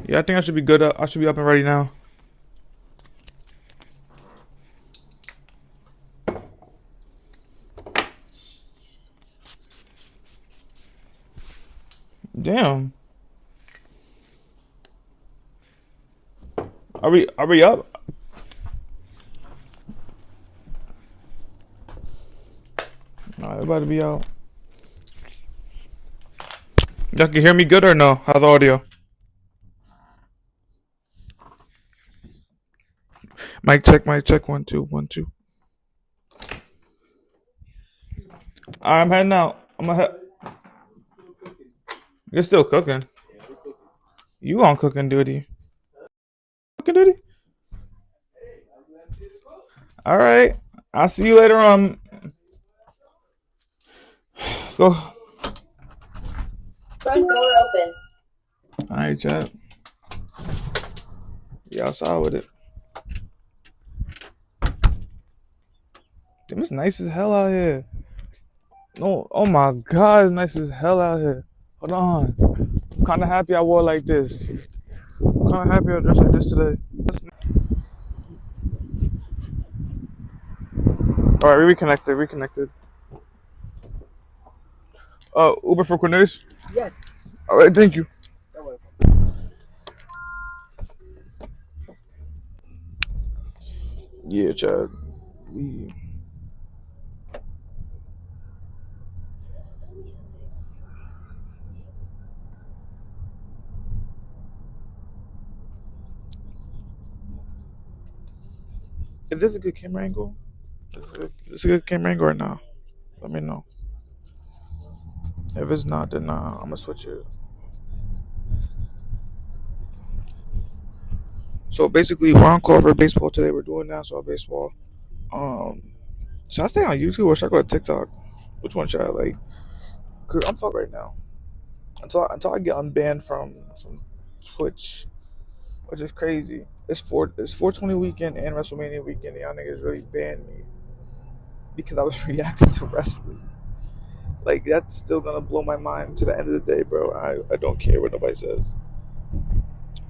Yeah, I think I should be good. I should be up and ready now. Damn. Are we up? No, everybody be out. Y'all can hear me good or no? How's the audio? Mic check. 1 2 1 2. I'm heading out. I'm gonna head. You're still cooking. You on cooking duty? Cooking duty? All right. I'll see you later on. Let's go. All Front door open. right, chat. Yeah, outside with it. Damn, it's nice as hell out here. No, oh my god, it's nice as hell out here. Hold on. I'm kind of happy I wore like this. I'm kind of happy I dressed like this today. All right, we reconnected. Uber for Cornelius? Yes. All right, thank you. You're welcome. Yeah, Chad. We. Is this a good camera angle? Is this a good camera angle or not? Let me know. If it's not, then I'm gonna switch it. So basically, we're on call for baseball today. We're doing national baseball. Um, should I stay on YouTube or should I go to TikTok? Which one should I like? Cause I'm fucked right now. Until I get unbanned from Twitch, which is crazy. It's 420 weekend and WrestleMania weekend. Y'all niggas really banned me because I was reacting to wrestling. Like that's still gonna blow my mind to the end of the day, bro. I don't care what nobody says.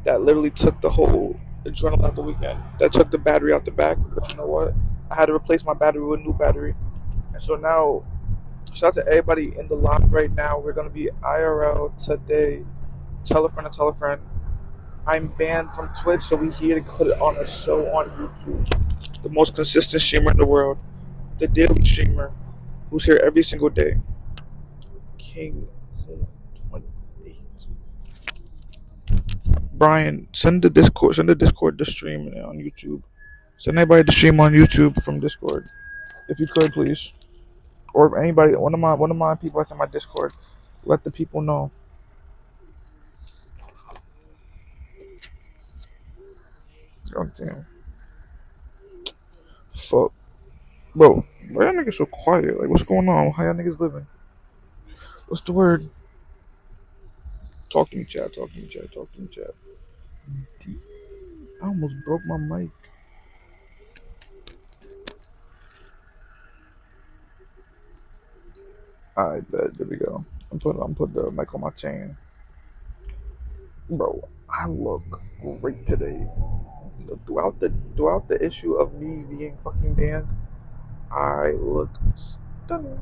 That literally took the whole adrenaline out the weekend. That took the battery out the back. But you know what? I had to replace my battery with a new battery. And so now, shout out to everybody in the live right now. We're gonna be IRL today. Tell a friend to tell a friend. I'm banned from Twitch, so we here to put it on a show on YouTube. The most consistent streamer in the world, the daily streamer, who's here every single day. King 28. Brian, send the Discord to stream on YouTube. Send anybody to stream on YouTube from Discord, if you could, please. Or if anybody, one of my people that's in my Discord, let the people know. Oh damn. Fuck. Bro, why y'all niggas so quiet? Like, what's going on? How y'all niggas living? What's the word? Talk to me, chat. I almost broke my mic. Alright, bet. There we go. I'm putting the mic on my chain. Bro, I look great today. Throughout the issue of me being fucking banned, I look stunning.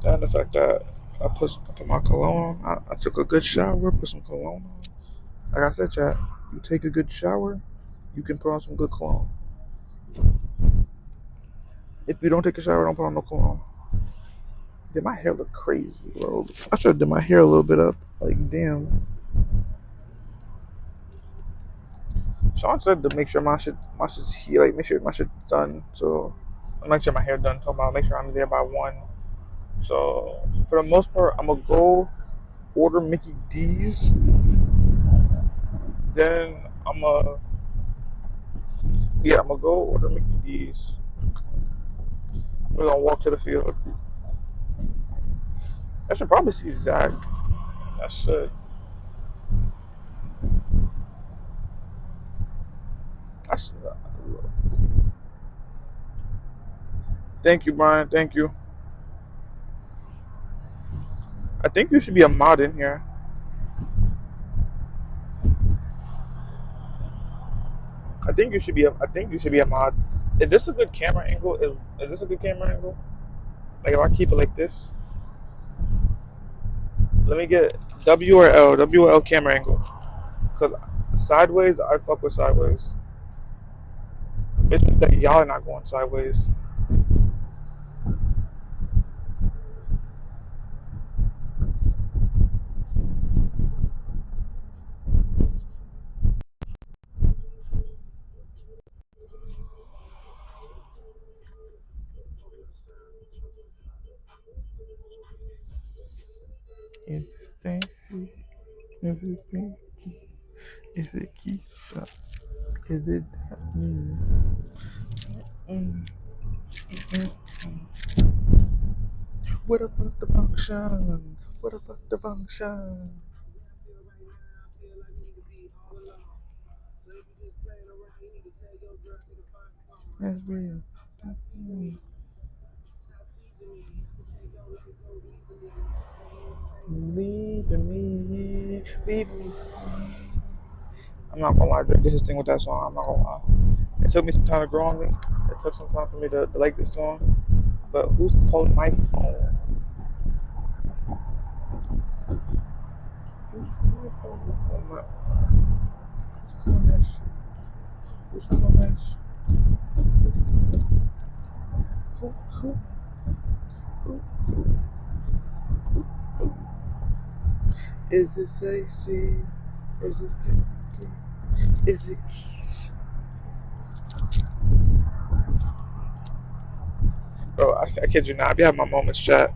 And the fact that I put my cologne on, I took a good shower, put some cologne on. Like I said, chat, you take a good shower, you can put on some good cologne. If you don't take a shower, don't put on no cologne. Did my hair look crazy, bro? I should have did my hair a little bit up. Like, damn. Sean said to make sure my shit's here, like make sure my shit's done. So I'll make sure my hair done. Talking about make sure I'm there by 1. So for the most part, I'm gonna go order Mickey D's. Then I'm gonna go order Mickey D's. We're gonna walk to the field. I should probably see Zach. I should. Thank you, Brian. Thank you. I think you should be a mod in here. I think you should be a mod. Is this a good camera angle? Is this a good camera angle? Like if I keep it like this, let me get W or L camera angle. Cause sideways, I fuck with sideways. It's just that y'all are not going sideways. Is it Stacy? Is it Pinky? Is it Keisha? Is it me? What the fuck the function? What the fuck the function? That's real. Leave me. I'm not gonna lie, Drake did his thing with that song. I'm not gonna lie. It took me some time to grow on me. It took some time for me to like this song. But who's calling my phone? Who's calling my phone? Who's calling that shit? Who's calling that shit? Who? Is it Stacy? Is it Pinky? Is it Keisha? Bro, I kid you not. I be having my moments, chat.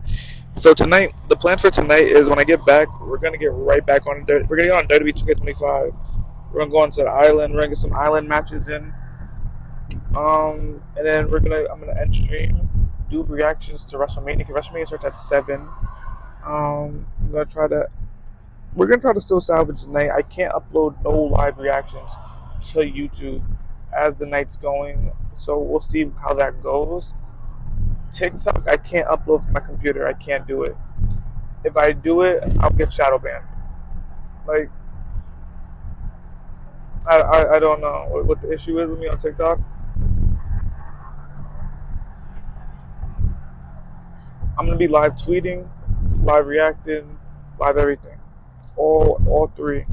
So tonight, the plan for tonight is when I get back, we're gonna get right back on. We're gonna get on WWE 2K25. We're gonna go onto the island. We're gonna get some island matches in. And then I'm gonna end stream, do reactions to WrestleMania. WrestleMania starts at 7. We're gonna try to still salvage the night. I can't upload no live reactions to YouTube as the night's going, so we'll see how that goes. TikTok, I can't upload from my computer. I can't do it. If I do it, I'll get shadow banned. Like, I don't know what the issue is with me on TikTok. I'm gonna be live tweeting, live reacting, live everything, all 3.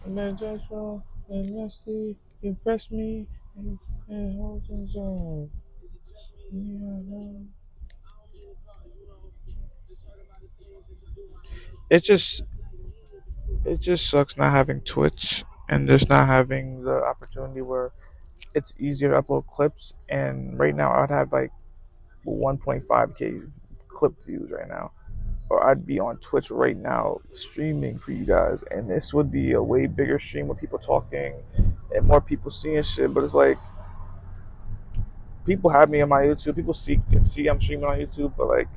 And then just and Nestle impress me and hold on. It just sucks not having Twitch and just not having the opportunity where it's easier to upload clips. And right now, I'd have like 1.5k clip views right now, or I'd be on Twitch right now streaming for you guys, and this would be a way bigger stream with people talking and more people seeing shit. But it's like people have me on my YouTube, people can see I'm streaming on YouTube, but like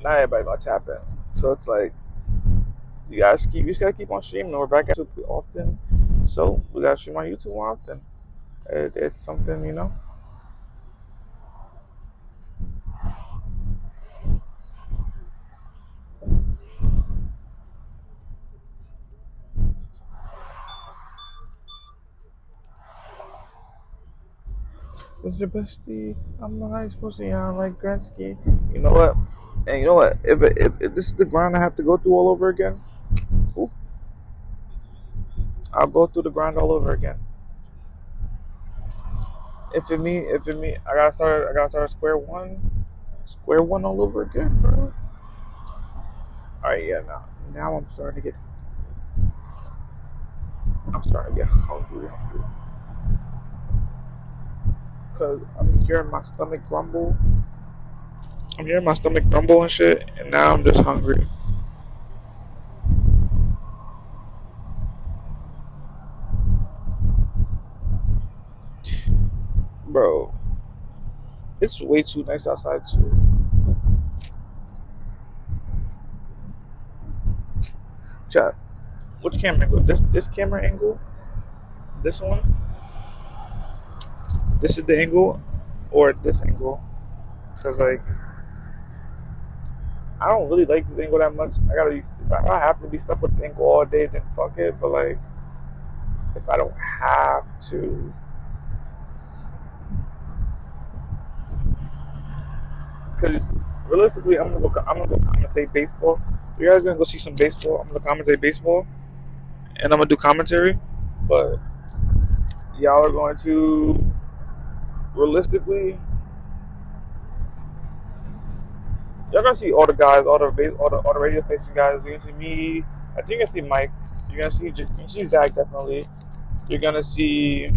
not everybody gonna tap in. So it's like you just gotta keep on streaming. We're back at YouTube often, so we gotta stream on YouTube more often. It's something, you know. It's your bestie. I'm the high school pussy. I like Gretzky. You know what? And you know what? If this is the grind I have to go through all over again, ooh, I'll go through the grind all over again. If it me, I gotta start at square one all over again, bro. All right, yeah, now I'm starting to get hungry, cause I'm hearing my stomach grumble. I'm hearing my stomach grumble and shit, and now I'm just hungry. Bro, it's way too nice outside too. Chat, which camera angle? This camera angle? This one? This is the angle or this angle, because like I don't really like this angle that much. If I have to be stuck with the angle all day, then fuck it. But like if I don't have to, because realistically, I'm gonna go commentate baseball. You guys gonna go see some baseball? I'm gonna commentate baseball, and I'm gonna do commentary. But y'all are going to realistically, y'all gonna see all the guys, all the radio station guys. You're gonna see me. I think you're gonna see Mike. You're gonna see Zach definitely. You're gonna see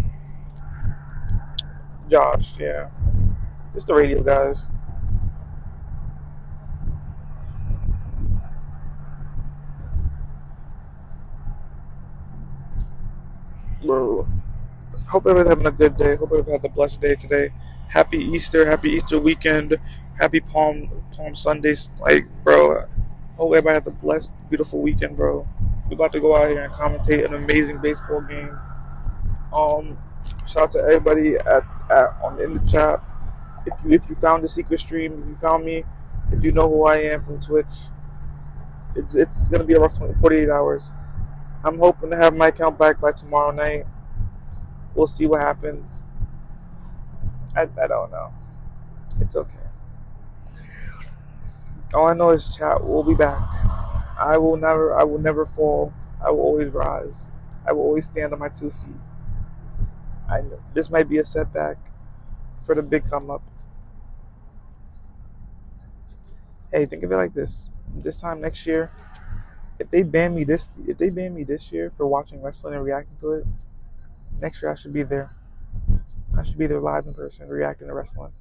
Josh. Yeah, just the radio guys. Bro, hope everyone's having a good day. Hope everyone has a blessed day today. Happy Easter. Happy Easter weekend. Happy Palm Sundays. Like, bro, hope everybody has a blessed, beautiful weekend, bro. We about to go out here and commentate an amazing baseball game. Shout out to everybody in the chat. If you found the secret stream, if you found me, if you know who I am from Twitch, it's gonna be a rough 48 hours. I'm hoping to have my account back by tomorrow night. We'll see what happens. I don't know. It's okay. All I know is chat. We'll be back. I will never fall. I will always rise. I will always stand on my 2 feet. I know this might be a setback for the big come up. Hey, think of it like this. This time next year, if they ban me this year for watching wrestling and reacting to it, next year I should be there. I should be there live in person reacting to wrestling.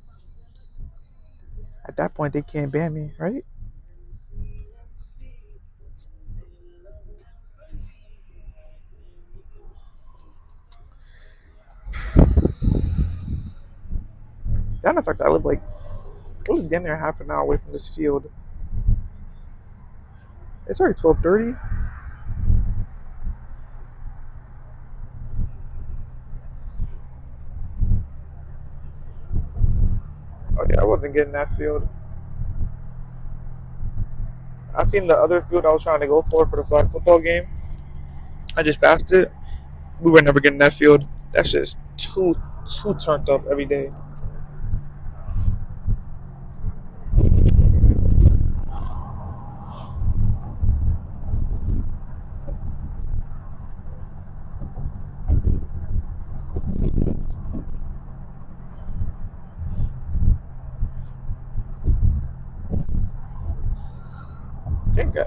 At that point, they can't ban me, right? Down the fact that I live damn near half an hour away from this field. It's already 12:30. Oh yeah, I wasn't getting that field. I seen the other field I was trying to go for the flag football game. I just passed it. We were never getting that field. That's just too turned up every day.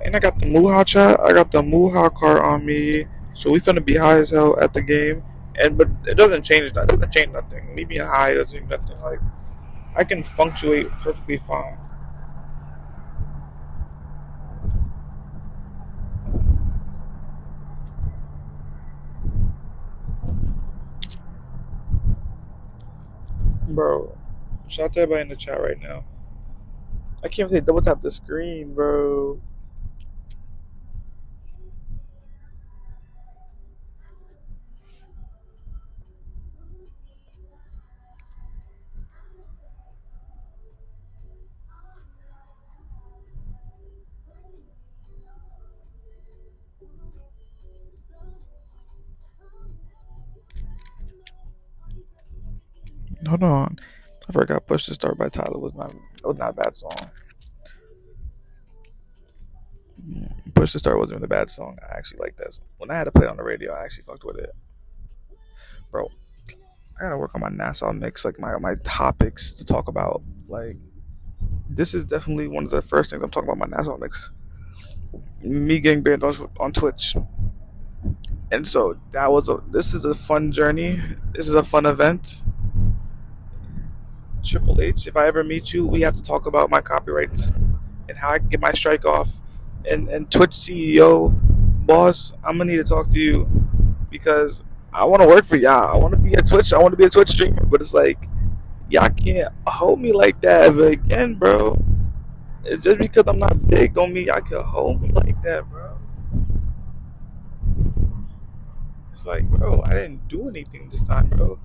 And I got the Muha chat. I got the Muha car on me. So we finna be high as hell at the game. But it doesn't change that. It doesn't change nothing. Me being high doesn't change nothing. Like I can fluctuate perfectly fine. Bro, shout out to everybody in the chat right now. I can't say double tap the screen, bro. Hold on. I forgot Push to Start by Tyler was not a bad song. Push to Start wasn't even a bad song. I actually like that song. When I had to play it on the radio, I actually fucked with it. Bro, I gotta work on my Nassau mix, like my topics to talk about. Like this is definitely one of the first things I'm talking about, my Nassau mix. Me getting banned on Twitch. And so this is a fun journey. This is a fun event. Triple H, if I ever meet you, we have to talk about my copyrights and how I can get my strike off. And Twitch CEO, boss, I'm gonna need to talk to you because I want to work for y'all. I want to be a Twitch streamer, but it's like y'all can't hold me like that ever again, bro. It's just because I'm not big on me, y'all can hold me like that, bro. It's like, bro, I didn't do anything this time, bro.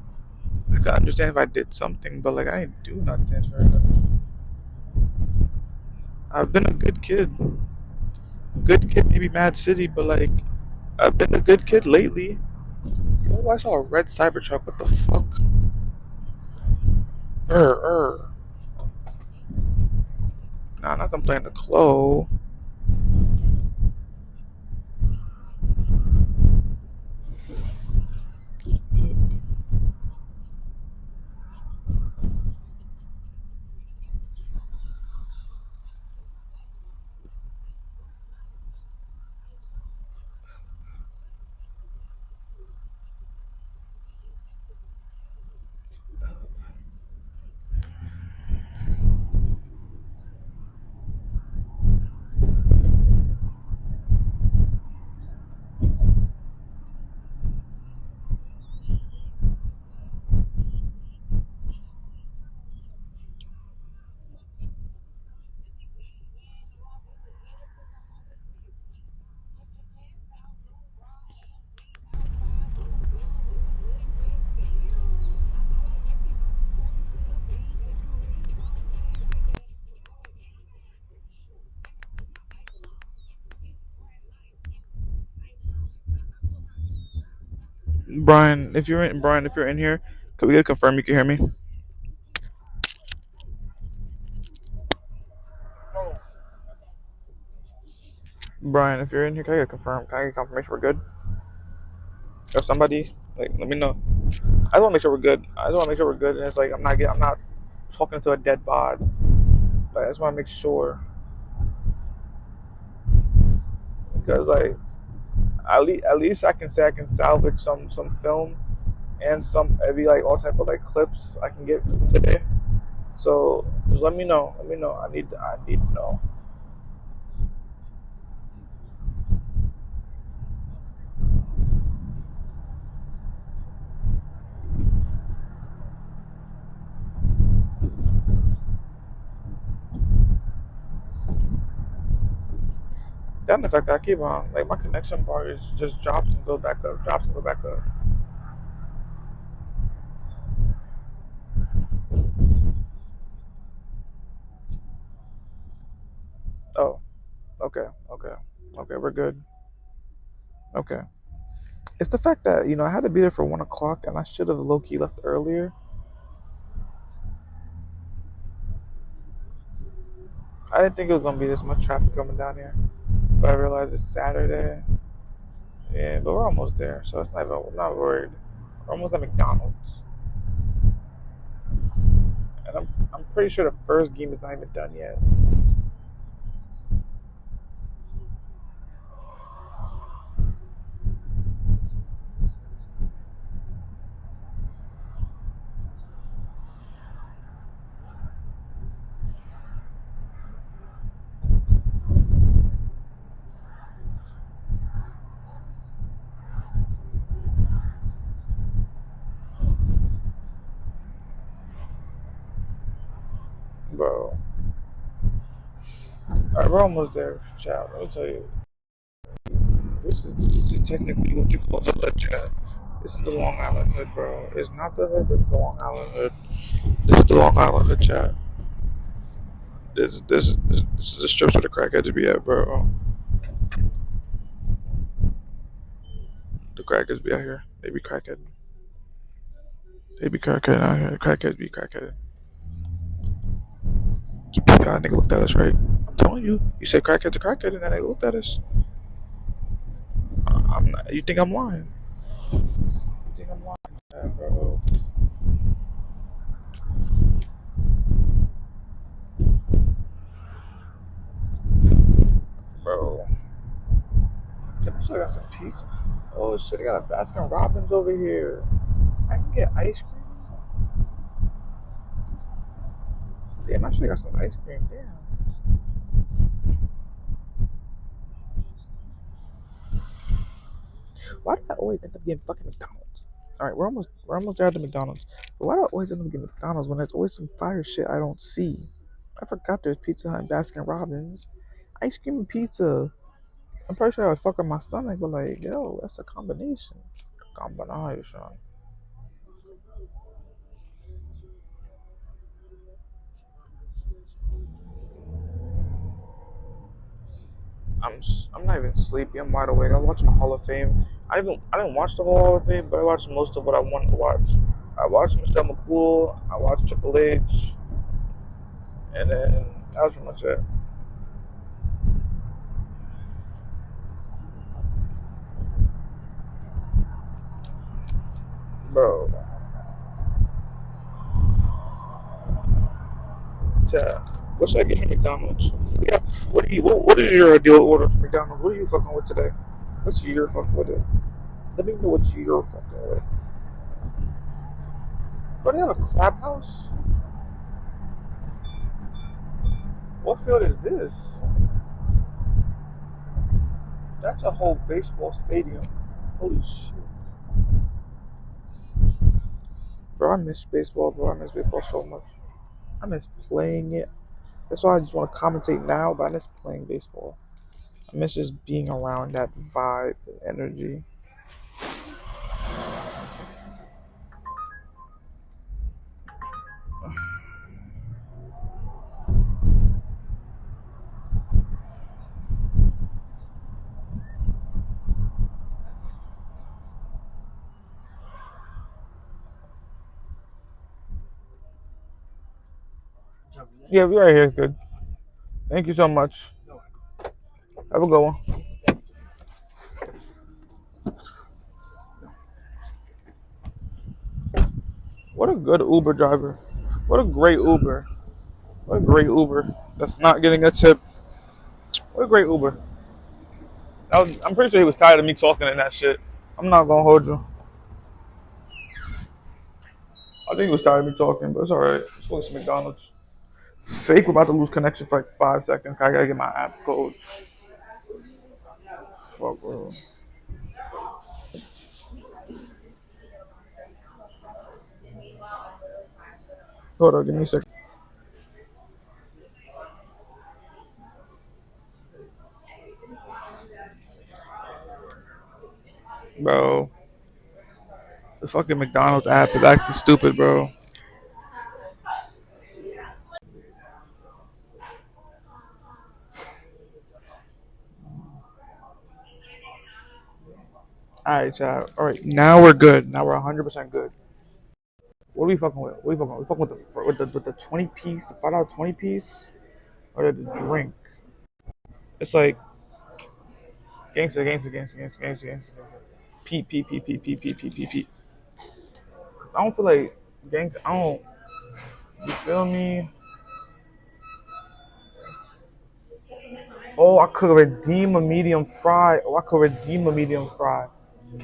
I could understand if I did something, but like I didn't do nothing. Bro. I've been a good kid. Good kid, maybe Mad City, but like I've been a good kid lately. Oh, I saw a red Cybertruck. What the fuck? Er. Nah, not them playing the Clo. Brian, if you're in here, could we get confirm you can hear me? Brian, if you're in here, can I get confirm? Can I get confirmation we're good? Or somebody like let me know. I just want to make sure we're good. I just want to make sure we're good, and it's like I'm not talking to a dead bod. Like I just want to make sure because like at least I can say I can salvage some film and some maybe like all type of like clips I can get today. So just let me know. Let me know. I need to know. That and the fact that I keep on like my connection bar is just drops and goes back up, drops and go back up. Oh, okay, okay, okay, we're good. Okay. It's the fact that I had to be there for 1 o'clock and I should have low key left earlier. I didn't think it was gonna be this much traffic coming down here, but I realized it's Saturday. Yeah, but we're almost there, so it's not even, I'm not worried. We're almost at McDonald's, and I'm pretty sure the first game is not even done yet. Bro, alright, we're almost there, chat. Let me tell you, this is technically what you call the hood, chat. This is the Long Island hood, bro. It's not the hood, it's the Long Island hood. This is the Long Island hood, chat. This is the strips where the crackheads be at, bro. The crackheads be out here. They be crackhead. They be crackhead out here. Crackheads be crackhead. You peep how a nigga looked at us, right? I'm telling you. You said crackhead to crackhead, and then they looked at us. I'm not, you think I'm lying? You think I'm lying, yeah, bro? Bro. Damn, I got some pizza. Oh shit, I got a Baskin Robbins over here. I can get ice cream. Damn, I should have got some ice cream. Damn. Why do I always end up getting fucking McDonald's? All right, we're almost there at the McDonald's. But why do I always end up getting McDonald's when there's always some fire shit I don't see? I forgot there's Pizza Hut and Baskin Robbins. Ice cream and pizza. I'm pretty sure I was fucking my stomach, but like, yo, that's a combination. Combination. I'm not even sleepy. I'm wide awake. I was watching the Hall of Fame. I didn't watch the whole Hall of Fame, but I watched most of what I wanted to watch. I watched Michelle McCool. I watched Triple H, and then that was pretty much it. Bro, yeah. What should I get from McDonald's? Yeah. What is your ideal order from McDonald's? What are you fucking with today? What's your fucking with it? Let me know what you're fucking with. Bro, they have a crab house? What field is this? That's a whole baseball stadium. Holy shit. Bro, I miss baseball, bro. I miss baseball so much. I miss playing it. That's why I just want to commentate now, but I miss playing baseball. I miss just being around that vibe and energy. Yeah, we right here. Good. Thank you so much. Have a good one. What a good Uber driver. What a great Uber. What a great Uber. That's not getting a tip. What a great Uber. I'm pretty sure he was tired of me talking and that shit. I'm not gonna hold you. I think he was tired of me talking, but it's alright. Let's go to some McDonald's. Fake, we're about to lose connection for like 5 seconds. I gotta get my app code. Fuck, bro. Hold on, give me a second. Bro, the fucking McDonald's app is acting stupid, bro. Alright, chat. Alright, now we're good. Now we're 100% good. What are we fucking with? What are we fucking with? We fucking with the 20 piece, the $5 20 piece, or the drink? It's like gangster. Pete. I don't feel like gangster. I don't. You feel me? Oh, I could redeem a medium fry.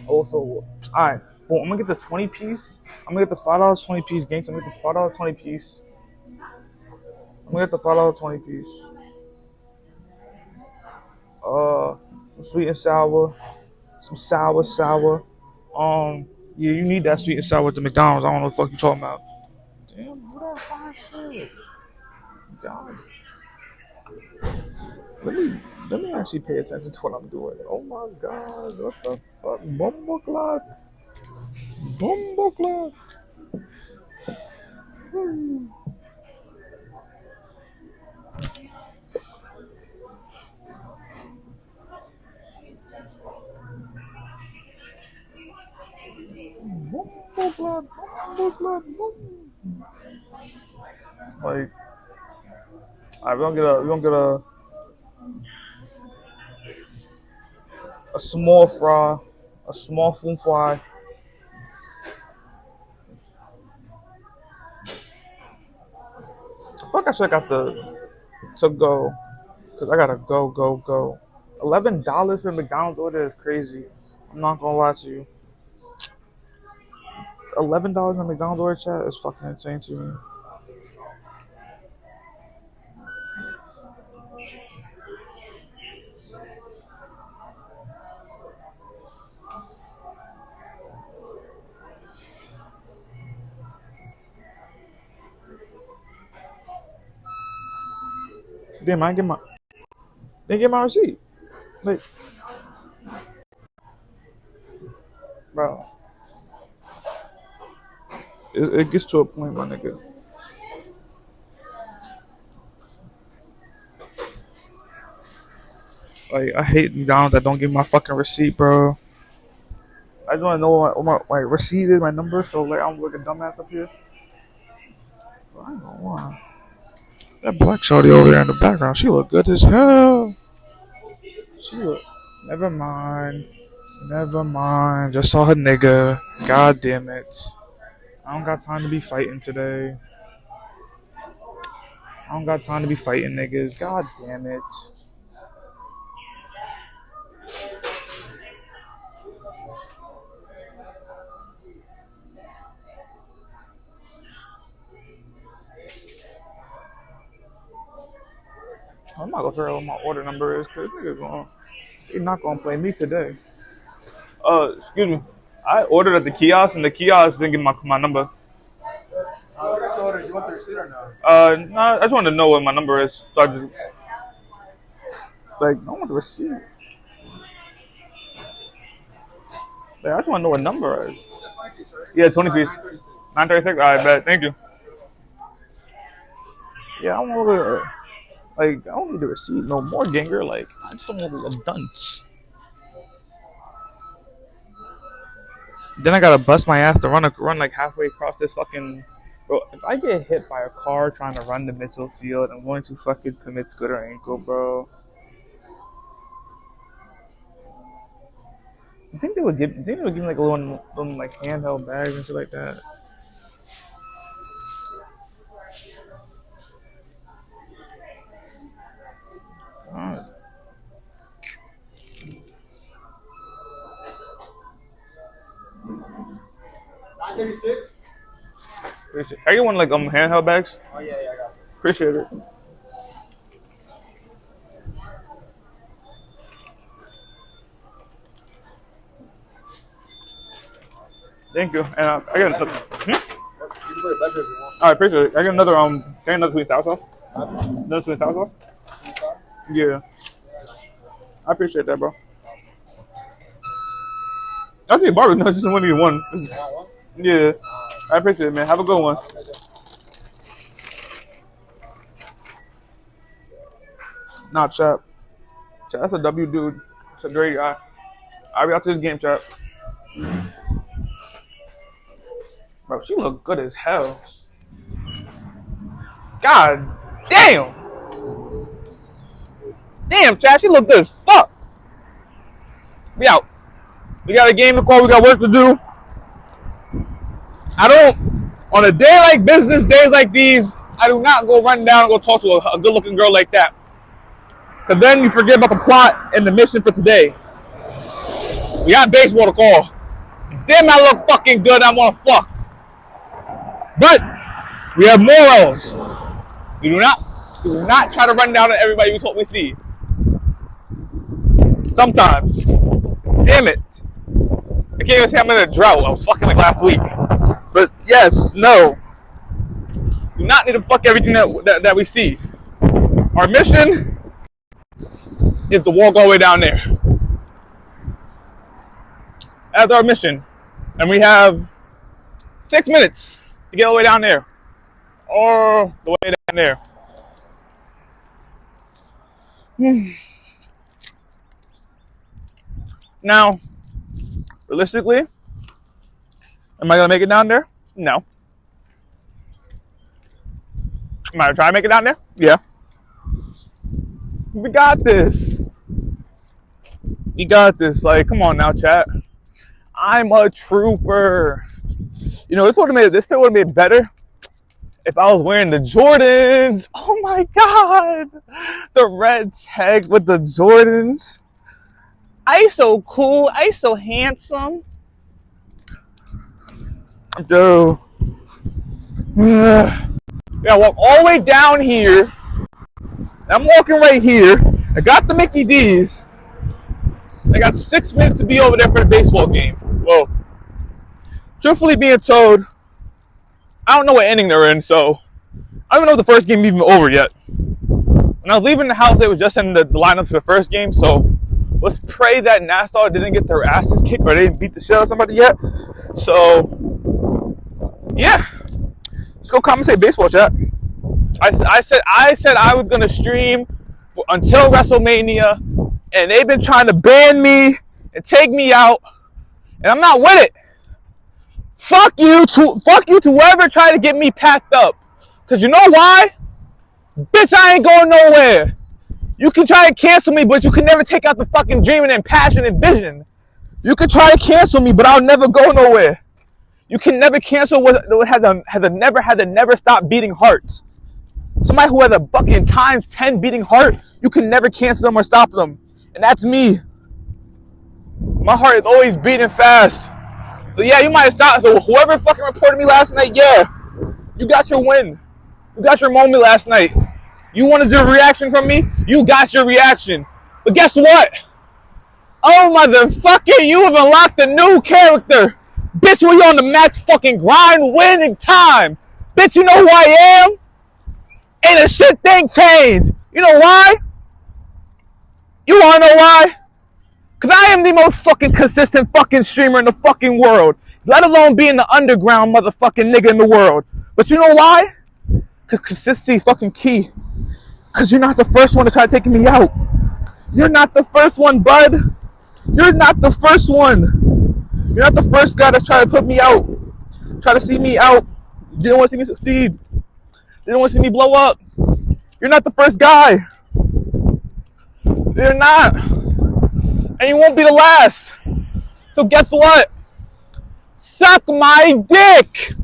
Also, alright. Well, I'm gonna get the 20 piece. I'm gonna get the $5 20 piece gangster. I'm gonna get the $5 20 piece. I'm gonna get the $5 20 piece. Some sweet and sour. Some sour. Yeah, you need that sweet and sour at the McDonald's. I don't know what the fuck you talking about. Damn, what that fire shit? God. Let me let me actually pay attention to what I'm doing. Oh my god, what the fuck? Bomboclat. Bomboclat. Bomboclat. Bomboclat. Like, alright, we're gonna get a small fry, a small food fry. I feel like I should have got the to go, cause I gotta go. $11 for McDonald's order is crazy. I'm not gonna lie to you. $11 in McDonald's order chat is fucking insane to me. Damn, didn't get my receipt. Like, bro, it gets to a point, my nigga. Like, I hate McDonald's that don't give me my fucking receipt, bro. I just want to know what my receipt is, my number, so like I'm looking dumbass up here. But I ain't gonna lie. That black shorty over there in the background, she look good as hell. She look. Never mind. Never mind. Just saw her nigga. God damn it. I don't got time to be fighting today. I don't got time to be fighting niggas. God damn it. I'm not gonna figure out what my order number is because they're not gonna play me today. Excuse me. I ordered at the kiosk and the kiosk didn't give my number. What did you order? You want the receipt or no? No, I just wanted to know what my number is. So I just like I want the receipt. Like, I just want to know what number it is. Yeah, 20 piece. 936. Alright, bet. Thank you. Yeah, I want to like I don't need the receipt no more, ganger. Like I just don't want a dunce. Then I gotta bust my ass to run like halfway across this fucking. Bro, if I get hit by a car trying to run the Mitchell field, I'm going to fucking commit scooter ankle, bro. I think they would give me like a little like handheld bags and shit like that. Alright. 936? Are you want like handheld bags? Oh yeah, I got you. Appreciate it. Thank you. And I got another. You can put it back if you want. Alright, appreciate it. I got another can I get another $20 off? Another $20 off? Yeah. I appreciate that, bro. I think Barbara no, just only one. Yeah. I appreciate it, man. Have a good one. Nah, chap. Chap, that's a W dude. That's a great guy. I'll be out to this game, chap. Bro, she look good as hell. God damn. Damn, Chad, she look good as fuck. We out. We got a game to call. We got work to do. On a day like business, days like these, I do not go run down and go talk to a good-looking girl like that. Because then you forget about the plot and the mission for today. We got baseball to call. Damn, I look fucking good. I want to fuck. But we have morals. We do not try to run down on everybody we see. Sometimes. Damn it. I can't even say I'm in a drought. I was fucking like last week. But yes, no. Do not need to fuck everything that we see. Our mission is to walk all the way down there. That's our mission. And we have 6 minutes to get all the way down there. Or the way down there. Now, realistically, am I going to make it down there? No. Am I going to try to make it down there? Yeah. We got this. We got this. Like, come on now, chat. I'm a trooper. You know, this still would have made better if I was wearing the Jordans. Oh my God. The red tag with the Jordans. I so cool. I so handsome. Dude. Yeah, walk all the way down here. I'm walking right here. I got the Mickey D's. I got 6 minutes to be over there for the baseball game. Well, truthfully being told, I don't know what inning they're in, so I don't even know if the first game even over yet. When I was leaving the house, they were just in the lineups for the first game, so let's pray that Nassau didn't get their asses kicked or they didn't beat the shit out of somebody yet. So, yeah. Let's go commentate baseball, chat. I said I was gonna stream until WrestleMania And they've been trying to ban me and take me out, and I'm not with it. Fuck you to whoever tried to get me packed up. Cause you know why? Bitch, I ain't going nowhere. You can try to cancel me, but you can never take out the fucking dreaming and passion and vision. You can try to cancel me, but I'll never go nowhere. You can never cancel what has a never stop beating heart. Somebody who has a fucking times 10 beating heart, you can never cancel them or stop them. And that's me. My heart is always beating fast. So yeah, you might have stopped. So whoever fucking reported me last night, yeah, you got your win. You got your moment last night. You wanted your reaction from me? You got your reaction. But guess what? Oh, motherfucker, you have unlocked a new character. Bitch, we on the max fucking grind winning time. Bitch, you know who I am? Ain't a shit thing changed. You know why? You wanna know why? Cause I am the most fucking consistent fucking streamer in the fucking world. Let alone being the underground motherfucking nigga in the world. But you know why? Cause consistency is fucking key. Cause you're not the first one to try taking me out. You're not the first one, bud. You're not the first one. You're not the first guy that's trying to put me out. Try to see me out. Didn't want to see me succeed. Didn't want to see me blow up. You're not the first guy. You're not. And you won't be the last. So guess what? Suck my dick.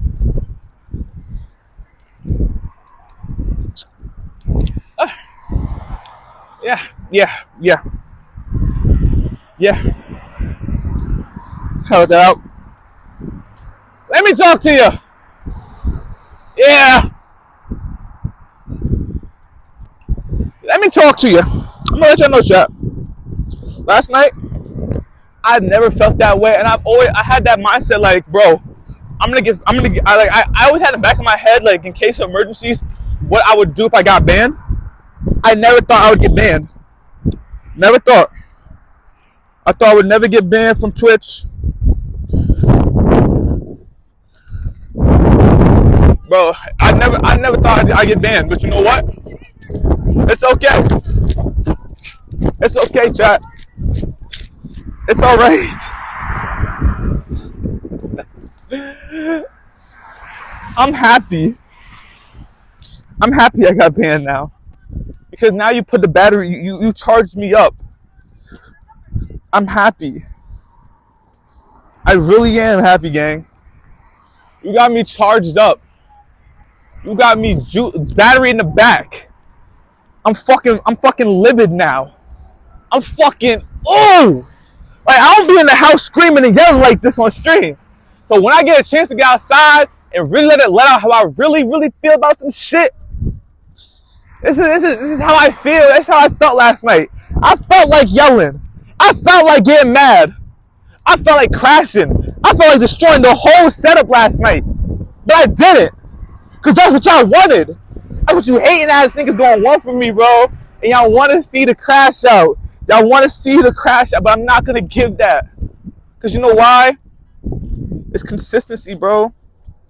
Yeah. Cut that out. Let me talk to you. Yeah. Let me talk to you. I'm gonna let you know, chat. Last night, I've never felt that way, and I had that mindset, like, bro, I always had in the back of my head, like, in case of emergencies, what I would do if I got banned. I never thought I would get banned. Never thought. I thought I would never get banned from Twitch. Bro, I never thought I'd get banned, but you know what? It's okay. It's okay, chat. It's all right. I'm happy. I'm happy I got banned now. Because now you put the battery, you charged me up. I'm happy. I really am happy, gang. You got me charged up. You got me battery in the back. I'm fucking livid now. I'm fucking, oh! Like, I don't be in the house screaming and yelling like this on stream. So when I get a chance to get outside and really let out how I really feel about some shit, this is how I feel. That's how I felt last night. I felt like yelling. I felt like getting mad. I felt like crashing. I felt like destroying the whole setup last night. But I didn't. Because that's what y'all wanted. That's what you hating ass niggas gonna want from me, bro. And y'all want to see the crash out. Y'all want to see the crash out, but I'm not going to give that. Because you know why? It's consistency, bro.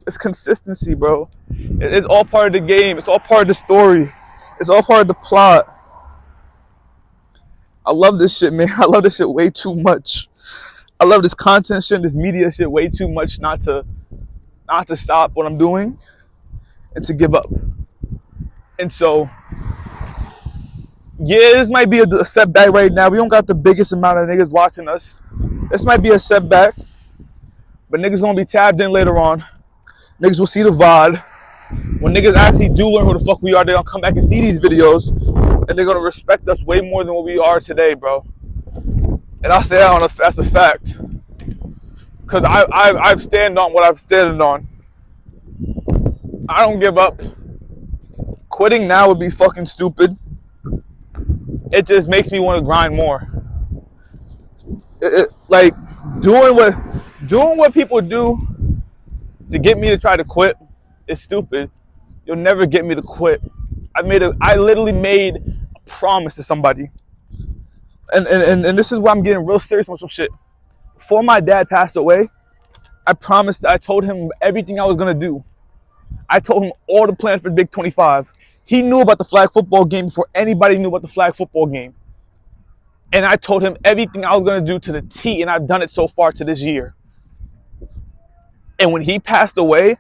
It's consistency, bro. It's all part of the game. It's all part of the story. It's all part of the plot. I love this shit, man. I love this shit way too much. I love this content shit, this media shit way too much not to stop what I'm doing and to give up. And so, yeah, this might be a setback right now. We don't got the biggest amount of niggas watching us. This might be a setback, but niggas gonna be tabbed in later on. Niggas will see the VOD. When niggas actually do learn who the fuck we are, they're gonna come back and see these videos, and they're gonna respect us way more than what we are today, bro. And I say that that's a fact. Cause I've stand on what I've standed on. I don't give up. Quitting now would be fucking stupid. It just makes me want to grind more. Like doing what people do to get me to try to quit is stupid. You'll never get me to quit. I literally made a promise to somebody. And this is why I'm getting real serious on some shit. Before my dad passed away, I told him everything I was gonna do. I told him all the plans for Big 25. He knew about the flag football game before anybody knew about the flag football game. And I told him everything I was going to do to the T, and I've done it so far to this year. And when he passed away,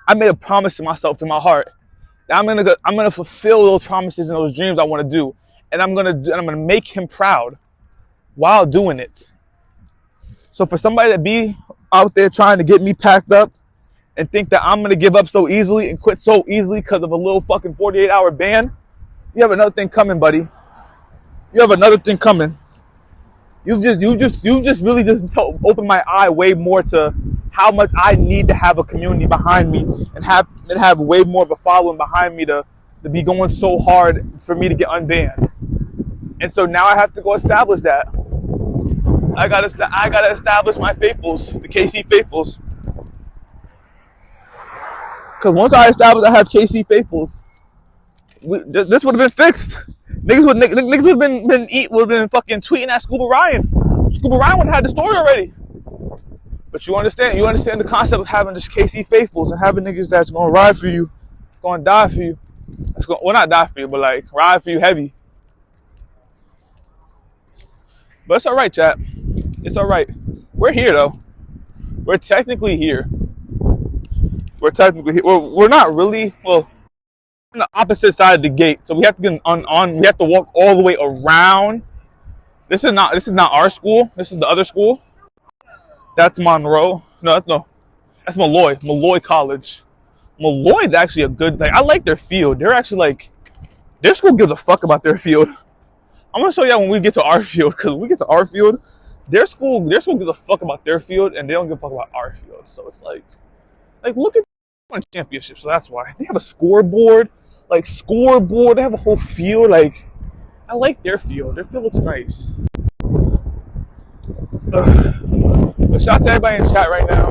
I made a promise to myself in my heart that I'm gonna fulfill those promises and those dreams I want to do, and I'm gonna make him proud while doing it. So for somebody to be out there trying to get me packed up and think that I'm gonna give up so easily and quit so easily because of a little fucking 48-hour ban, you have another thing coming, buddy. You have another thing coming. You just really opened my eye way more to how much I need to have a community behind me and have way more of a following behind me to be going so hard for me to get unbanned. And so now I have to go establish that. I gotta establish my faithfuls, the KC faithfuls. Because once I establish I have KC faithfuls, this would have been fixed. Niggas would have been fucking tweeting at Scuba Ryan. Scuba Ryan would have had the story already. But you understand the concept of having just KC faithfuls and having niggas that's gonna ride for you, it's gonna die for you. Well, not die for you, but like ride for you heavy. But it's all right, chat. It's all right. We're here though. We're technically here. We're not really. Well, on the opposite side of the gate, so we have to get on. We have to walk all the way around. This is not our school. This is the other school. That's Monroe. That's Malloy. Malloy College. Malloy is actually a good. I like their field. They're actually like, their school gives a fuck about their field. I'm gonna show y'all when we get to our field, because when we get to our field, their school gives a fuck about their field, and they don't give a fuck about our field. So it's like look at the championship. So that's why they have a scoreboard. They have a whole field. I like their field. Their field looks nice. But shout out to everybody in chat right now.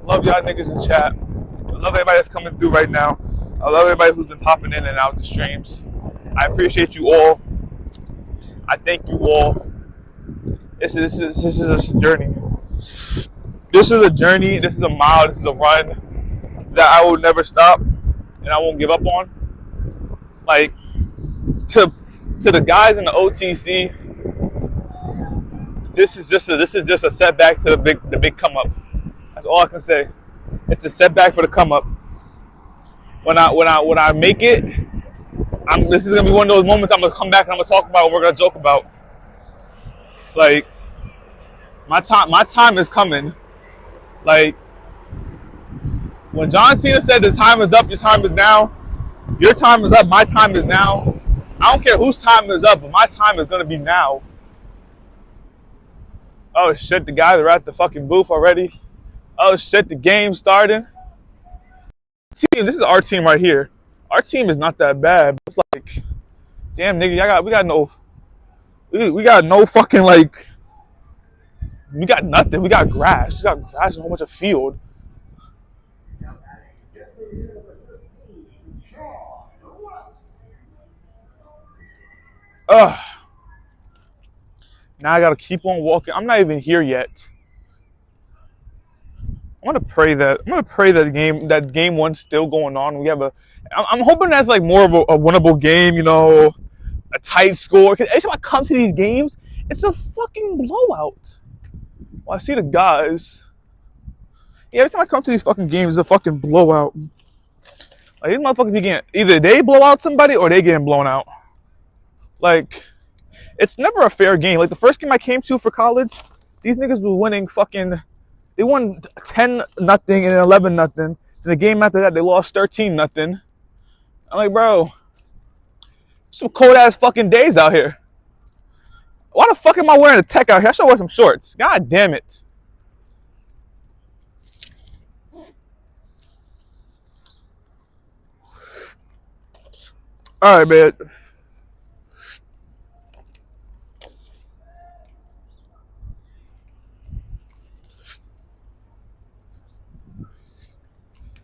I love y'all niggas in chat. I love everybody that's coming through right now. I love everybody who's been popping in and out the streams. I appreciate you all. I thank you all. This is a journey. This is a journey. This is a mile. This is a run that I will never stop and I won't give up on. To the guys in the OTC, this is just a setback to the big come up. That's all I can say. It's a setback for the come up. When I make it, this is gonna be one of those moments I'm gonna come back and I'm gonna talk about what we're gonna joke about. My time is coming. When John Cena said the time is up, your time is now. Your time is up, my time is now. I don't care whose time is up, but my time is gonna be now. Oh shit, the guys are at the fucking booth already. Oh shit, the game's starting. This is our team right here. Our team is not that bad. It's like, damn nigga, we got no fucking we got nothing. We got grass. We just got grass and a whole bunch of field. Now I gotta keep on walking. I'm not even here yet. I'm gonna pray that game one's still going on. I'm hoping that's more of a winnable game, a tight score. Because every time I come to these games, it's a fucking blowout. Well, I see the guys. Yeah, every time I come to these fucking games, it's a fucking blowout. These motherfuckers be getting, either they blow out somebody or they getting blown out. It's never a fair game. The first game I came to for college, these niggas were winning they won 10-0 and 11-0. Then the game after that, they lost 13-0. I'm like, bro, some cold ass fucking days out here. Why the fuck am I wearing a tech out here? I should wear some shorts. God damn it. All right, man.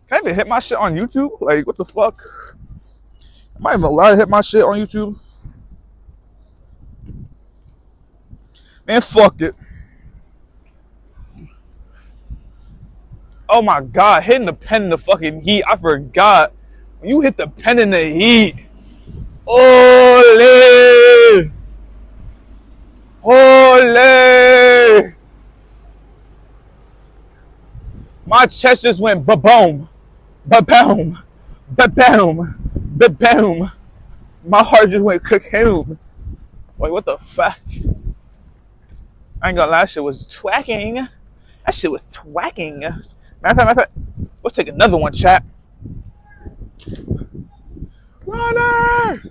Can I even hit my shit on YouTube? What the fuck? Am I even allowed to hit my shit on YouTube? Man, fuck it. Oh my god, hitting the pen in the fucking heat. I forgot. When you hit the pen in the heat. Ole! My chest just went ba-boom, ba-boom, ba-boom, ba-boom. My heart just went cocoon. Wait, what the fuck? I ain't gonna lie, that shit was twacking. That shit was twacking. Matter of fact, let's take another one, chat. Runner!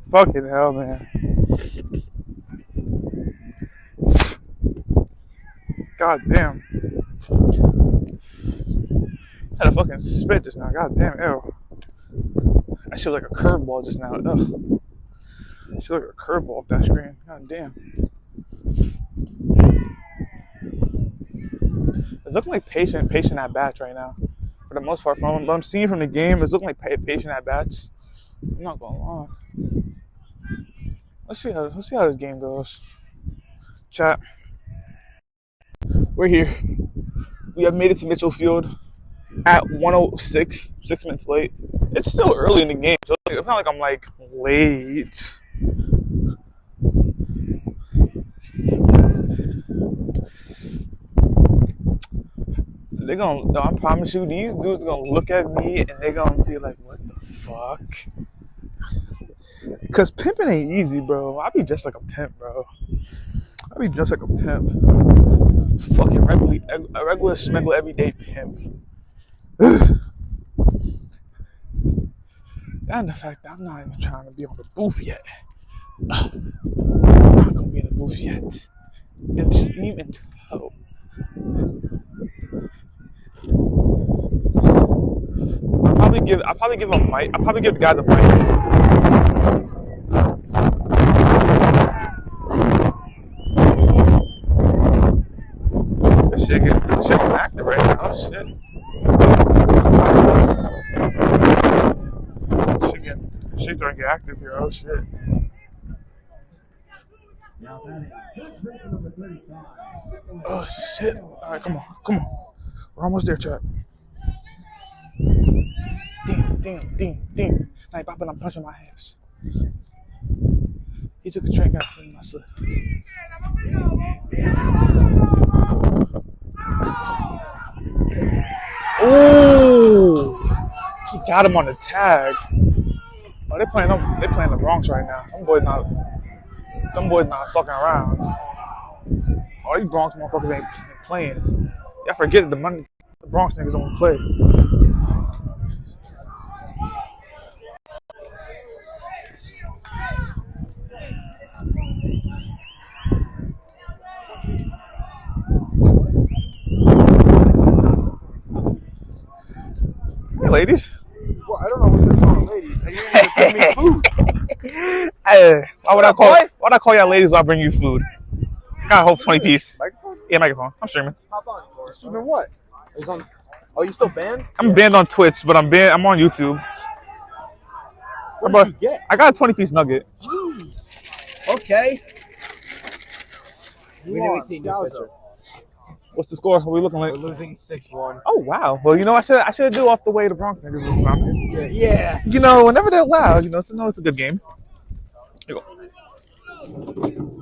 Fucking hell, man. God damn. Had a fucking spit just now. God damn, ew. That shit was like a curveball just now. Ugh. Shit like a curveball off that screen. God damn. It's looking like patient at bats right now. For the most part, from what I'm seeing from the game, it's looking like patient at bats. I'm not gonna lie. Let's see how this game goes. Chat. We're here. We have made it to Mitchell Field at 1:06, 6 minutes late. It's still early in the game, so it's not like I'm like late. I promise you, these dudes gonna look at me and they're gonna be like, what the fuck? Cause pimping ain't easy, bro. I be just like a pimp, bro. I be just like a pimp. Fucking a regular smuggler everyday pimp. And the fact that I'm not even trying to be on the booth yet. I'm not gonna be in the booth yet. And stream and toe. I'll probably give him a mic. I'll probably give the guy the mic. This shit getting active right now. Oh shit. Shit starting to get active here. Oh shit. Oh shit. Alright, come on. We're almost there, chat. Damn. Now he popping, I'm punching my ass. He took a drink out of my slip. Oh, he got him on the tag. Oh, they playing the Bronx right now. Them boys not fucking around. All these Bronx motherfuckers ain't playing. Y'all forget the Bronx niggas don't play. Hey, ladies. Well, I don't know what you're calling ladies. You didn't even send me food. Hey, why would I call y'all ladies while I bring you food? Got a whole 20 piece. Microphone? Yeah, microphone. I'm streaming. Hop on. Streaming what? It's on. Oh, you still banned? I'm banned on Twitch, but I'm on YouTube. What did you get? I got a 20-piece nugget. Jeez. Okay. We didn't see your picture. What's the score? What are we looking like? We're losing 6-1. Oh wow. Well, you know, I should do off the way to Bronx niggas this time. Yeah. You know, whenever they're loud, so it's a good game. Here you go.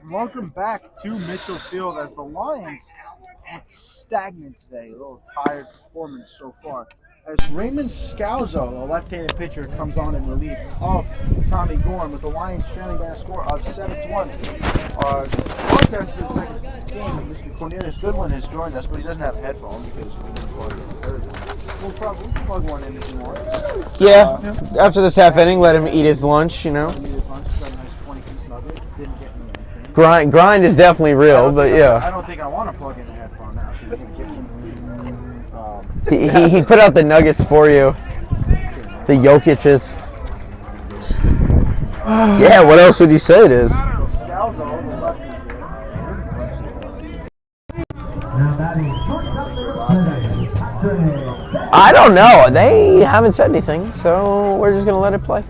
Welcome back to Mitchell Field as the Lions are stagnant today. A little tired performance so far. As Raymond Scalzo, a left-handed pitcher, comes on in relief of Tommy Gorham with the Lions trailing by a score of 7-1. Broadcast for the second game, Mr. Cornelius Goodwin has joined us, but he doesn't have headphones because we didn't plug it on Thursday. We'll probably plug one in if you want. Yeah, after this half inning, let him eat his lunch, Eat his lunch, got a nice 20-piece nugget. Didn't get me anything. Grind is definitely real, but yeah. I don't think I want to plug in a headphone now, so we can get some. He put out the nuggets for you. The Jokic's. Yeah, what else would you say it is? Scalzo, the lefty here, I don't know. They haven't said anything, so we're just gonna let it play.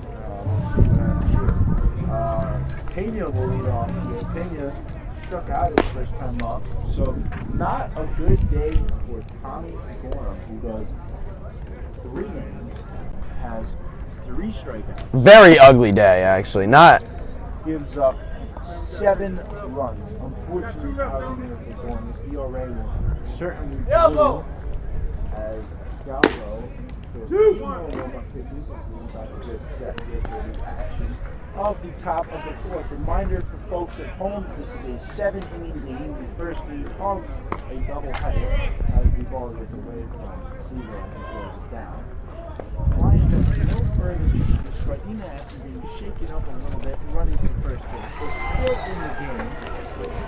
Pena will lead off here. Pena struck out his first time up, so not a good day for Tommy Gorham, who does 3 innings, has 3 strikeouts. Very ugly day, actually. Not. Gives up 7 runs. Unfortunately, Tommy Gorham's ERA will certainly bloom as Scalzo goes 2 more warm-up pitches and we're about to get set here for the action of the top of the 4th. Reminder for folks at home, this is a 7-inning game, the first inning of a doubleheader as the ball gets away from Seaver and throws it down. Lions have no further distance, but Ina after being shaken up a little bit, running to the first base. They're still in the game.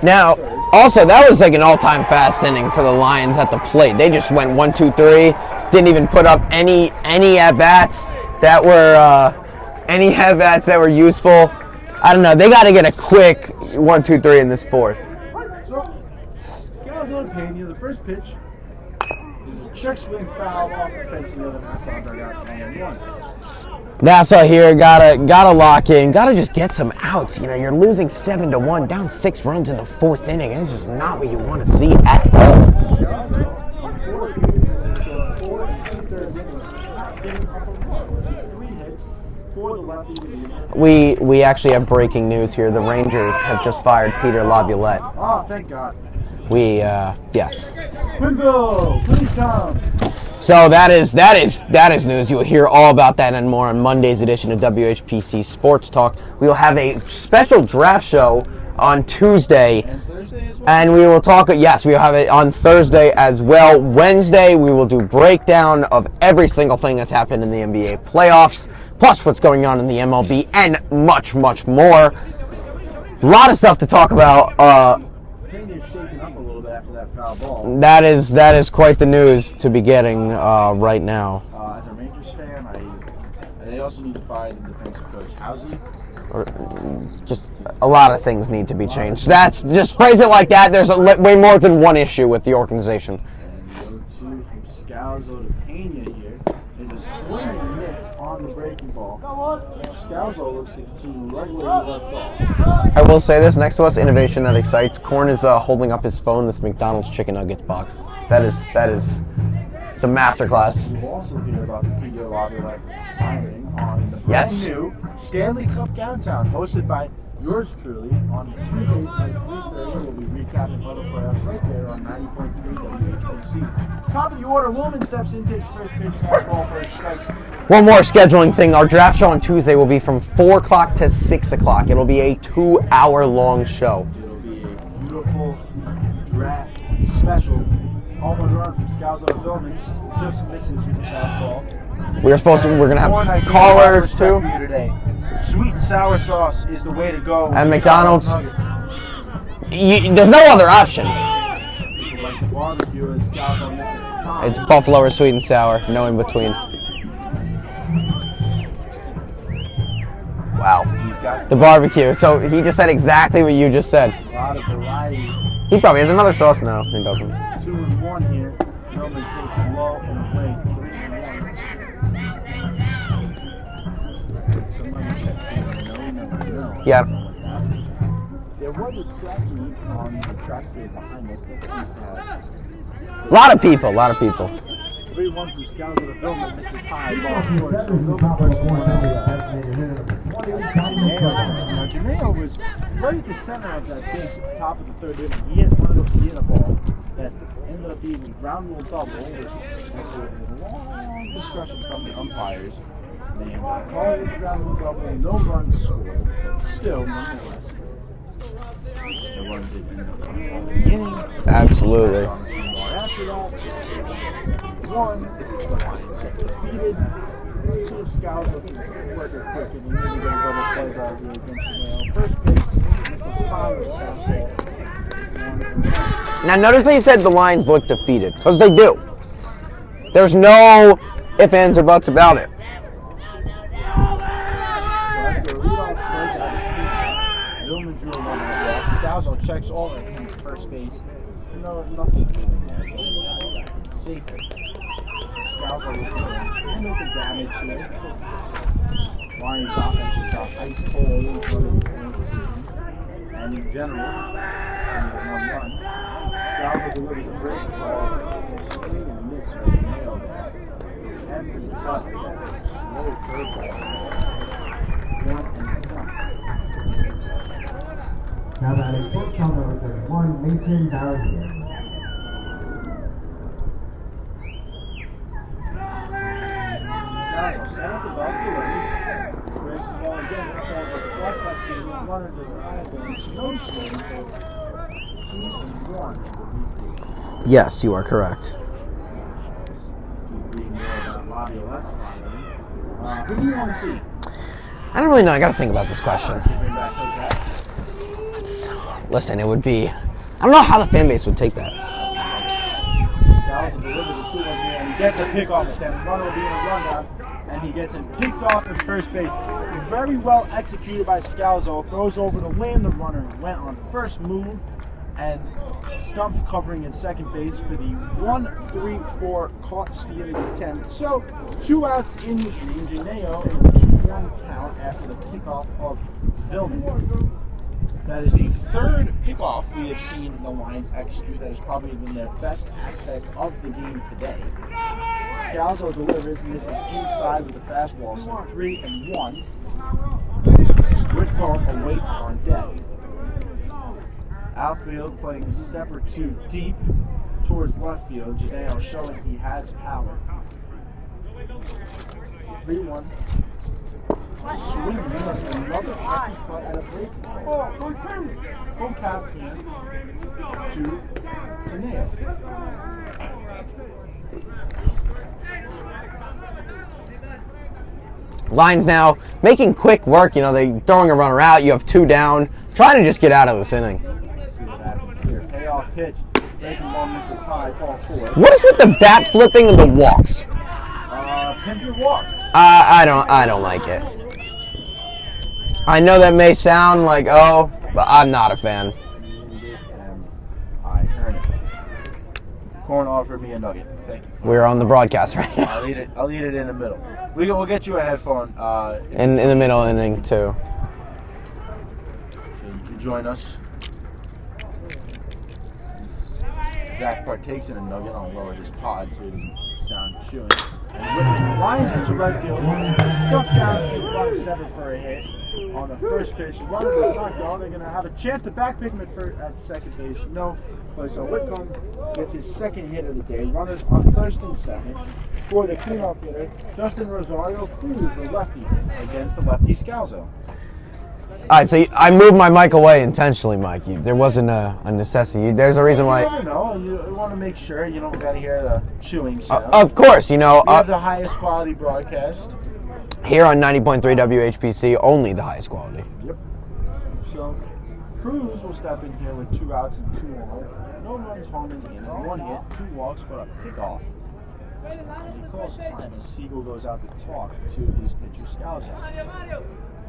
Now, also, that was like an all-time fast inning for the Lions at the plate. They just went 1, 2, 3. Didn't even put up any at-bats that were useful. I don't know. They got to get a quick 1, 2, 3 in this 4th. So, Scalzo and Pena, the first pitch is a check swing foul off the fence. The other Nassau dugout 1-1. Nassau here gotta lock in. Gotta just get some outs. You know, you're losing 7-1, down 6 runs in the 4th inning. It's just not what you want to see at all. We actually have breaking news here. The Rangers have just fired Peter Laviolette. Oh, thank God. Yes. Quinville, please come. So that is news. You will hear all about that and more on Monday's edition of WHPC Sports Talk. We will have a special draft show on Tuesday. And Thursday as well? And we will talk, yes, we will have it on Thursday as well. Wednesday, we will do breakdown of every single thing that's happened in the NBA playoffs, plus what's going on in the MLB, and much, much more. A lot of stuff to talk about. Pena's shaking up a little bit after that foul ball. That is quite the news to be getting right now. As a Rangers fan, they also need to fire the defensive coach, Housey. Just a lot of things need to be changed. That's just phrase it like that. There's way more than one issue with the organization. And go-to from Scalzo to Pena here is a swing and miss on the breaking ball. Scalzo looks to continue right where he left off. I will say this, next to us, innovation that excites. Korn is holding up his phone with McDonald's chicken nuggets box. That is it's a masterclass. We'll also hear about the Peter Laviolette firing on the Yes. brand new Stanley Cup Countdown, hosted by yours truly on Tuesdays at 3:30. We'll be recapping other playoffs right there on 90.3 WHPC. Top of the order, Woolman steps in, takes first pitch, fastball for a strike. One more scheduling thing. Our draft show on Tuesday will be from 4 o'clock to 6 o'clock. It'll be a 2-hour-long show. It'll be a beautiful draft special. Home run from Scalzo to Billman, just misses with the fastball. We're gonna have One idea callers I too. respect for you today. Sweet and sour sauce is the way to go. At McDonald's. Nuggets. There's no other option. People like the barbecue as Scalzo misses. It's buffalo or sweet and sour, no in between. Wow. He's got The barbecue. So he just said exactly what you just said. a lot of variety. He probably has another sauce. No, he doesn't. 2-1 here. Billman takes low and away. 3-1. Yeah. There was a track meet on the track day behind us that seems to have A lot of people. 3-1 from Scalzo to Billman. This is high ball. Now Janeo was right at the center of that base at the top of the 3rd inning. He hit one of the Vienna ball that ended up being a ground rule double, which after a long discussion from the umpires, they ended up calling it the ground rule double. No runs scored, but still, nonetheless, the run did end up coming at the beginning. Absolutely. After that, 1, the Lions are defeated. Let's see if Scalzo can work it quick and maybe get a double play ball here against Janeo. First pitch, misses high with the fastball. Now notice how you said the Lions look defeated, because they do. There's no ifs, ands, or buts about it. So after a leadoff strikeout, Billman drew a run-out walk. Scalzo checks all at him at first base. No, nothing doing there. Safe. Scalzo will make the damage here. Lions offense is ice cold for the season. And in general, one run. Scalzo delivers a great ball, swing and miss with the nail there. Empty cut, slow curveball. 1-1. Now that is short count number 31, Mason Barrier. Set up the ball, breaks the ball again. The ball gets blocked by Seaton. Runner doesn't have it. No swing, so 2-1. Yes, you are correct. Reading more about Labio, that's fine. Who do you want to see? I don't really know. I got to think about this question. Bring back Jose. Listen, it would be. I don't know how the fan base would take that. Scalzo delivers a 2-1 here, and he gets a pickoff at 10. Runner will be in a rundown. And he gets him picked off at first base. Very well executed by Scalzo. Throws over to land the runner. Went on first move and stumped covering in second base for the 1-3-4 caught stealing attempt. So 2 outs in the inning. Janeo in a 2-1 count after the pickoff of Villman. That is the third pickoff we have seen the Lions execute. That has probably been their best aspect of the game today. Scalzo delivers, misses inside with a fastball, so 3-1. Whitcomb awaits on deck. Outfield playing a step or two deep towards left field. Janeo showing he has power. 3-1. Swing and miss, another uppercut at a breaking ball. From Caspian to Janeo. Lions now making quick work. You know, they throwing a runner out. You have 2 down. Trying to just get out of this inning. See what happens here. Payoff pitch. Breaking ball misses high. Ball 4. What is with the bat flipping and the walks? Pimp your walk. I don't like it. I know that may sound like but I'm not a fan. And I earn it. Corn offered me a nugget. Thank you. We're on the broadcast right now. I'll eat it in the middle. We'll get you a headphone. In the middle inning too. So you can join us. Zach partakes in a nugget. I'll lower his pod so he doesn't sound chewing. And with the Lions into right field, duck down in front of 7 for a hit on the first pitch. The runner does not go. They're going to have a chance to back pick him at second base. No play. So Whitcomb gets his second hit of the day. Runners on first and second. For the cleanup hitter, Justin Rosario Cruz, the lefty, against the lefty Scalzo. All right, so I moved my mic away intentionally, Mike. There wasn't a necessity. There's a reason why. You never know. You want to make sure you don't got to hear the chewing sound. Of course, you know. We have the highest quality broadcast. Here on 90.3 WHPC, only the highest quality. Yep. So Cruz will step in here with 2 outs and 2 on. No runs home in the inning. 1 hit, 2 walks, but a pickoff. And he calls time as Siegel goes out to talk to his pitcher Scalzo.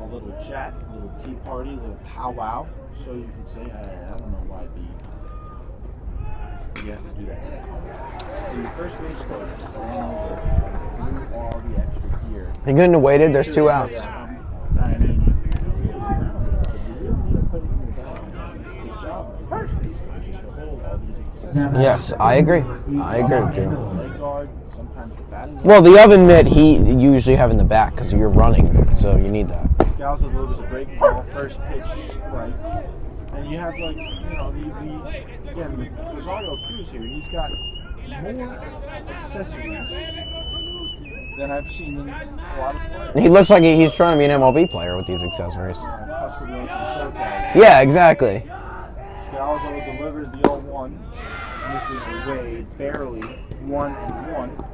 A little chat, a little tea party, a little powwow. So you can say, I don't know why you have to do that. So your first base coach through all the extra gear. He couldn't have waited. There's 2 outs. I mean, you really need to put it in your bag. It's the job of the first base coach is to hold all these accessories. Yes, I agree. I agree with you. Leg guard, sometimes the batting. Well, the oven mitt he usually have in the back because you're running, so you need that. Scalzo delivers a breaking ball, first pitch, strike. And you have, like, you know, again, with Rosario Cruz here, he's got more accessories than I've seen in a lot of players. He looks like he's trying to be an MLB player with these accessories. Yeah, exactly. Scalzo delivers the 0-1. Misses away barely. 1-1.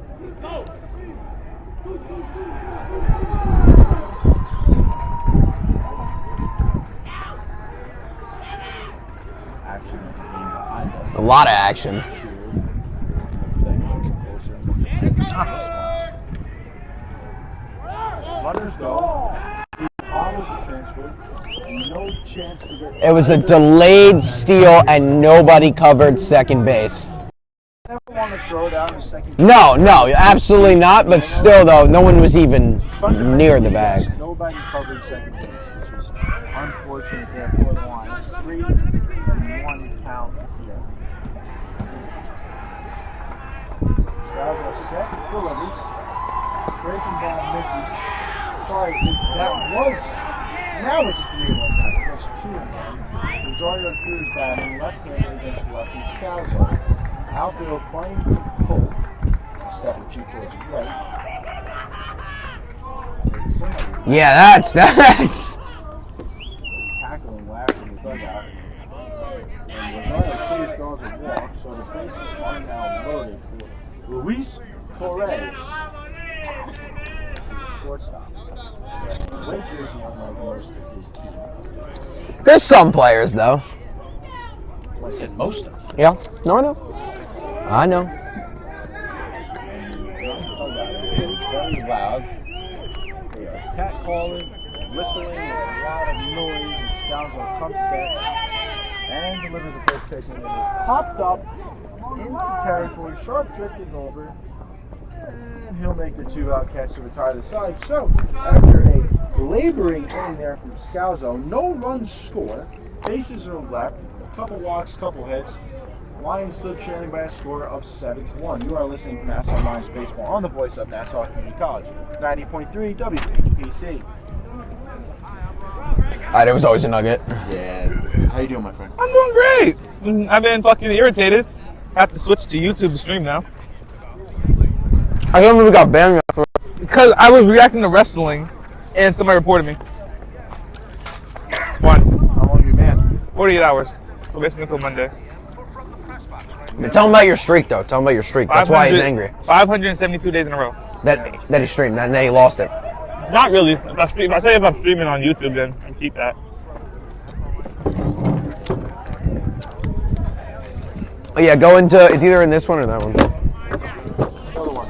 Action of the game behind us. A lot of action. Runners go. Follows the transfer. No chance to get. It was a delayed steal and nobody covered second base. Never want to throw down the second. No, absolutely not. But still, though, no one was even near the bag. Yes, nobody covered second base, which is unfortunate there for the Lions. 3-1 count here. Scalzo set, delivers. Breaking ball misses. Sorry, that was. Now it's a 3-1 count. It's 2-1. Rosario Cruz batting left-handed against lefty Scalzo. Outfield playing pull. Step or two towards the right. Yeah, that's. Tackling last in the dugout. And Rosario Cruz draws a walk, so the bases are now loaded for Luis Torres. Shortstop. Great jersey unlike most of his team. There's some players, though. I said most of them. Yeah. No, I know. I know. Very loud. They are catcalling, whistling, there's a lot of noise as Scalzo comes set and delivers the first pitch, and it is popped up into territory, sharp drifted over, and he'll make the 2-out catch to retire the side. So, after a laboring inning there from Scalzo, no runs score, bases are left, a couple walks, couple hits. Lions still trailing by a score of 7-1. You are listening to Nassau Lions Baseball on the voice of Nassau Community College, 90.3 WHPC. It was always a nugget. Yeah. How you doing, my friend? I'm doing great. I've been fucking irritated. I have to switch to YouTube to stream now. I can't believe we got banned. Because I was reacting to wrestling and somebody reported me. One. How long have you been? 48 hours. So basically until Monday. But tell him about your streak, though. Tell him about your streak. That's why he's angry. 572 days in a row. That he streamed, and then he lost it. Not really. If I say if I'm streaming on YouTube, then I keep that. Oh, yeah, go into, it's either in this one or that one. Another one.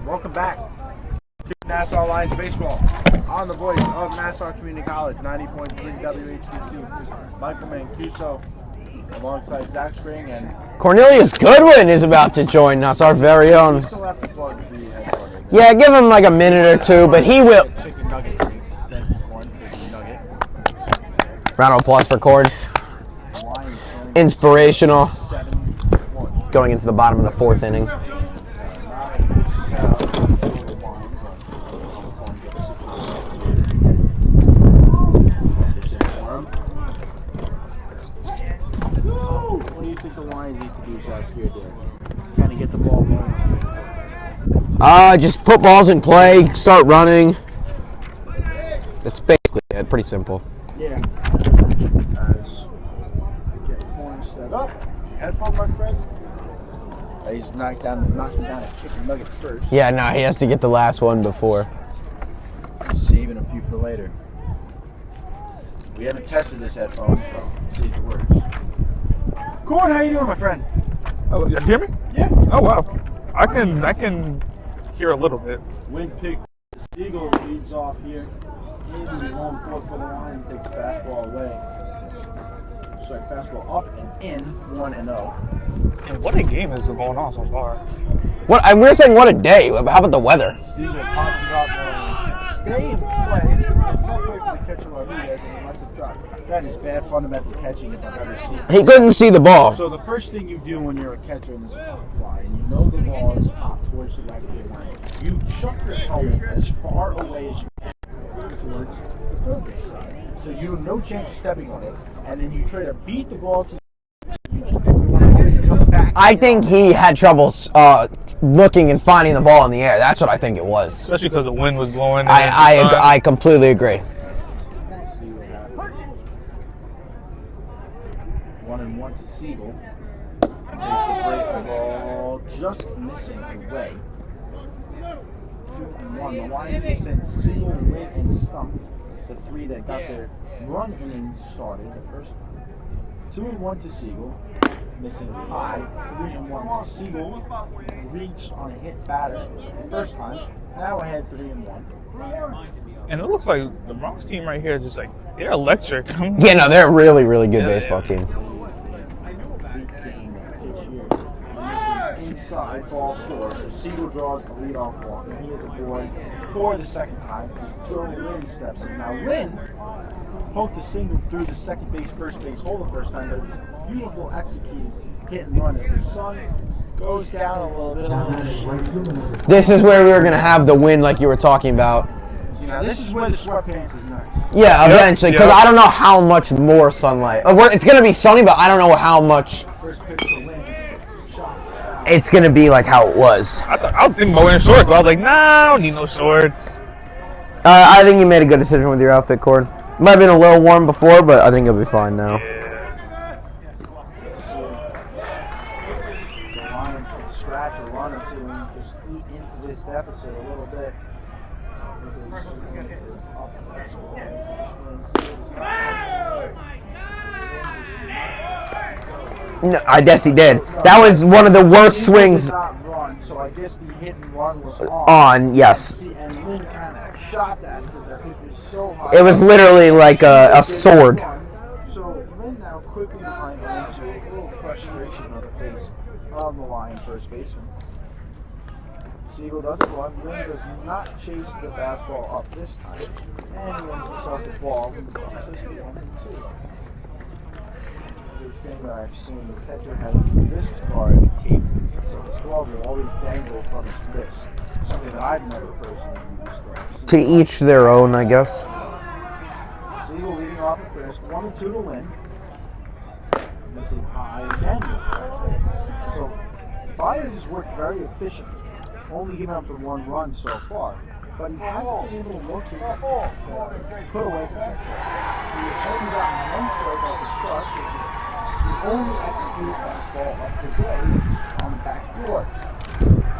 Welcome back to Nassau Lions Baseball on the voice of Nassau Community College, 90.3 WHPC. Michael Mancuso alongside Zach Spring and Cornelius Goodwin is about to join us, our very own. we still have to plug the headquarters. Yeah, give him like a minute or two, but he will. Chicken nugget drink. Thank you, Corn, for the nugget. Round of applause for Cord. Lions running Inspirational. 7-1. Going into the bottom of the fourth inning. What do you think the Lions need to do, Zach, here to kind of get the ball going? Just put balls in play, start running. That's basically it. Pretty simple. Yeah. As we get Corn set up, headphone, my friend. He's knocking down a chicken nugget first. Yeah, no, he has to get the last one before. Saving a few for later. We haven't tested this headphone, so see if it works. Corn, how you doing, my friend? Oh, you hear me? Yeah. Oh wow. I can hear a little bit. Wing pick. Siegel leads off here. Into the home court for the Lions, takes fastball away. Sorry, fastball up and in, 1-0. And what a game is going on so far. What? We were saying what a day. How about the weather? Siegel pops it up and stay in play. It's going to be a tough way for the catcher Rodriguez, and he lets it drop. That is bad fundamental catching if I've ever seen it. He couldn't see the ball. So the first thing you do when you're a catcher and there's a pop fly, and you know the ball is popped towards the right field line, you chuck your helmet as far away as you can towards the third base side. So you have no chance of stepping on it, and then you try to beat the ball to back. I think he had trouble looking and finding the ball in the air. That's what I think it was. Especially because the wind was blowing. I completely agree. See what happens. 1-1 to Siegel. Takes a break ball, just missing away. 2-1. The Lions will send Siegel, Win, and Stump, the three that got their run inning started the first time. 2-1 to Siegel. Missing high. 3-1 to Siegel. Reached on a hit batter the first time. Now ahead 3-1. And it looks like the Bronx team right here, just like they're electric. Yeah, no, they're a really, really good baseball team. Big game inside, ball 4. So Siegel draws a leadoff walk, and he is aboard for the second time. Joe Lynn steps in. Now Lynn poked a single through the second base, first base hole the first time, but it was a beautiful executed hit and run as the sun goes down a little bit on the This is where we were going to have the win like you were talking about. Now this is where the sweatpants is nice. Yeah, eventually, because Yep. I don't know how much more sunlight. It's going to be sunny, but I don't know how much First pitch to Lynn is a shot. it's going to be like how it was. I was thinking about wearing shorts, but I was like, nah, I don't need no shorts. I think you made a good decision with your outfit, Cord. Might have been a little warm before, but I think it'll be fine now. The Lions can scratch a run or two and just eat into this deficit a little bit. No, I guess he did. That was one of the worst swings So I guess the hit and run was on. yes. And Lynn kind of shot that because that pitch was so high. It was literally like a sword. So Lynn now quickly behind Lynn to a little frustration on the face of the Lion first baseman. Siegel does it one. Lynn does not chase the fastball up this time. And he runs himself the ball in the process of 1-2. The thing that I've seen, the catcher has the wrist guard taped, so his glove will always dangle from his wrist. Something that I've never personally used. To each their own, I guess. Siegel leading off at first, 1-2 to win. Missing high again. So Baez has worked very efficiently, only giving up the 1 run so far. But he hasn't been able to look to put away fastball. He has only gotten 1 strike off the sharp, which is the only executed fastball up today on the back door.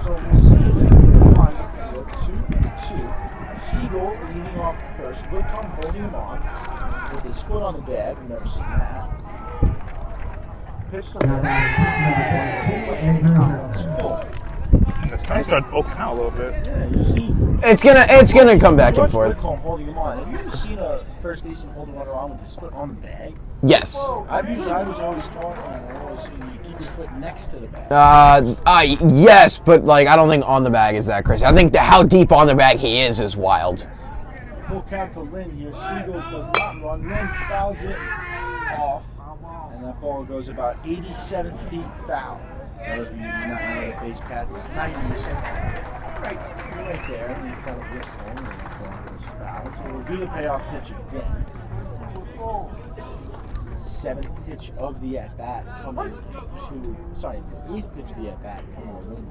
So we'll see if he can find the 2-2. Siegel leading off first, Whitcomb holding him on with his foot on the bag. We've never seen that. Pitch to the And the sun started poking out a little bit. Yeah, you see. It's gonna come back and Watch forth. Whitcomb holding him on. Have you ever seen a first baseman holding one on with his foot on the bag? Yes. I was always taught, I've always seen you keep your foot next to the bag. Yes, but like I don't think on the bag is that crazy. I think how deep on the bag he is wild. Full count to Lynn here. Siegel does not run. Lynn fouls it off, and that ball goes about 87 feet foul. Those of you who do not know the base path is 90%. Right there in front of Whitcomb, and that ball goes foul. So we'll do the payoff pitch again. 7th pitch of the at-bat coming to, sorry, the 8th pitch of the at-bat coming to Lynn.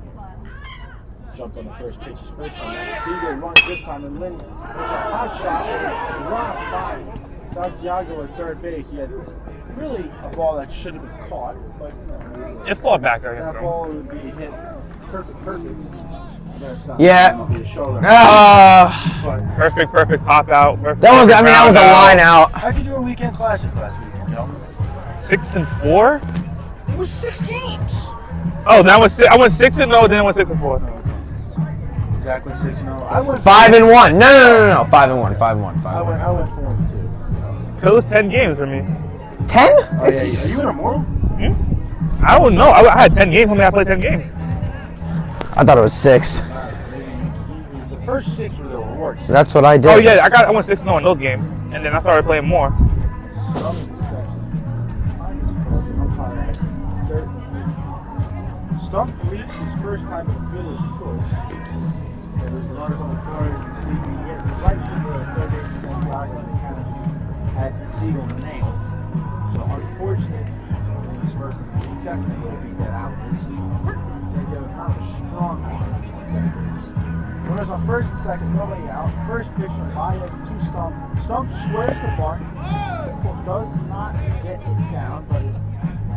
Jumped on the first pitch his first time. Siegel runs this time, and Lynn hits a hot shot, dropped by Santiago at third base. He had really a ball that should have been caught, but It fought back against that him. ball would be hit perfect. Yeah. Perfect pop out. Perfect, That was perfect that was a round line out. out. How'd you do a weekend classic last weekend, gentlemen? 6-4. It was 6 games. Oh, that was I went 6-0, then I went 6-4. Exactly 6-0. I went 5-1. No. 5-1. 5-1. I went 4-2. So it was 10 games for me. 10? Oh, yeah, are you in Immortal? I don't know. I had 10 games. How many I played 10 games? I thought it was 6. The first 6 were the rewards. That's what I did. Oh yeah, I went 6-0 in those games, and then I started playing more. Stump reached his first time at the fielder's choice. There was runners on the corners and Siegel hit right to the third base Santiago, and they kind of just had Siegel nailed. So unfortunately, in his first, he definitely will beat that out this week. Because he had a kind of a strong arm. Runners on first and second, nobody out. First pitch from Baez to Stump. Stump squares the bark. Does not get it down, but it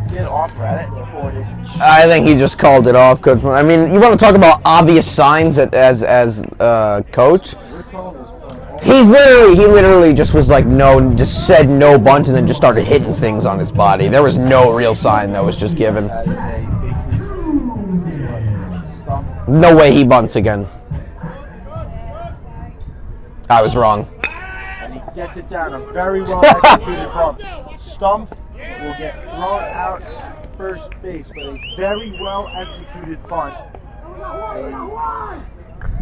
did offer at it. Therefore, it is. I think he just called it off, Coach. I mean, you want to talk about obvious signs as coach? He literally just was like no, just said no bunt and then just started hitting things on his body. There was no real sign that was just given. That is a big Stump. No way he bunts again. I was wrong. And he gets it down. A very well executed bump. Stump will get thrown out first base, but a very well executed bunt. A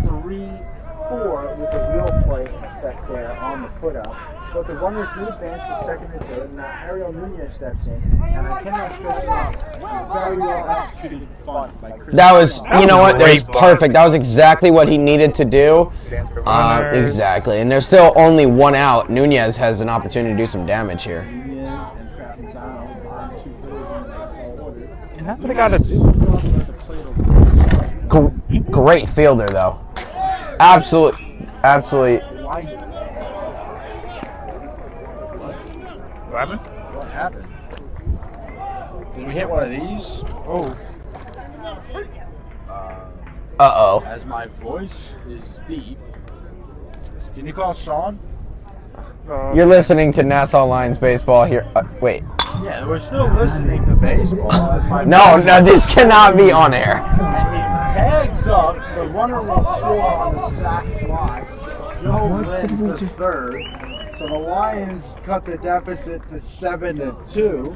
3-4 with the wheel play in effect there on the putout. But the runners do advance to second and third. Now Ariel Nunez steps in, and I cannot stress enough, a very well executed bunt by Chris. That was, you know what? That was Great bunt. perfect. That was exactly what he needed to do. Dance the runners. Exactly. And there's still only one out. Nunez has an opportunity to do some damage here. Nunez and Crappenzano are 2 hitters in the Nassau order. And that's what they gotta do. Great fielder, though. Absolutely. What happened? What happened? Did we hit one of these? Oh. Uh-oh. As my voice is deep. Can you call Sean? You're listening to Nassau Lions baseball here. Wait. Yeah, we're still listening to baseball. As my No, voice no, this cannot be on air. And he tags up. The runner will score on the sac fly. Joe Lynn to third. So the Lions cut the deficit to 7-2.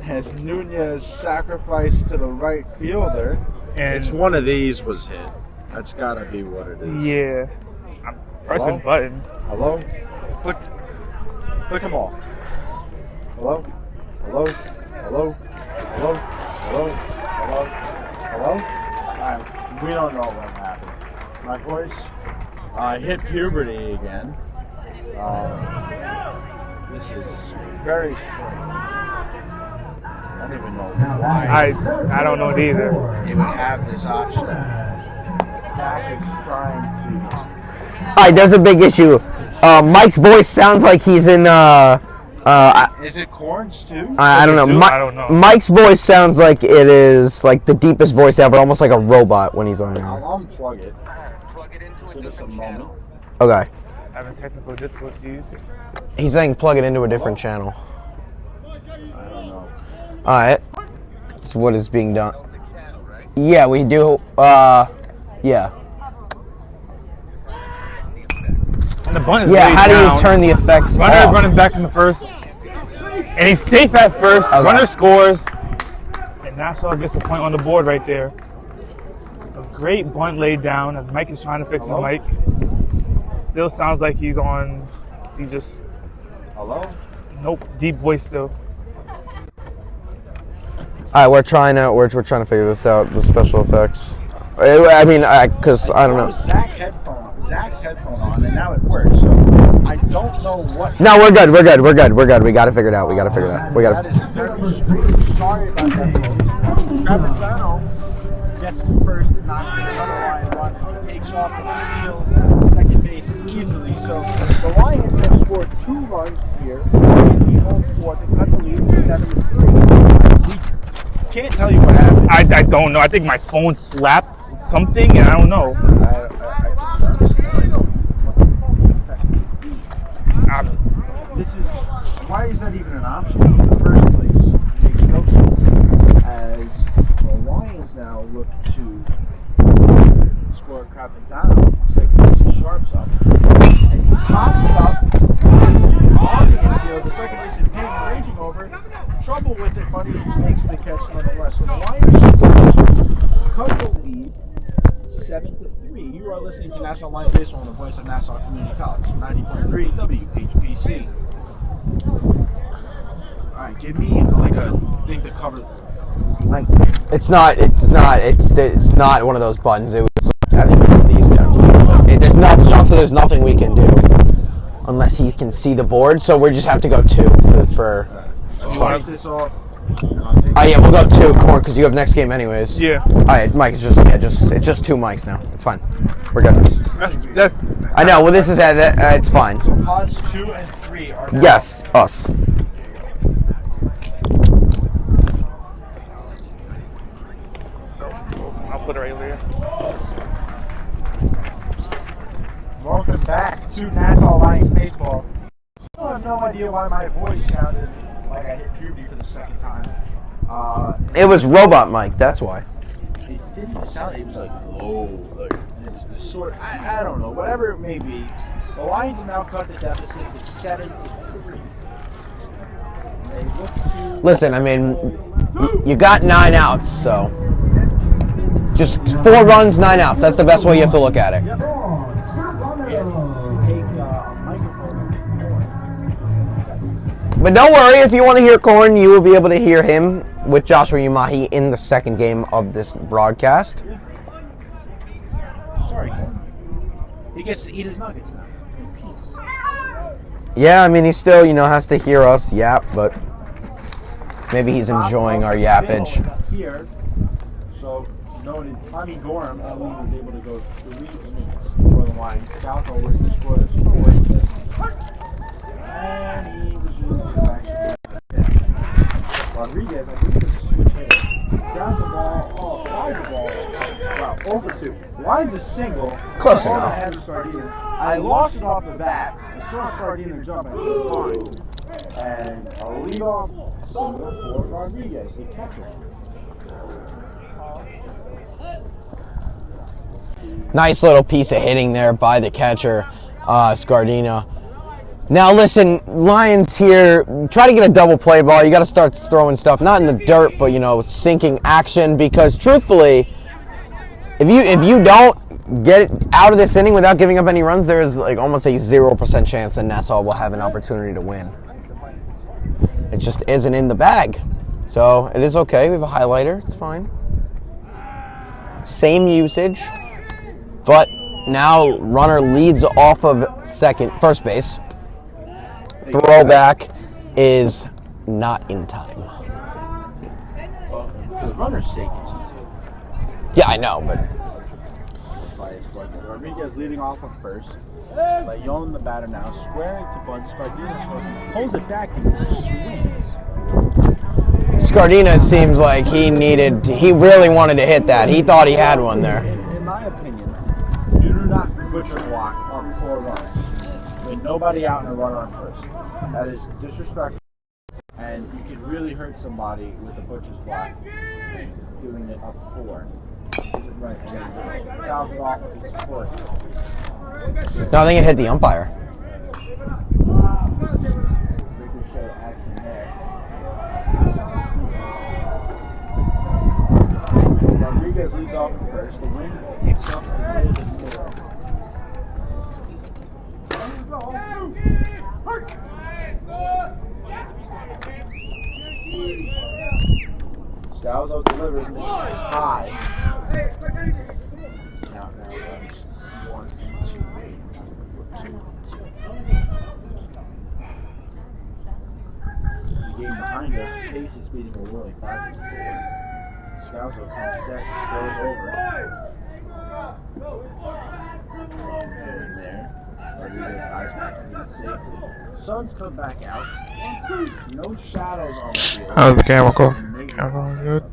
As Nunez sacrificed to the right fielder. And One of these was hit. That's gotta be what it is. yeah, I'm pressing buttons. Hello? Click them all. Hello? Hello? Hello? Hello? Hello? Hello? Hello? Alright, we don't know what happened. My voice hit puberty again. This is very strange. I don't even know why I don't know it either. they would have this option. Zach is trying to... All right, there's a big issue. Mike's voice sounds like he's in. Is it Corns too? I don't know. I don't know. Mike's voice sounds like it is like the deepest voice ever, almost like a robot when he's on there. I'll unplug it. Give us a moment. Okay. Having technical difficulties. He's saying plug it into a different channel. I don't know. All right. That's what is being done. Yeah, we do. Yeah. And the bunt is Yeah. laid How do down. you turn the effects Runner is off? running back in the first. And he's safe at first. Okay. Runner scores. And Nassau gets a point on the board right there. A great bunt laid down. And Mike is trying to fix his mic. Still sounds like he's on. He just. Hello? Nope. Deep voice still. All right, we're trying to figure this out. The special effects. I mean, because I don't know. Zach's headphone on, and now it works. So I don't know what. No, we're good. We got to figure it out. That is very strange. Sorry about that. Crappenzano gets to first and knocks in another line run as he takes off and steals second base easily. So the Lions have scored 2 runs here in the home fourth and cut the lead to 7-3. We can't tell you what happened. I don't know. I think my phone slapped something, and I don't know. This is why is that even an option in the first place? It makes no sense. As the Lions now look to score Crappenzano, second base Sharps up, and he pops it up on the infield. The second base is Payne raging over, trouble with it, but he makes the catch nonetheless. So the Lions cut the lead 7-3. You are listening to Nassau Lions Baseball on the voice of Nassau Community College, 90.3 WHPC. Alright, give me like a thing to cover these lights. It's not one of those buttons. It was. I think we put these down. There's nothing we can do unless he can see the board. So we just have to go 2 for. So you take this off. Oh yeah, we'll go 2, Corn, because you have next game anyways. Yeah. All right, Mike. It's just 2 mics now. It's fine. We're good. That's I know. Well, this is it's fine. Pods 2 and 3 are now. Yes, us. I'll put it right here. Welcome back to Nassau Lions Baseball. I have no idea why my voice sounded like I hit puberty for the second time. It was robot Mike. That's why. It didn't sound, it was like low, like it was the sort, I don't know, whatever it may be. The Lions have now cut the deficit to 7-3. Listen, I mean, you got 9 outs, so just 4 runs, 9 outs. That's the best way you have to look at it. But don't worry, if you want to hear Corn, you will be able to hear him with Joshua Umahi in the second game of this broadcast. Sorry, he gets to eat his nuggets now. In peace. Yeah, I mean, he still, has to hear us yap, but maybe he's enjoying our yappage. Here, so noted Tommy Gorham only was able to go 3 innings for the Lions. Scalzo was the scoreless score. And he was using actually. Rodriguez, I think, was a switch hitter. Grounds the ball, flies the ball. Wow, over 2. Lines a single. Close Ball enough. ahead of Sardina. I lost it off the bat. I saw Sardina jump. I said, fine. And a leadoff single for Rodriguez, the catcher. Nice little piece of hitting there by the catcher, Scardina. Now listen, Lions here, try to get a double play ball. You got to start throwing stuff, not in the dirt, but sinking action. Because truthfully, if you don't get it out of this inning without giving up any runs, there is like almost a 0% chance that Nassau will have an opportunity to win. It just isn't in the bag, so it is okay. We have a highlighter; it's fine. Same usage, but now runner leads off of first base. Throwback is not in time. Well, for the runner's sake, it's in 2. Yeah, I know, but Rodriguez leading off of first. Leon, the batter now, squaring to bunt. Scardina pulls it back and swings. Scardina seems like he really wanted to hit that. He thought he had one there. In my opinion, you do not butcher block on 4 runs with nobody out and a runner on first. That is disrespectful, and you could really hurt somebody with a butcher's block doing it up 4. Isn't right. Again, fouls it off of his foot. No, I think it hit the umpire. Ricochet action there. Rodriguez leads off at first. The wind picks up a little bit more. Scalzo delivers high. Now runs 1, 2, 2. The game behind us, pace is beating a really 5-4. Scalzo comes set, goes over. And there. Rodriguez eyes back safely. Suns come back out. No shadows on the field. How's the camera go? Camera good.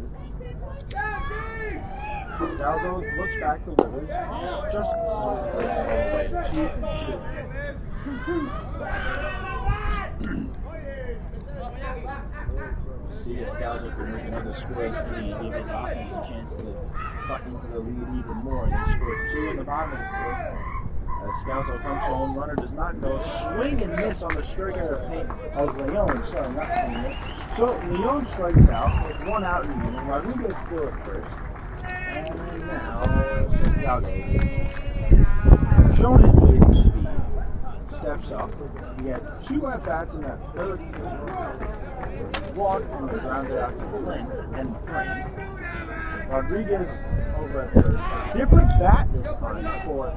Scalzo looks back, delivers. Just all the way to 2. See if Scalzo can make another scoreless lead. Give his offense a chance to cut into the lead even more. They scored 2 in the bottom of the 4th. As Scalzo comes home, runner does not go. Swing and miss on the strike out of Leon. Sorry, not Leon. So Leon strikes out. There's 1 out in the inning. Rodriguez still at first. And now Santiago, showing his blazing speed, steps up. He had 2 at-bats in that 3rd inning. Walk and the grounded out to Flint and Frank. Rodriguez over at first. Different bat this time for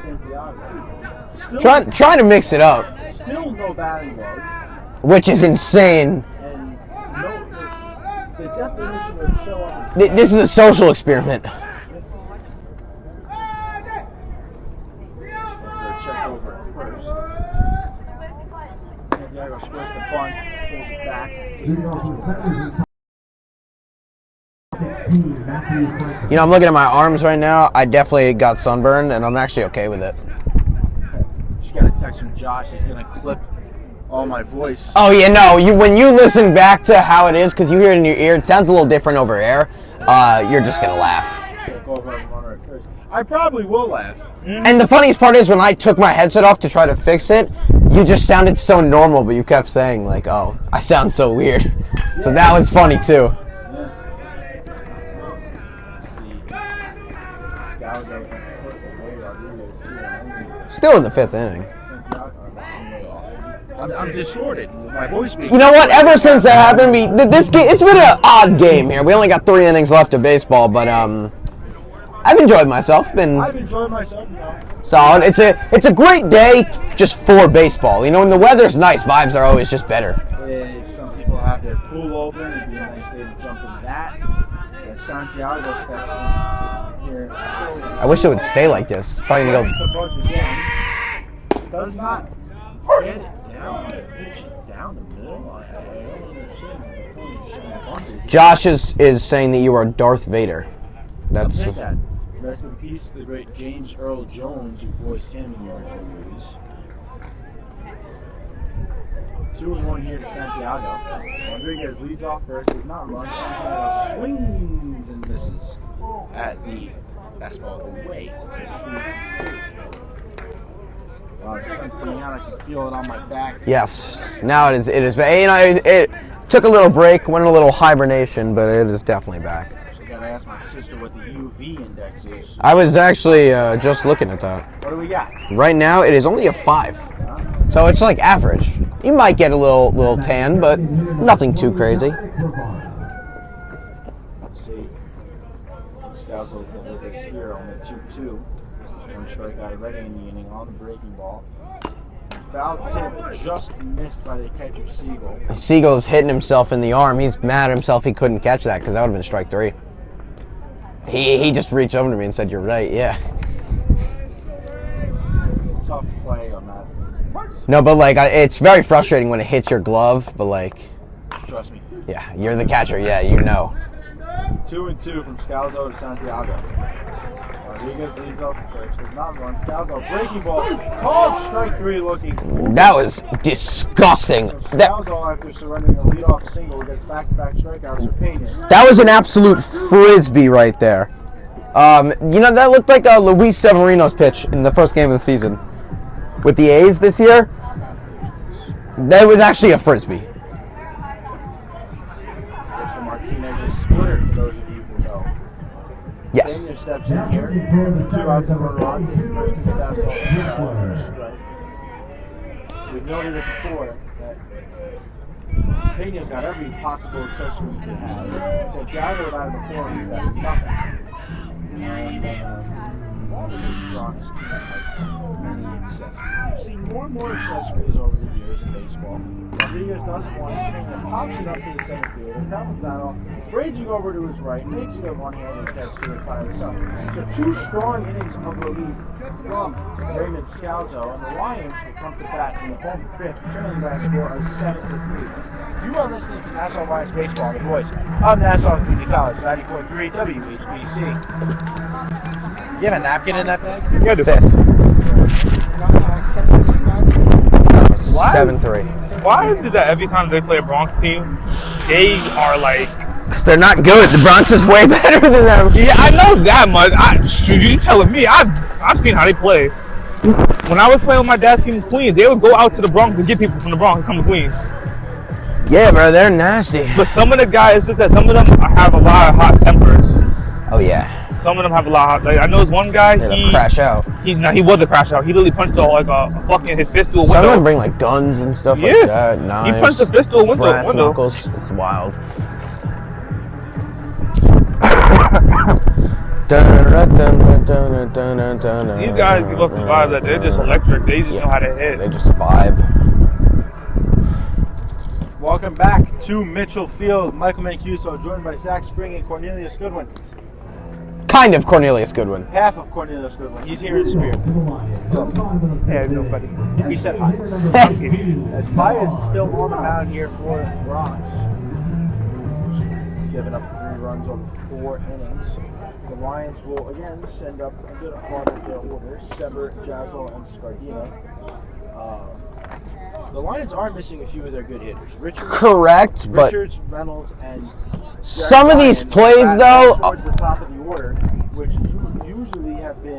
Santiago. Trying to mix it up, Still no batting load. which is insane. And the definition of show up. This is a social experiment. Check over at first. Santiago squares the bunt, pulls it back. I'm looking at my arms right now. I definitely got sunburned, and I'm actually okay with it. Just got a text from Josh. He's gonna clip all my voice. Oh yeah, no. When you listen back to how it is, because you hear it in your ear, it sounds a little different over air. You're just gonna laugh. I probably will laugh. And the funniest part is when I took my headset off to try to fix it, You just sounded so normal, but you kept saying like, "Oh, I sound so weird." So that was funny too. Still in the 5th inning. I'm distorted. My voice. You know what? Ever since that happened, this game, it's been an odd game here. We only got 3 innings left of baseball, but I've enjoyed myself. I've enjoyed myself. Solid. It's a great day just for baseball. You know, when the weather's nice, vibes are always just better. Some people have their pool open. It'd be a nice day to jump in that. Santiago steps in here. I wish it would stay like this. It's probably gonna go. Does not get it down the middle. I don't understand. Josh is saying that you are Darth Vader. That's. I'll take that. Rest in peace to the great James Earl Jones, who voiced him in the original movies. 2-1 here to Santiago. Rodriguez leads off first. Does not run. Santiago swings and misses at the fastball away. Wow, the sun's coming out. I can feel it on my back. Yes. Now it is. You know, it took a little break, went in a little hibernation, but it is definitely back. So I gotta ask my sister what the UV index is. I was actually just looking at that. What do we got? Right now, it is only a 5, so it's like average. You might get a little tan, but nothing too crazy. Let's see. Scalzo delivers here on the 2-2. One strikeout already in the inning on the breaking ball. Foul tip just missed by the catcher Siegel. Siegel's hitting himself in the arm. He's mad at himself he couldn't catch that because that would have been strike 3. He just reached over to me and said, "You're right." Yeah. Tough play on that instance. No, but like it's very frustrating when it hits your glove. But like, Trust me. yeah, you're the catcher. Yeah, you know. 2-2 from Scalzo to Santiago. Rodriguez leads off first. Does not run. Scalzo breaking ball. Called strike 3 looking. That was disgusting. So Scalzo, after surrendering a leadoff single, gets back-to-back strikeouts for Pena. That was an absolute frisbee right there. You know, that looked like Luis Severino's pitch in the first game of the season. With the A's this year, that was actually a frisbee. Mr. Martinez is splitter, for those of you who know. Yes. Pena steps in here. 2 outs and 1 run. Takes the first 2 fastballs inside. Strike. We've noted it before that Pena's got every possible accessory he could have. Santiago without him before, he's got nothing. And a lot of this Bronx team has many accessories. We've seen more and more accessories over the years in baseball. Rodriguez doesn't want his finger, pops it up to the center fielder. Campuzano raging over to his right, makes the one-handed catch to retire the side. So 2 strong innings of relief from Raymond Scalzo, and the Lions will come to bat in the home 5th, trailing by a score of 7-3. You are listening to Nassau Lions Baseball, the voice of Nassau Community College, 90.3 WHBC. You have a napkin in that bag? Yeah, I do. 5th. 7-3. Why is it that every time they play a Bronx team, they are like... They're not good. The Bronx is way better than them. Yeah, I know that much. You telling me? I've seen how they play. When I was playing with my dad's team in Queens, they would go out to the Bronx and get people from the Bronx and come to Queens. Yeah, bro, they're nasty. But some of the guys, it's just that some of them have a lot of hot tempers. Oh yeah. Some of them have a lot of hot. Like, I know this one guy. They'll crash out. He was a crash out. He literally punched his fist through a window. Some of them bring like guns and stuff like that. Knives. He punched the fist through a window. Brass knuckles. It's wild. These guys give off the vibe that they're just electric. They just know how to hit. They just vibe. Welcome back to Mitchell Field. Michael Mancuso, joined by Zach Spring and Cornelius Goodwin. Kind of Cornelius Goodwin. Half of Cornelius Goodwin. He's here in spirit. Yeah, nobody. He said hi. As Baez is still on the mound here for the Bronx. Giving up 3 runs over 4 innings. The Lions will again send up a good part of their order. Sever, Jazzle, and Scardino. The Lions are missing a few of their good hitters. Correct, but Richards, Reynolds, and some of these plays though towards the top of the order, which usually have been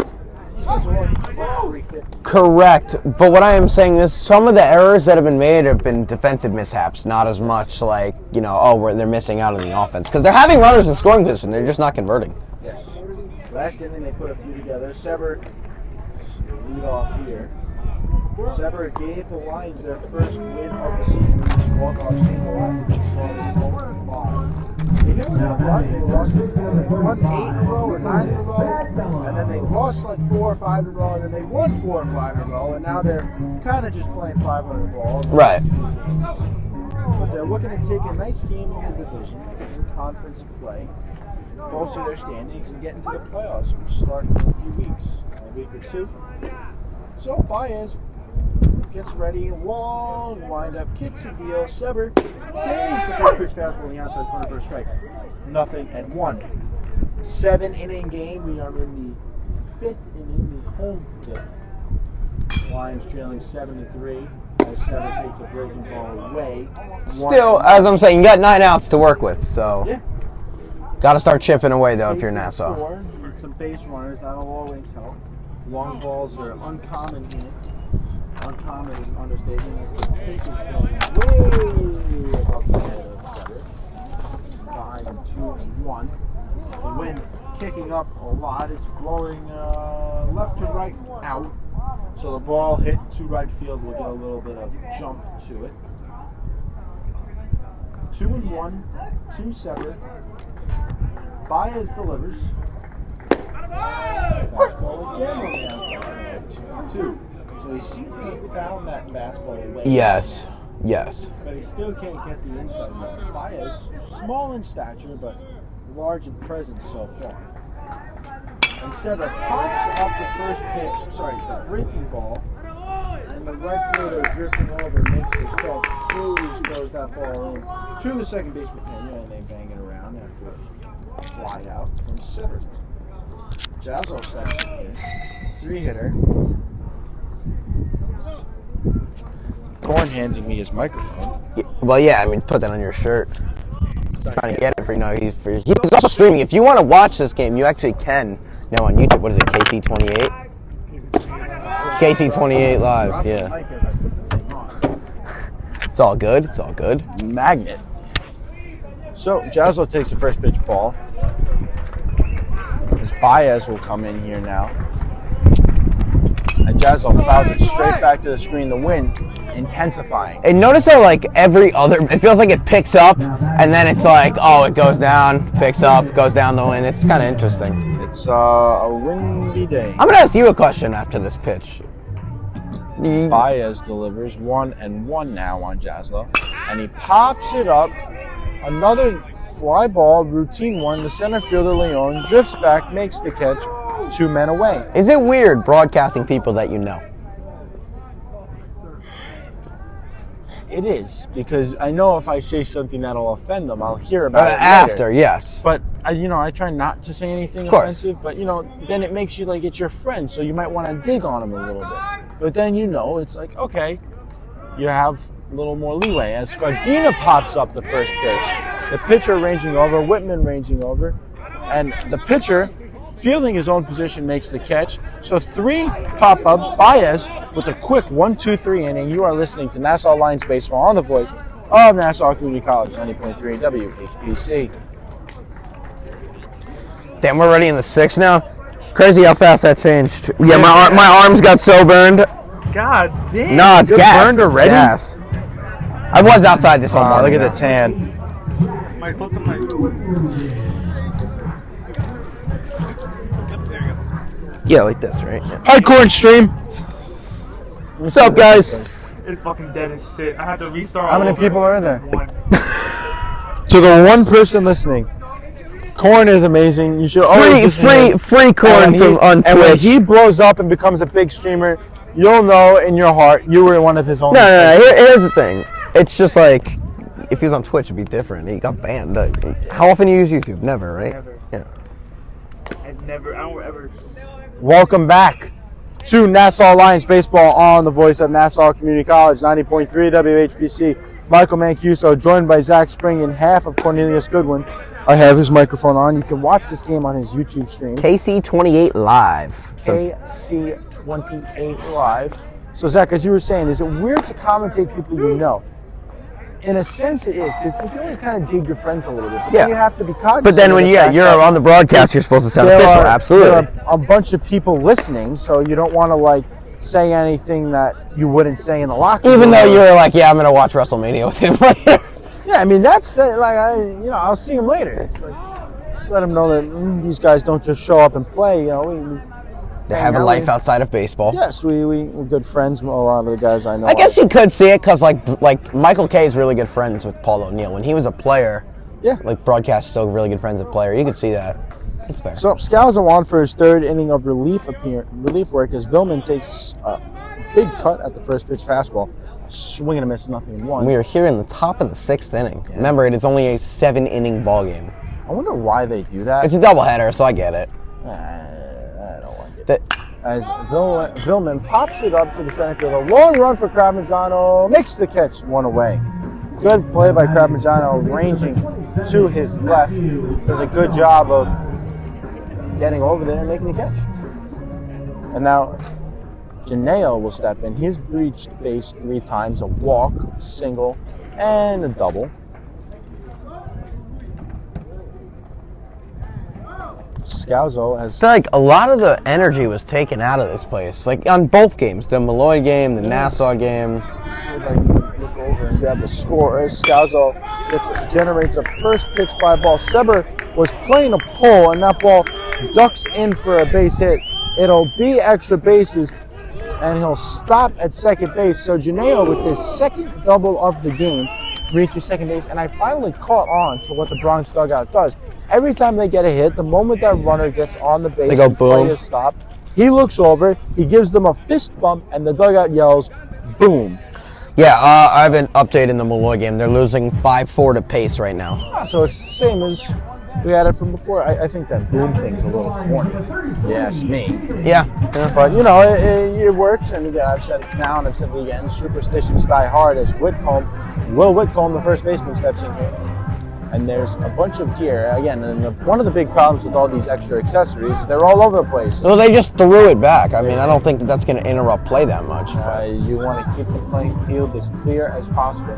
these guys are only 3 50. Correct, but what I am saying is some of the errors that have been made have been defensive mishaps, not as much like, they're missing out on the offense. Because they're having runners in scoring position, they're just not converting. Yes. Last inning, they put a few together. Sever lead off here. Sever gave the Lions their first win of the season with this walk-off single after they started 0-5. They didn't have a lot. They lost before. They won 8 in a row or 9 in a row, and then they lost like 4 or 5 in a row, and then they won 4 or 5 in a row, and now they're kind of just playing 500 ball. Right. But they're looking to take a nice game in the division, in conference play, bolster their standings, and get into the playoffs, which start in a few weeks, a week or 2. So Baez gets ready, long windup, kicks a deal. Sever takes the first pitch fastball on the outside corner for a strike. 0-1. 7-inning game. We are in the 5th inning, the home 5th. Lions trailing 7-3 as Sever takes a breaking ball away. Still, as I'm saying, you got 9 outs to work with, so Yeah. got to start chipping away though if you're Nassau. 4, need some base runners. That'll always help. Long balls are uncommon here. Uncommon is an understatement as the pitch is going way above the head of Sever. Behind him 2-1. The wind kicking up a lot. It's blowing left to right out. So the ball hit to right field will get a little bit of jump to it. 2-1, 2 Sever. Baez delivers. Fastball again on the outside. 2-2. So he seems to have found that fastball away. Yes. But he still can't get the inside. Baez, small in stature, but large in presence so far. And Sever pops up the first pitch, the breaking ball, and the right fielder drifting over makes the catch. Cruz throws that ball in to the second baseman, and they bang it around after a fly out from Sever. Jazzo sets it, 3-hitter. Corn handing me his microphone. Well, yeah, I mean, put that on your shirt. Trying to get it for, he's also streaming. If you want to watch this game, you actually can now on YouTube. What is it, KC28? KC28 Live, yeah. It's all good. Magnet. So, Jazzo takes the first pitch ball. As Baez will come in here now. And Jazzo fouls it straight back to the screen. The wind intensifying. And notice how it feels like it picks up and then it's like, oh, it goes down, picks up, goes down the wind. It's kind of interesting. It's a windy day. I'm going to ask you a question after this pitch. Baez delivers 1-1 now on Jazzo. And he pops it up. Another fly ball, routine one. The center fielder, Leon, drifts back, makes the catch. 2 men away. Is it weird broadcasting people that you know? It is, because I know if I say something that'll offend them, I'll hear about it after, later. Yes. But, I try not to say anything offensive, but, then it makes you like it's your friend, so you might want to dig on them a little bit. But then, it's like, okay, you have a little more leeway. As Scardina pops up the first pitch, the pitcher ranging over, Whitman ranging over, and the pitcher fielding his own position makes the catch. So 3 pop-ups. Baez with a quick 1-2-3 inning. You are listening to Nassau Lions Baseball on the voice of Nassau Community College, 90.3 WHBC. Damn, we're already in the 6th now. Crazy how fast that changed. Yeah, my arms got so burned. God damn. No, it's You're gas. burned already? It's gas. I was outside this whole morning. Look at the tan. Mike, look at my... Yeah, like this, right? Yeah. Hi, Corn Stream. What's up, guys? It's fucking dead as shit. I had to restart. How all many over. people are there? 1. To the one person listening, Corn is amazing. You should always Free Corn on Twitch. And when he blows up and becomes a big streamer, you'll know in your heart you were one of his own. No. Here's the thing. It's just like, if he was on Twitch, it'd be different. He got banned. How often do you use YouTube? Never, right? Never. Yeah. I don't ever. Welcome back to Nassau Lions Baseball on the voice of Nassau Community College, 90.3 WHBC. Michael Mancuso, joined by Zach Spring and half of Cornelius Goodwin. I have his microphone on. You can watch this game on his YouTube stream. KC28 Live. So KC28 28 live. So, Zach, as you were saying, is it weird to commentate people you know? In a sense, it is. Because you can always kind of dig your friends a little bit. But then you have to be cognizant. But then when of the fact you're that on the broadcast, you're supposed to sound there official. are Absolutely. a bunch of people listening, so you don't want to, like, say anything that you wouldn't say in the locker room. Even though you were like, yeah, I'm going to watch WrestleMania with him later. Yeah, I mean, that's like, I'll see him later. It's like, let them know that these guys don't just show up and play. You know, They have a life outside of baseball. Yes, we're good friends. A lot of the guys I know. I guess you could see it because, like Michael Kay is really good friends with Paul O'Neill. When he was a player, like broadcast, still really good friends with player. You could see that. It's fair. So Scalzo on for his third inning of relief work as Villman takes a big cut at the first pitch fastball, swing and a miss, 0-1. We are here in the top of the 6th inning. Yeah. Remember, it is only a 7-inning ball game. I wonder why they do that. It's a doubleheader, so I get it. I don't like it. As Villman pops it up to the center field, a long run for Cravmazzano, makes the catch, one away. Good play by Cravmazzano, ranging to his left. Does a good job of getting over there and making the catch. And now Janeo will step in. He's reached base 3 times, a walk, a single, and a double. Scalzo has... I feel like a lot of the energy was taken out of this place. Like on both games, the Malloy game, the Nassau game. Look over and grab the score as Scalzo generates a first pitch fly ball. Seber was playing a pull, and that ball ducks in for a base hit. It'll be extra bases, and he'll stop at second base. So Janeo, with his second double of the game, reaches second base, and I finally caught on to what the Bronx dugout does. Every time they get a hit, the moment that runner gets on the base, they go and boom. Play is stopped, he looks over, he gives them a fist bump, and the dugout yells, boom. Yeah, I have an update in the Malloy game. They're losing 5-4 to Pace right now. So it's the same as we had it from before. I think that boom thing's a little corny. Yes, me. Yeah. But, you know, it works. And again, I've said it now and I've said it again. Superstitions die hard as Will Whitcomb, the first baseman, steps in here. And there's a bunch of gear. Again, and one of the big problems with all these extra accessories is they're all over the place. Well, they just threw it back. I mean, I don't think that's going to interrupt play that much. You want to keep the playing field as clear as possible.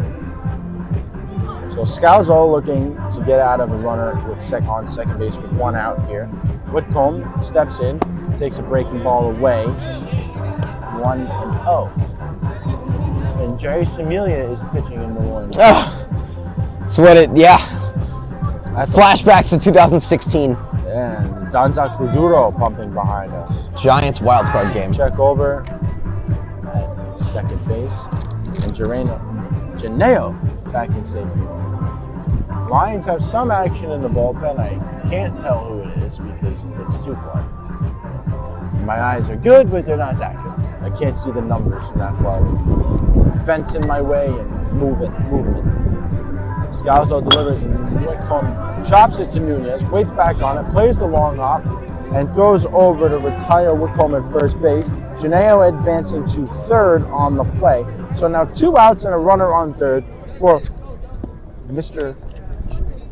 So Scalzo looking to get out of a runner with on second base with 1 out here. Whitcomb steps in, takes a breaking ball away. 1-0. And Jerry Similia is pitching in the one. That's what it, That's flashbacks to 2016. And Donzac Kuduro pumping behind us. Giants wildcard game. Check over at second base. And Janeo back in safety. Lions have some action in the bullpen. I can't tell who it is because it's too far. My eyes are good, but they're not that good. I can't see the numbers from that far. Fence in my way and movement. Scalzo delivers and Whitcomb chops it to Nunez, waits back on it, plays the long hop, and goes over to retire Whitcomb at first base. Janeo advancing to third on the play. So now 2 outs and a runner on third for Mr.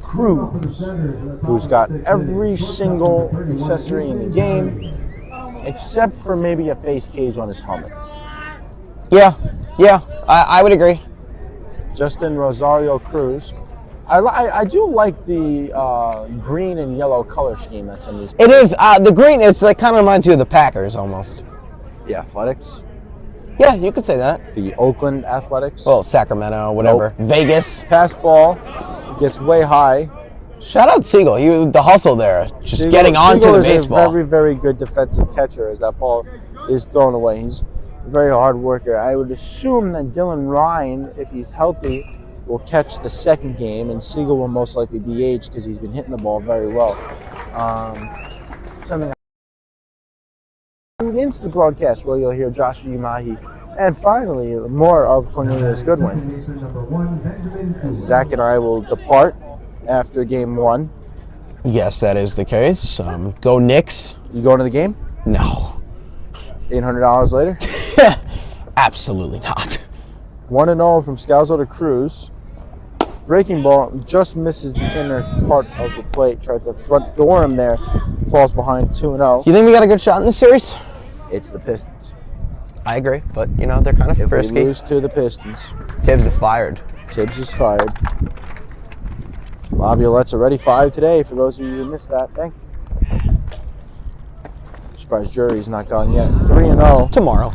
Cruz, who's got every single accessory in the game, except for maybe a face cage on his helmet. Yeah, I would agree. Justin Rosario Cruz. I do like the green and yellow color scheme that's in these. It is the green. It's like kind of reminds you of the Packers almost. The Athletics. Yeah, you could say that. The Oakland Athletics. Well, Sacramento, whatever. Nope. Vegas. Pass ball gets way high. Shout out Siegel. The hustle there, just getting onto the baseball. Siegel is a very, very good defensive catcher as that ball is thrown away. He's a very hard worker. I would assume that Dylan Ryan, if he's healthy, will catch the second game, and Siegel will most likely DH because he's been hitting the ball very well. Something into the broadcast where you'll hear Joshua Umahi, and finally more of Cornelius Goodwin. Zach and I will depart after game 1. Yes, that is the case. Go Knicks. You going to the game? No. $800 later? Absolutely not. 1-0 from Scalzo to Cruz. Breaking ball just misses the inner part of the plate. Tried to front door him there. Falls behind 2-0. You think we got a good shot in this series? it's the Pistons. I agree, but you know they're kind of If frisky. we lose to the Pistons, Tibbs is fired. Tibbs is fired. Laviolette's already fired today, for those of you who missed that. Thank you. Surprised jury's not gone yet. 3-0. Tomorrow.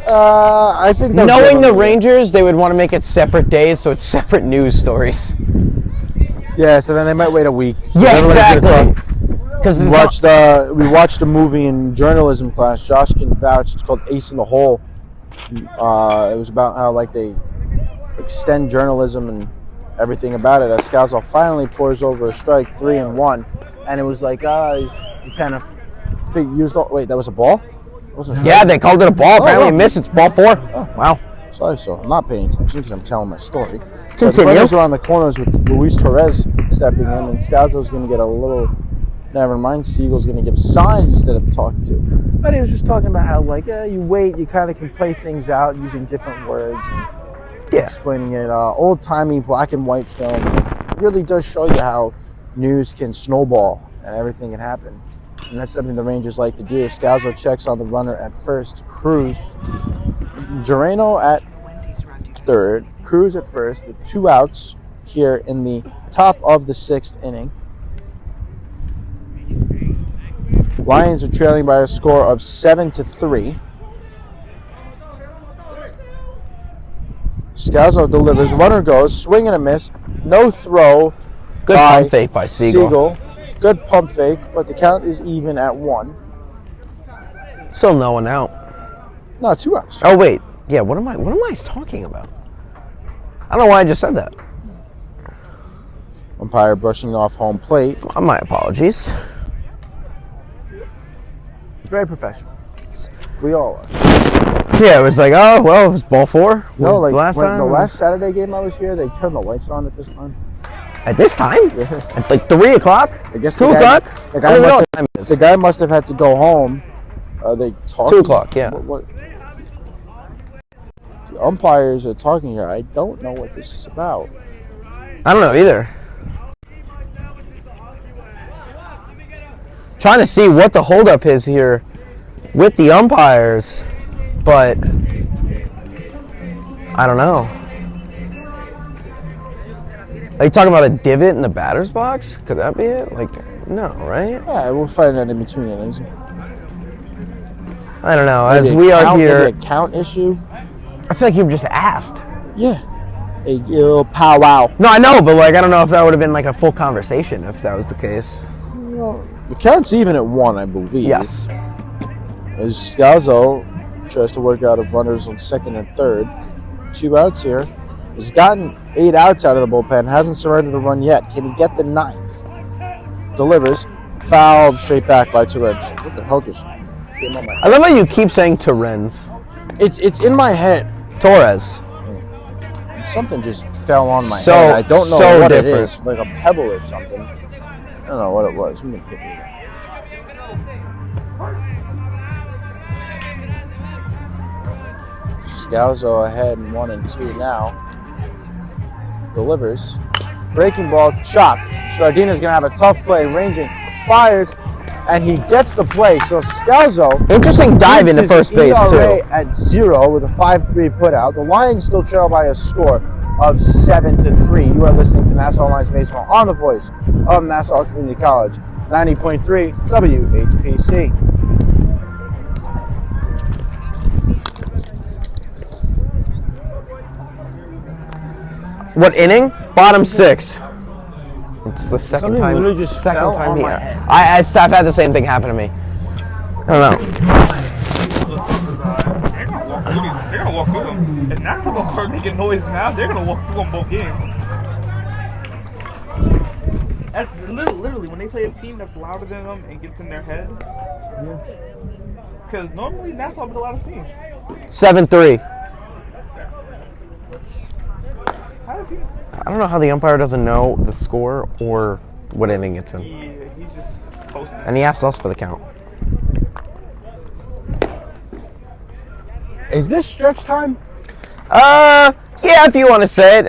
I think they'll Knowing give the them- Rangers, they would want to make it separate days, so it's separate news stories. Yeah, so then they might wait a week. Yeah, Everybody's gonna exactly. talk. Because We watched a movie in journalism class. Josh can vouch. It's called Ace in the Hole. It was about how like they extend journalism and everything about it. As Scalzo finally pours over a strike, 3-1, and it was like you kind of used. Wait, that was a ball? It wasn't a strike? yeah, they called it a ball. Apparently, it missed. It's ball 4. Oh. Wow. Sorry, so I'm not paying attention because I'm telling my story. But Continue. the runners are on the corners with Luis Torres stepping in, and Scalzo's going to get a little. Never mind, Siegel's going to give signs instead of talking to. But he was just talking about how, like, you wait, you kind of can play things out using different words and explaining it. Old-timey black and white film. It really does show you how news can snowball and everything can happen. And that's something the Rangers like to do. Scalzo checks on the runner at first. Cruz. Gerano at third. Cruz at first with 2 outs here in the top of the 6th inning. Lions are trailing by a score of 7-3. Scalzo delivers. Runner goes. Swing and a miss. No throw. Good pump fake by Siegel. Good pump fake, but the count is even at 1. Still no one out. No, 2 outs. Oh wait. Yeah. What am I talking about? I don't know why I just said that. Umpire brushing off home plate. My apologies. Very professional. We all are. Yeah, it was like, oh well, it was ball 4. No, like last when time. the last Saturday game I was here, they turned the lights on at this time. At this time? Yeah. At like 3 o'clock? I guess 2 the guy- o'clock? the I guy don't even know must what time it is. The guy must have had to go home. They talking. 2 o'clock, yeah. What? The umpires are talking here. I don't know what this is about. I don't know either. Trying to see what the holdup is here with the umpires, but I don't know. Are you talking about a divot in the batter's box? Could that be it? Like, no, right? Yeah, we'll find out in between innings. I don't know. Maybe As a we are count- here, maybe a count issue. I feel like you were just asked. Yeah, a little powwow. No, I know, but like, I don't know if that would have been like a full conversation if that was the case. Well, the count's even at 1, I believe. Yes. As Scalzo tries to work out of runners on 2nd and 3rd. 2 outs here. He's gotten 8 outs out of the bullpen. Hasn't surrendered a run yet. Can he get the 9th? Delivers. Fouled straight back by Torres. What the hell just came on my head? I love how you keep saying Torrens. It's in my head. Torres. Something just fell on my So- head. I don't know so what different. it is. Like a pebble or something. I don't know what it was. I'm gonna pick it up. Scalzo ahead in 1 and 2 now. Delivers. Breaking ball, chopped. Stradina's gonna have a tough play, ranging, fires, and he gets the play. So Scalzo Interesting dive into keeps first his base ERA too. at 0 with a 5-3 putout. The Lions still trail by a score of 7-3. You are listening to Nassau Lions Baseball on the voice of Nassau Community College, 90.3 WHPC. What inning? Bottom 6. It's the second Something time. literally just Second fell time on here. my head. I've had the same thing happen to me. I don't know. They're gonna walk through them. If Nashville don't start making noise now, they're gonna walk through them both games. That's literally when they play a team that's louder than them and gets in their head. Because normally Nassau beat a lot of teams. 7-3. How did he? I don't know how the umpire doesn't know the score or what inning it's in. He's just posting. And he asked us for the count. Is this stretch time? Yeah, if you want to say it.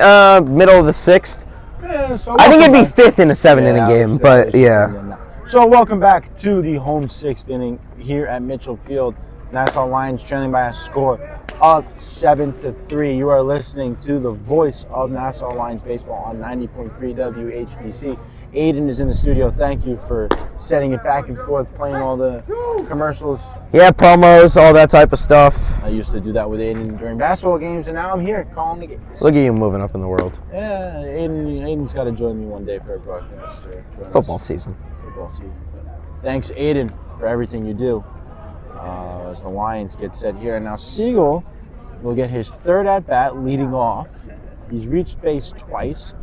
Middle of the 6th. Yeah, so I think it'd be welcome back. 5th in a 7-inning Yeah, I game, would say but it's yeah. So welcome back to the home 6th inning here at Mitchell Field. Nassau Lions trailing by a score of 7-3. You are listening to the voice of Nassau Lions baseball on 90.3 WHBC. Aiden is in the studio. Thank you for setting it back and forth, playing all the commercials. Yeah, promos, all that type of stuff. I used to do that with Aiden during basketball games, and now I'm here calling the games. Look at you moving up in the world. Yeah, Aiden's got to join me one day for a broadcast. Football season. Football season. Thanks, Aiden, for everything you do. As the Lions get set here. And now Siegel will get his third at-bat leading off. He's reached base twice.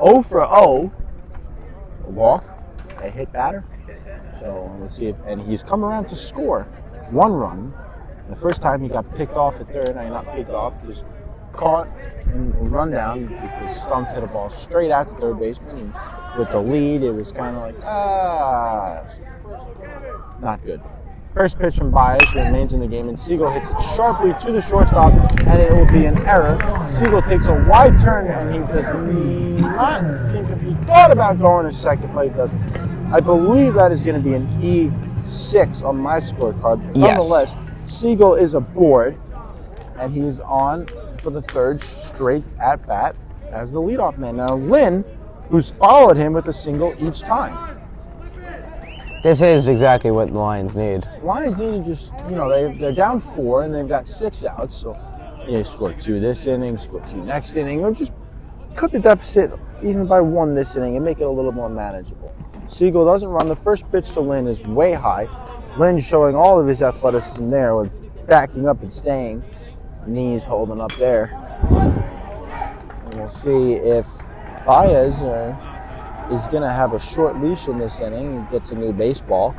0 for 0. A walk, a hit batter. So let's see if, and he's come around to score 1 run. The first time he got picked off at third. Now, not picked off, just caught and run down because Stumpf hit a ball straight at the third baseman. And with the lead, it was kind of like, not good. First pitch from Baez, who remains in the game, and Siegel hits it sharply to the shortstop, and it will be an error. Siegel takes a wide turn, and he does not think he thought about going to second, but he doesn't. I believe that is going to be an E6 on my scorecard. Yes. Nonetheless, Siegel is aboard, and he's on for the third straight at-bat as the leadoff man. Now, Lynn, who's followed him with a single each time. This is exactly what the Lions need. Lions need to just, they're down 4 and they've got 6 outs. So they score 2 this inning, score 2 next inning, or just cut the deficit even by 1 this inning and make it a little more manageable. Siegel doesn't run. The first pitch to Lynn is way high. Lynn showing all of his athleticism there with backing up and staying. Knees holding up there. And we'll see if Baez is going to have a short leash in this inning and gets a new baseball.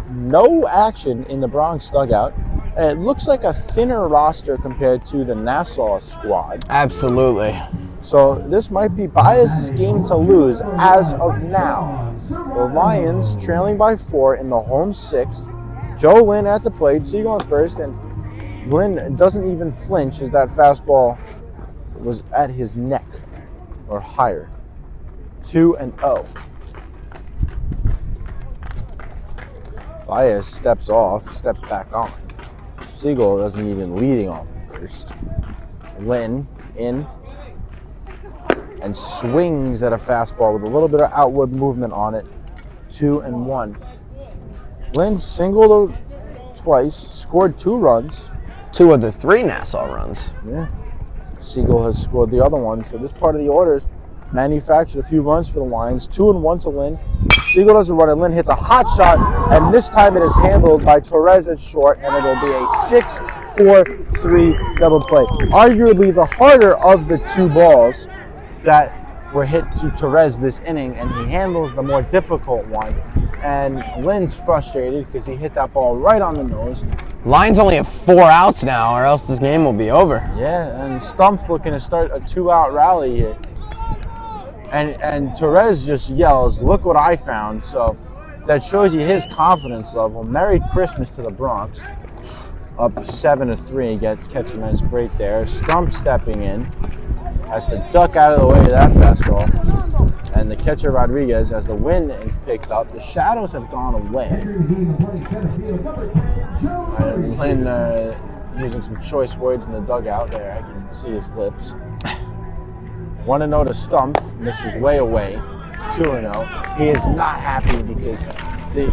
No action in the Bronx dugout. It looks like a thinner roster compared to the Nassau squad. Absolutely. So this might be Baez's game to lose as of now. The Lions trailing by 4 in the home 6th. Joe Lynn at the plate, Siegel at first, and Lynn doesn't even flinch as that fastball was at his neck or higher. 2-0. Baez steps back on. Siegel doesn't even leading off first. Lynn in and swings at a fastball with a little bit of outward movement on it. 2-1. Lynn singled twice, scored 2 runs. 2 of the 3 Nassau runs. Yeah. Siegel has scored the other one, so this part of the orders manufactured a few runs for the Lions. 2-1 to Lynn. Siegel doesn't run it. Lynn hits a hot shot, and this time it is handled by Torres at short, and it'll be a 6-4-3 double play. Arguably the harder of the 2 balls that were hit to Torres this inning, and he handles the more difficult one. And Lynn's frustrated because he hit that ball right on the nose. Lions only have 4 outs now, or else this game will be over. Yeah, and Stumpf looking to start a 2-out rally here. And Torres just yells, "Look what I found!" So that shows you his confidence level. Merry Christmas to the Bronx. Up 7-3, catch a nice break there. Stumpf stepping in, has to duck out of the way of that fastball. And the catcher Rodriguez, as the wind picked up, the shadows have gone away. And Lynn using some choice words in the dugout there. I can see his lips. 1-0 to Stumpf. This is way away. 2-0. He is not happy because,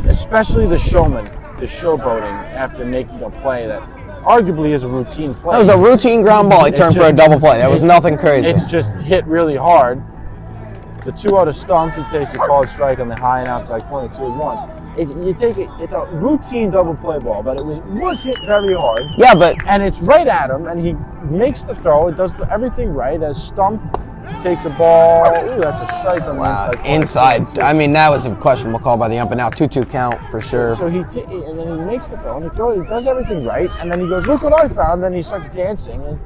especially the showman, the showboating after making a play that arguably is a routine play. That was a routine ground ball. He turned for a double play. That was nothing crazy. It's just hit really hard. The 2-0 to Stumpf. He takes a called strike on the high and outside corner. 2-1. It's a routine double play ball, but it was hit very hard. Yeah, but and it's right at him, and he makes the throw. It does everything right as Stumpf takes a ball. Ooh, that's a strike on the inside corner. Inside. I mean, that was a questionable call by the ump, but now 2-2 count for sure. So and then he makes the throw, and he does everything right, and then he goes, "Look what I found!" Then he starts dancing, and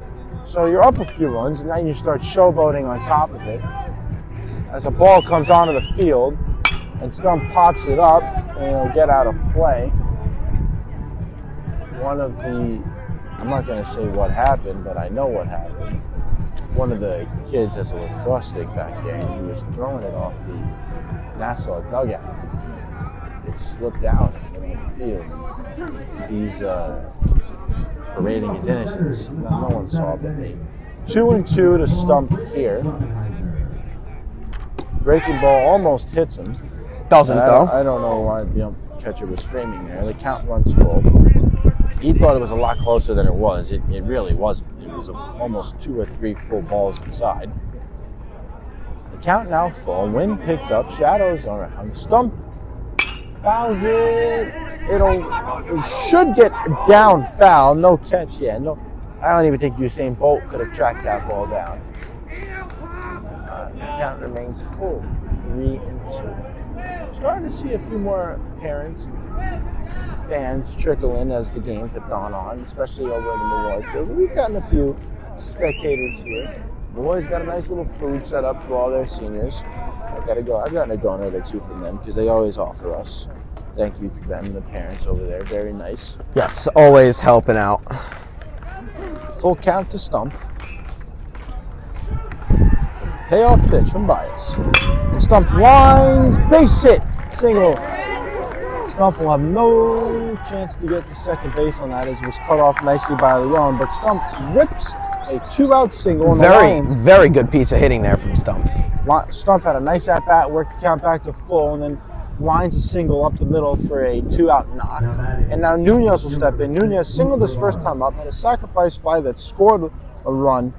so you're up a few runs, and then you start showboating on top of it. As a ball comes onto the field, and Stumpf pops it up, and it'll get out of play. I'm not going to say what happened, but I know what happened. One of the kids has a lacrosse stick back there, and he was throwing it off the Nassau dugout. It slipped out in the field. He's parading his innocence. No one saw but me. 2-2 to Stump here. Breaking ball almost hits him. Doesn't though. I don't know why the catcher was framing there. The count runs full. He thought it was a lot closer than it was. It really wasn't. It was almost 2 or 3 full balls inside. The count now full. Wind picked up. Shadows around. Stump fouls it. It should get down foul. No catch. Yeah, no. I don't even think Usain Bolt could have tracked that ball down. The count remains full. 3-2. Starting to see a few more parents, fans trickle in as the games have gone on, especially over in the Memorial Field. We've gotten a few spectators here. The boys got a nice little food set up for all their seniors. I've gotten a donut or two from them because they always offer us. Thank you to them and the parents over there. Very nice. Yes, always helping out. Full count to Stump. Payoff pitch from Bias. Stump lines, base hit, single. Stump will have no chance to get to second base on that as it was cut off nicely by Leon, but Stump rips a 2-out single. Very good piece of hitting there from Stump. Stump had a nice at-bat, worked the count back to full, and then lines a single up the middle for a 2-out knock. And now Nunez will step in. Nunez singled his first time up, had a sacrifice fly that scored a run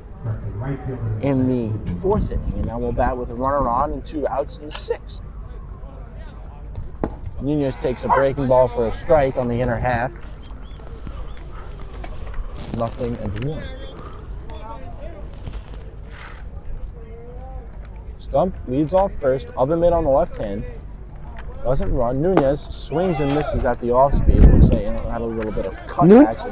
in the 4th inning, and now we'll bat with a runner on and 2 outs in the 6th. Nunez takes a breaking ball for a strike on the inner half. 0-1. Stump leads off first, other mid on the left hand. Doesn't run. Nunez swings and misses at the off speed. Looks like he had a little bit of cut action.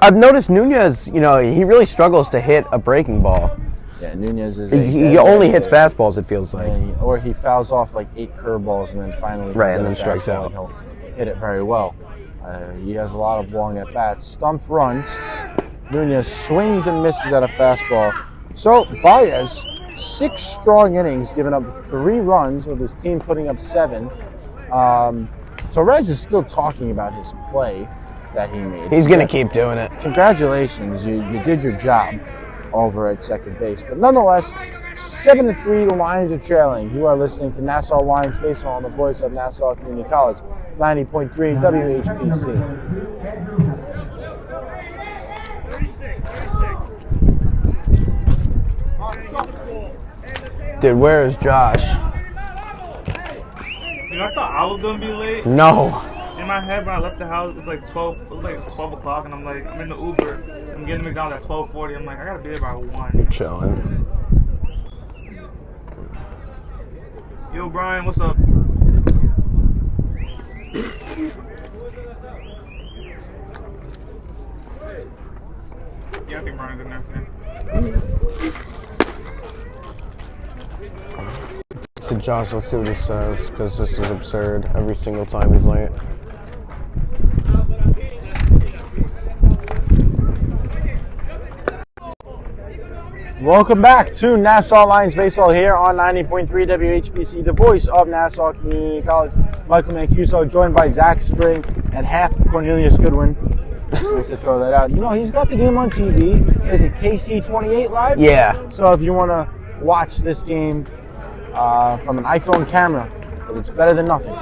I've noticed Nunez, he really struggles to hit a breaking ball. Yeah, Nunez is. He only hits fastballs, it feels like. Or he fouls off like 8 curveballs and then finally. Right, and then strikes out. He'll hit it very well. He has a lot of long at bats. Stump runs. Nunez swings and misses at a fastball. So Baez, 6 strong innings, giving up 3 runs with his team putting up 7. Torres is still talking about his play that he made. He's going to keep doing it. Congratulations, you did your job over at second base. But nonetheless, 7-3, the Lions are trailing. You are listening to Nassau Lions Baseball on the voice of Nassau Community College, 90.3 WHBC. Dude, where is Josh? Dude, I thought I was gonna be late. No. In my head, when I left the house, it was like 12 o'clock, and I'm in the Uber. I'm getting to McDonald's at 12:40. I'm like, I gotta be there by 1. Chilling. Yo, Brian, what's up? Yeah, I think Brian's in there. So Josh, let's see what he says, because this is absurd every single time he's late. Welcome back to Nassau Lions Baseball here on 90.3 WHBC, the voice of Nassau Community College. Michael Mancuso, joined by Zach Spring and half of Cornelius Goodwin. To throw that out. He's got the game on TV. Is it KC28 Live? Yeah. So if you want to watch this game from an iPhone camera, it's better than nothing.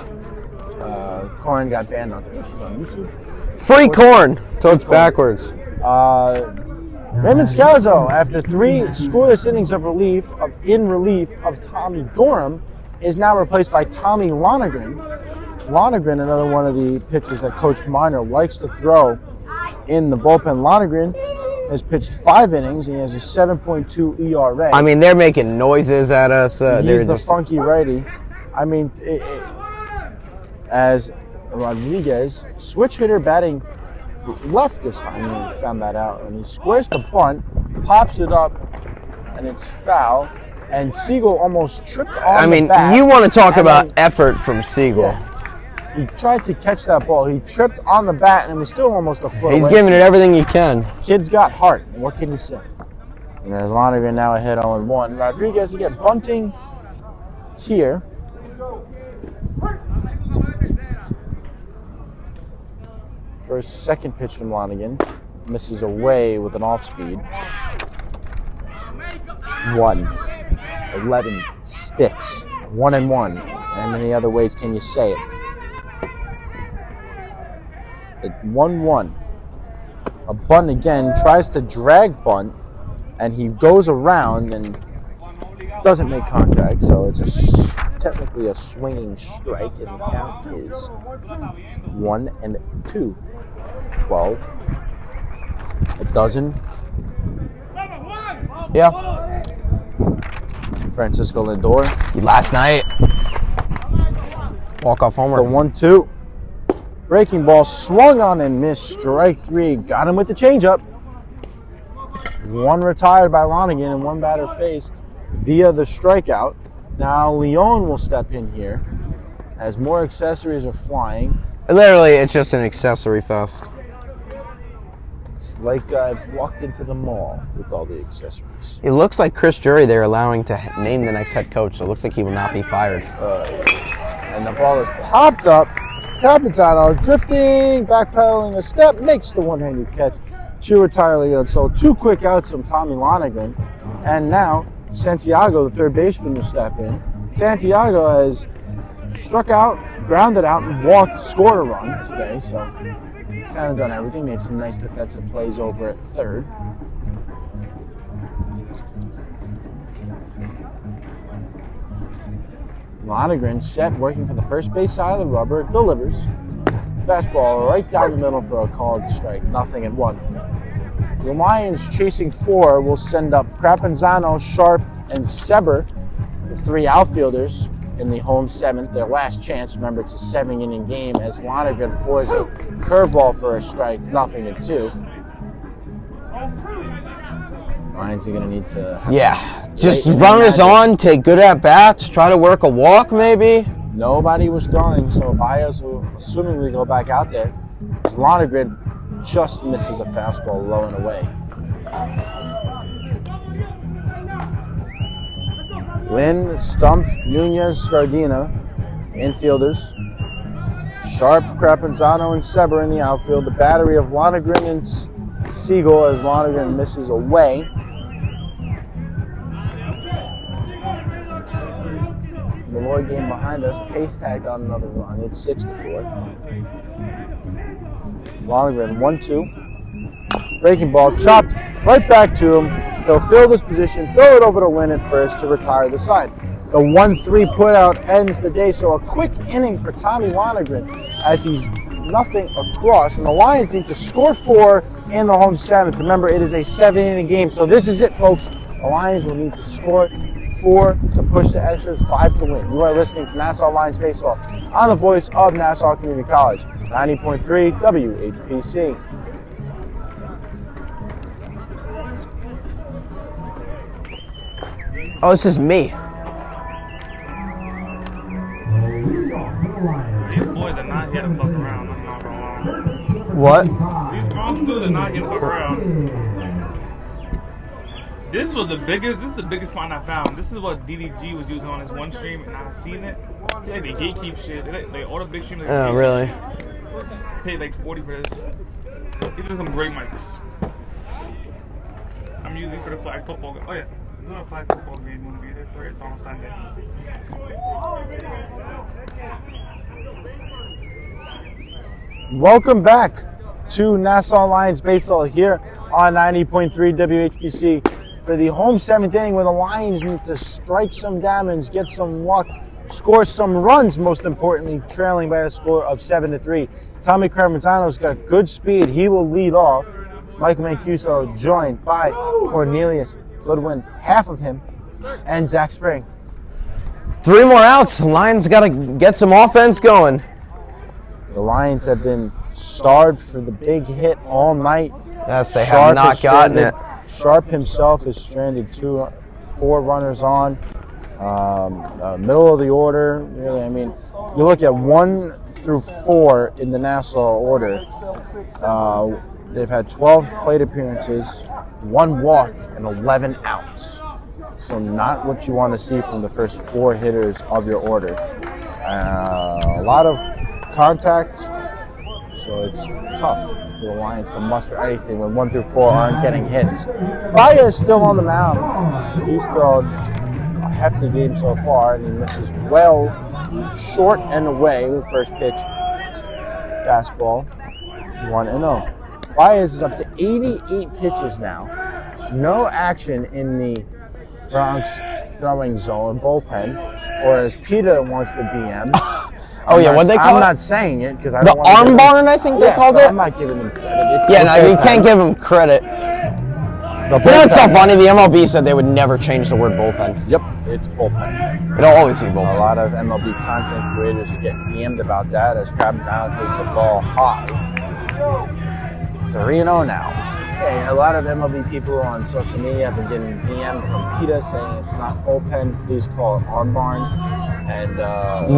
Corn got banned on Twitch. He's on YouTube. Free corn! So it's backwards. Raymond Scalzo, after 3 scoreless innings of relief of Tommy Gorham, is now replaced by Tommy Lonergan. Lonergan, another one of the pitchers that Coach Miner likes to throw in the bullpen. Lonergan has pitched 5 innings and he has a 7.2 ERA. I mean, they're making noises at us. He's the funky righty. I mean, as Rodriguez, switch hitter batting left this time. He found that out. And he squares the bunt, pops it up, and it's foul. And Siegel almost tripped on the bat. You want to talk about effort from Siegel. Yeah. He tried to catch that ball. He tripped on the bat, and it was still almost a foot He's away. giving it everything he can. Kid's got heart. What can you say? And there's Lonergan now ahead 0-1. Rodriguez again bunting here. First, second pitch from Lonergan. misses away with an off speed. 1, 11 sticks, 1-1. How many other ways can you say it? At 1-1. A bunt again, tries to drag bunt, and he goes around and doesn't make contact, so it's technically a swinging strike, and the count is 1-2. 12. A dozen. Yeah. Francisco Lindor. Last night. Walk-off homer. The 1-2. Breaking ball swung on and missed. Strike 3. Got him with the changeup. 1 retired by Lonergan and 1 batter faced via the strikeout. Now Leon will step in here as more accessories are flying. Literally, it's just an accessory fest. It's like I've walked into the mall with all the accessories. It looks like Chris Drury they're allowing to name the next head coach, so it looks like he will not be fired. And the ball is popped up. Capitano drifting, backpedaling a step, makes the one-handed catch. 2 entirely good. So 2 quick outs from Tommy Lonergan. And now Santiago, the third baseman, will step in. Santiago has struck out, grounded out, and walked, scored a run today. So kind of done everything. Made some nice defensive plays over at third. Lonergan set, working for the first base side of the rubber, delivers. Fastball right down the middle for a called strike, 0-1. The Lions chasing 4 will send up Crapanzano, Sharp, and Seber, the 3 outfielders in the home 7th, their last chance. Remember, it's a 7-inning game as Lonergan pours a curveball for a strike, 0-2. Lions are going to need to... Just runners on, take good at-bats, try to work a walk maybe. Nobody was throwing, so Baez will assumingly go back out there. Lonergan just misses a fastball low and away. Lynn, Stumpf, Nunez, Scardina, infielders. Sharp, Crapanzano, and Seber in the outfield. The battery of Lonergan and Siegel as Lonergan misses away. The Lloyd game behind us, Pace tagged on another run. It's 6-4. Lonergan 1-2. Breaking ball, chopped right back to him. He'll fill this position, throw it over to Lynn at first to retire the side. The 1-3 put out ends the day, so a quick inning for Tommy Lonergan as he's nothing across. And the Lions need to score 4 in the home 7th. Remember, it is a 7-inning game, so this is it, folks. The Lions will need to score 4 to push the extras, 5 to win. You are listening to Nassau Lions Baseball on the voice of Nassau Community College, 90.3 WHPC. Oh, this is me. These boys are not here to fuck around, I'm not gonna lie. What? These grown dudes are not here to fuck around. This is the biggest find I found. This is what DDG was using on his one stream, and I seen it. Yeah, they gatekeep shit. They all the big streams. Oh, really? Paid like 40 for this. These are some great mics. I'm using for the flag football game. Oh yeah, there's no flag football game. Gonna be there for it on Sunday. Welcome back to Nassau Lions Baseball here on 90.3 WHPC for the home 7th inning where the Lions need to strike some damage, get some luck, score some runs, most importantly, trailing by a score of 7-3. Tommy Crapanzano's got good speed. He will lead off. Michael Mancuso joined by Cornelius Goodwin, half of him, and Zach Spring. 3 more outs. Lions got to get some offense going. The Lions have been starved for the big hit all night. Yes, they have not gotten it. Sharp himself is stranded 4 runners on. Middle of the order, really. I mean, you look at 1 through 4 in the Nassau order. They've had 12 plate appearances, 1 walk, and 11 outs. So not what you want to see from the first 4 hitters of your order. A lot of contact, so it's tough for the Lions to muster anything when 1 through 4 aren't getting hits. Baez still on the mound. He's thrown a hefty game so far, and he misses well short and away with first pitch. Fastball, 1-0. Baez is up to 88 pitches now. No action in the Bronx throwing zone bullpen, or as Peter wants to DM. Oh yeah, what they call I'm it? not saying it because I The don't want to arm give barn, I think they called but it. I'm not giving them credit. It's Yeah, the no, you bullpen. can't give them credit. The You know what's so bullpen. funny? The MLB said they would never change the word bullpen. Yep, it's bullpen. It'll always be A bullpen. lot of MLB content creators are getting DM'd about that as Crabbentown takes the ball high. 3-0 now. Okay, a lot of MLB people on social media have been getting DM'd from PETA saying it's not bullpen, please call it arm barn. And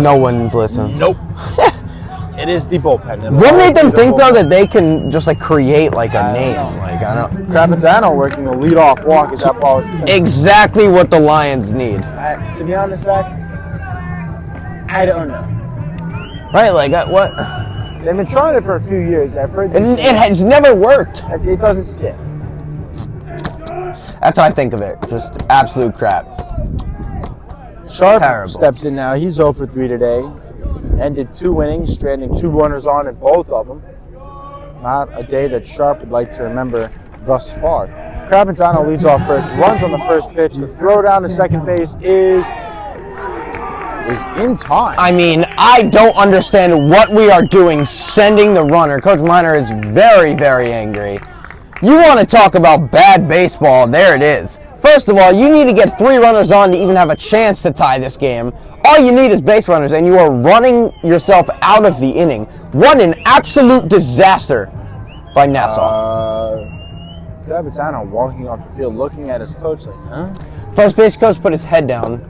No one listens. nope. It is the bullpen. It'll What always made them be the think though bullpen. that they can just like create like a I don't name? know. Like I don't. Crabbentown working a leadoff walk as that ball is intended. Exactly what the Lions need, To be honest, Zach, I don't know. right? Like what? They've been trying it for a few years. I've heard It, them it say has never worked. it doesn't stick. That's what I think of it. Just absolute crap. Sharp Terrible. steps in now. He's 0 for 3 today. Ended 2 innings, stranding 2 runners on in both of them. Not a day that Sharp would like to remember thus far. Crabbentown leads off first, runs on the first pitch. The throw down to second base is in time. I mean, I don't understand what we are doing sending the runner. Coach Miner is very, very angry. You want to talk about bad baseball, there it is. First of all, you need to get 3 runners on to even have a chance to tie this game. All you need is base runners, and you are running yourself out of the inning. What an absolute disaster by Nassau. Crabbentown walking off the field, looking at his coach like, huh? First base coach put his head down.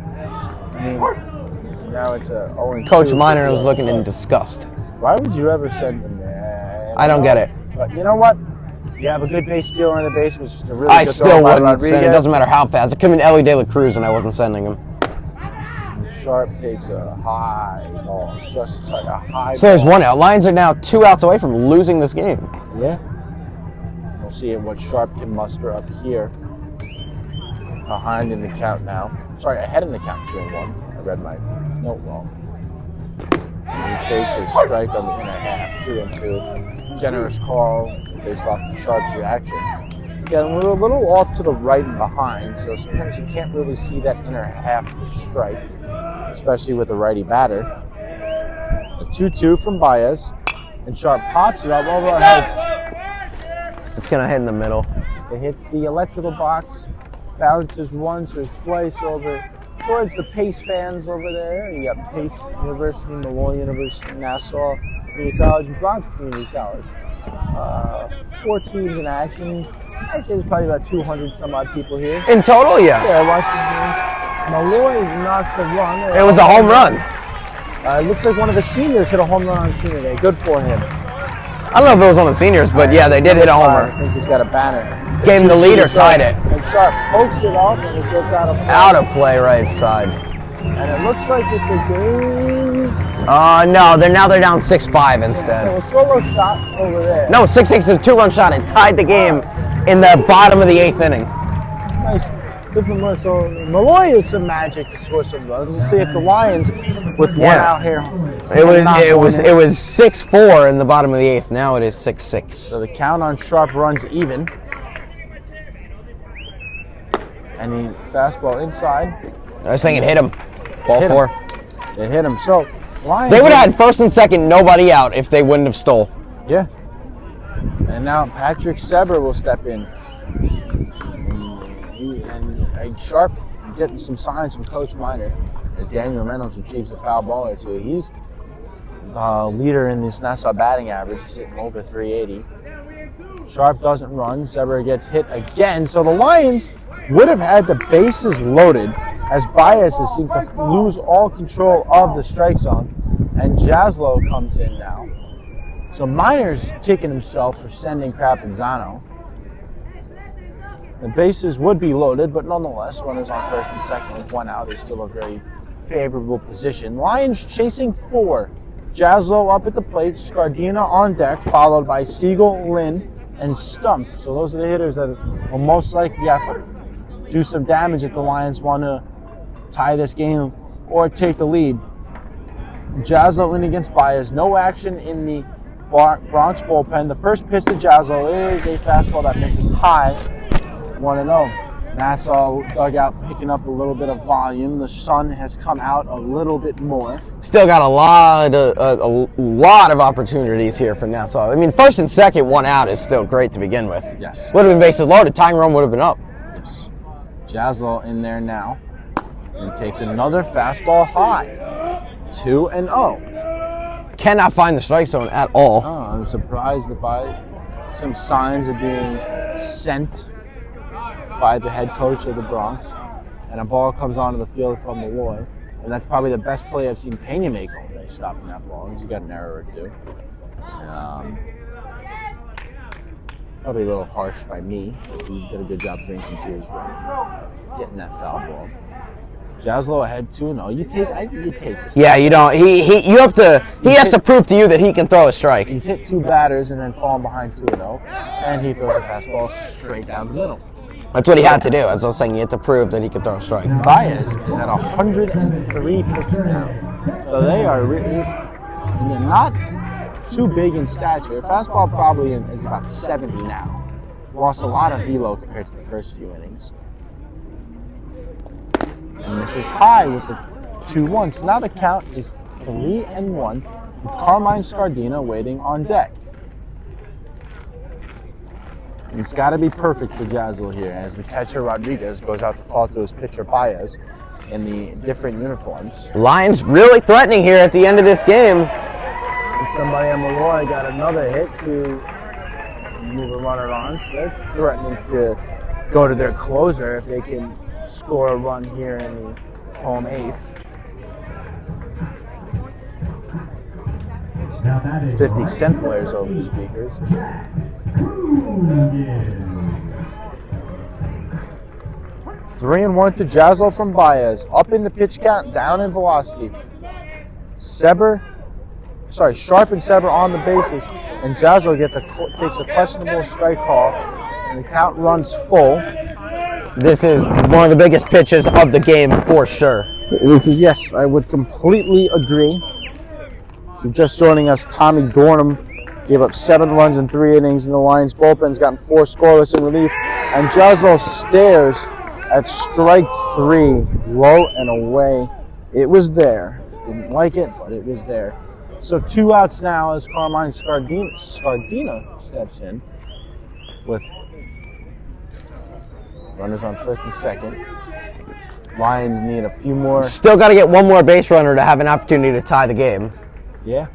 I mean, now it's a 0-2. Coach Miner was looking in disgust. Why would you ever send him there? I don't get it. But you know what? You have a good base stealer on the base, which is just a really I good still throw by wouldn't send it. Rodriguez. Doesn't matter how fast. It could have been Ellie De La Cruz, and I wasn't sending him. Sharp takes a high ball, just like a high So there's ball. 1 out. Lions are now 2 outs away from losing this game. Yeah. We'll see what Sharp can muster up here. Behind in the count now. Sorry, ahead in the count, 2-1. I read my note wrong. And he takes a strike on the inner half, 2-2. Generous call based off of Sharp's reaction. Getting a little off to the right and behind, so sometimes you can't really see that inner half of the strike, especially with a righty batter. A 2-2 from Baez, and Sharp pops it up over our heads. It's going to hit in the middle. It hits the electrical box, bounces once or twice over towards the Pace fans over there. You got Pace University, Malloy University, Nassau Community College, and Bronx Community College. 4 teams in action. I'd say there's probably about 200 some odd people here. In total, yeah. Yeah, watching the Malloy knocks a run. It was a home run. It looks like one of the seniors hit a home run on senior day. Good for him. I don't know if it was one of the seniors, but yeah, they did hit a I homer. think he's got a banner. Gave him the lead or tied it. And Sharp pokes it off and it gets out of play. Out of play right side. And it looks like it's a game. No, they're down 6-5 So instead. a solo shot over there. No, 6-6 is a 2-run shot. It tied the game in the bottom of the 8th inning. Nice. Good for Malloy. So Malloy is some magic to score some runs. Let's see if the Lions, with 1 Yeah. out here, It was not it was going in. it was 6-4 in the bottom of the 8th. Now it is 6-6. So the count on Sharp runs even. And the fastball inside. I was saying it hit him. Ball Hit him. 4. It hit him. So Lions. They would have had first and second, nobody out if they wouldn't have stole. Yeah. And now Patrick Seber will step in. And Sharp getting some signs from Coach Miner as Daniel Reynolds retrieves a foul ball or two. He's the leader in this Nassau batting average. He's hitting over 380. Sharp doesn't run. Seber gets hit again. So the Lions would have had the bases loaded as Baez has seemed to lose all control of the strike zone. And Jaslow comes in now. So Miner's kicking himself for sending Crabenzano. The bases would be loaded, but nonetheless, runners on first and second with 1 out is still a very favorable position. Lions chasing 4. Jaslow up at the plate, Scardina on deck, followed by Siegel, Lynn, and Stumpf. So those are the hitters that will most likely have to do some damage if the Lions want to tie this game or take the lead. Jaslow in against Baez. No action in the Bronx bullpen. The first pitch to Jaslow is a fastball that misses high, 1-0. Nassau dugout picking up a little bit of volume. The sun has come out a little bit more. Still got a lot of opportunities here for Nassau. I mean, first and second, 1 out is still great to begin with. Yes. Would have been bases loaded. Tying run would have been up. Yes. Jaslow in there now. And takes another fastball high. 2-0. Cannot find the strike zone at all. Oh, I'm surprised by some signs of being sent by the head coach of the Bronx. And a ball comes onto the field from Malloy. And that's probably the best play I've seen Pena make all day, stopping that ball. He's got an error or two. Probably a little harsh by me. He did a good job drinking to as well. Getting that foul ball. Jaslow ahead 2-0. You take this. Yeah, you don't. He has to prove to you that he can throw a strike. He's hit 2 batters and then fallen behind 2-0. And he throws a fastball straight down the middle. That's what he had to do. As I was saying, he had to prove that he could throw a strike. Baez is at 103 pitches now. So they are and they're not too big in stature. Fastball probably is about 70 now. Lost a lot of velo compared to the first few innings. And this is high with the 2-1. So now the count is 3-1 with Carmine Scardina waiting on deck. And it's got to be perfect for Jaslow here as the catcher Rodriguez goes out to talk to his pitcher Baez in the different uniforms. Lions really threatening here at the end of this game. Somebody on Malloy got another hit to move a runner on. So they're threatening to go to their closer if they can score a run here in the home eighth. 50-cent players over the speakers. 3-1 to Jaslow from Baez. Up in the pitch count, down in velocity. Sharp and Seber on the bases, and Jaslow takes a questionable strike call, and the count runs full. This is one of the biggest pitches of the game for sure. Yes, I would completely agree. If you're just joining us, Tommy Gornham gave up 7 runs in 3 innings, and the Lions bullpen's gotten 4 scoreless in relief. And Jaslow stares at strike 3, low and away. It was there. Didn't like it, but it was there. So 2 outs now as Carmine Scardina steps in with runners on first and second. Lions need a few more. Still got to get one more base runner to have an opportunity to tie the game. Yeah,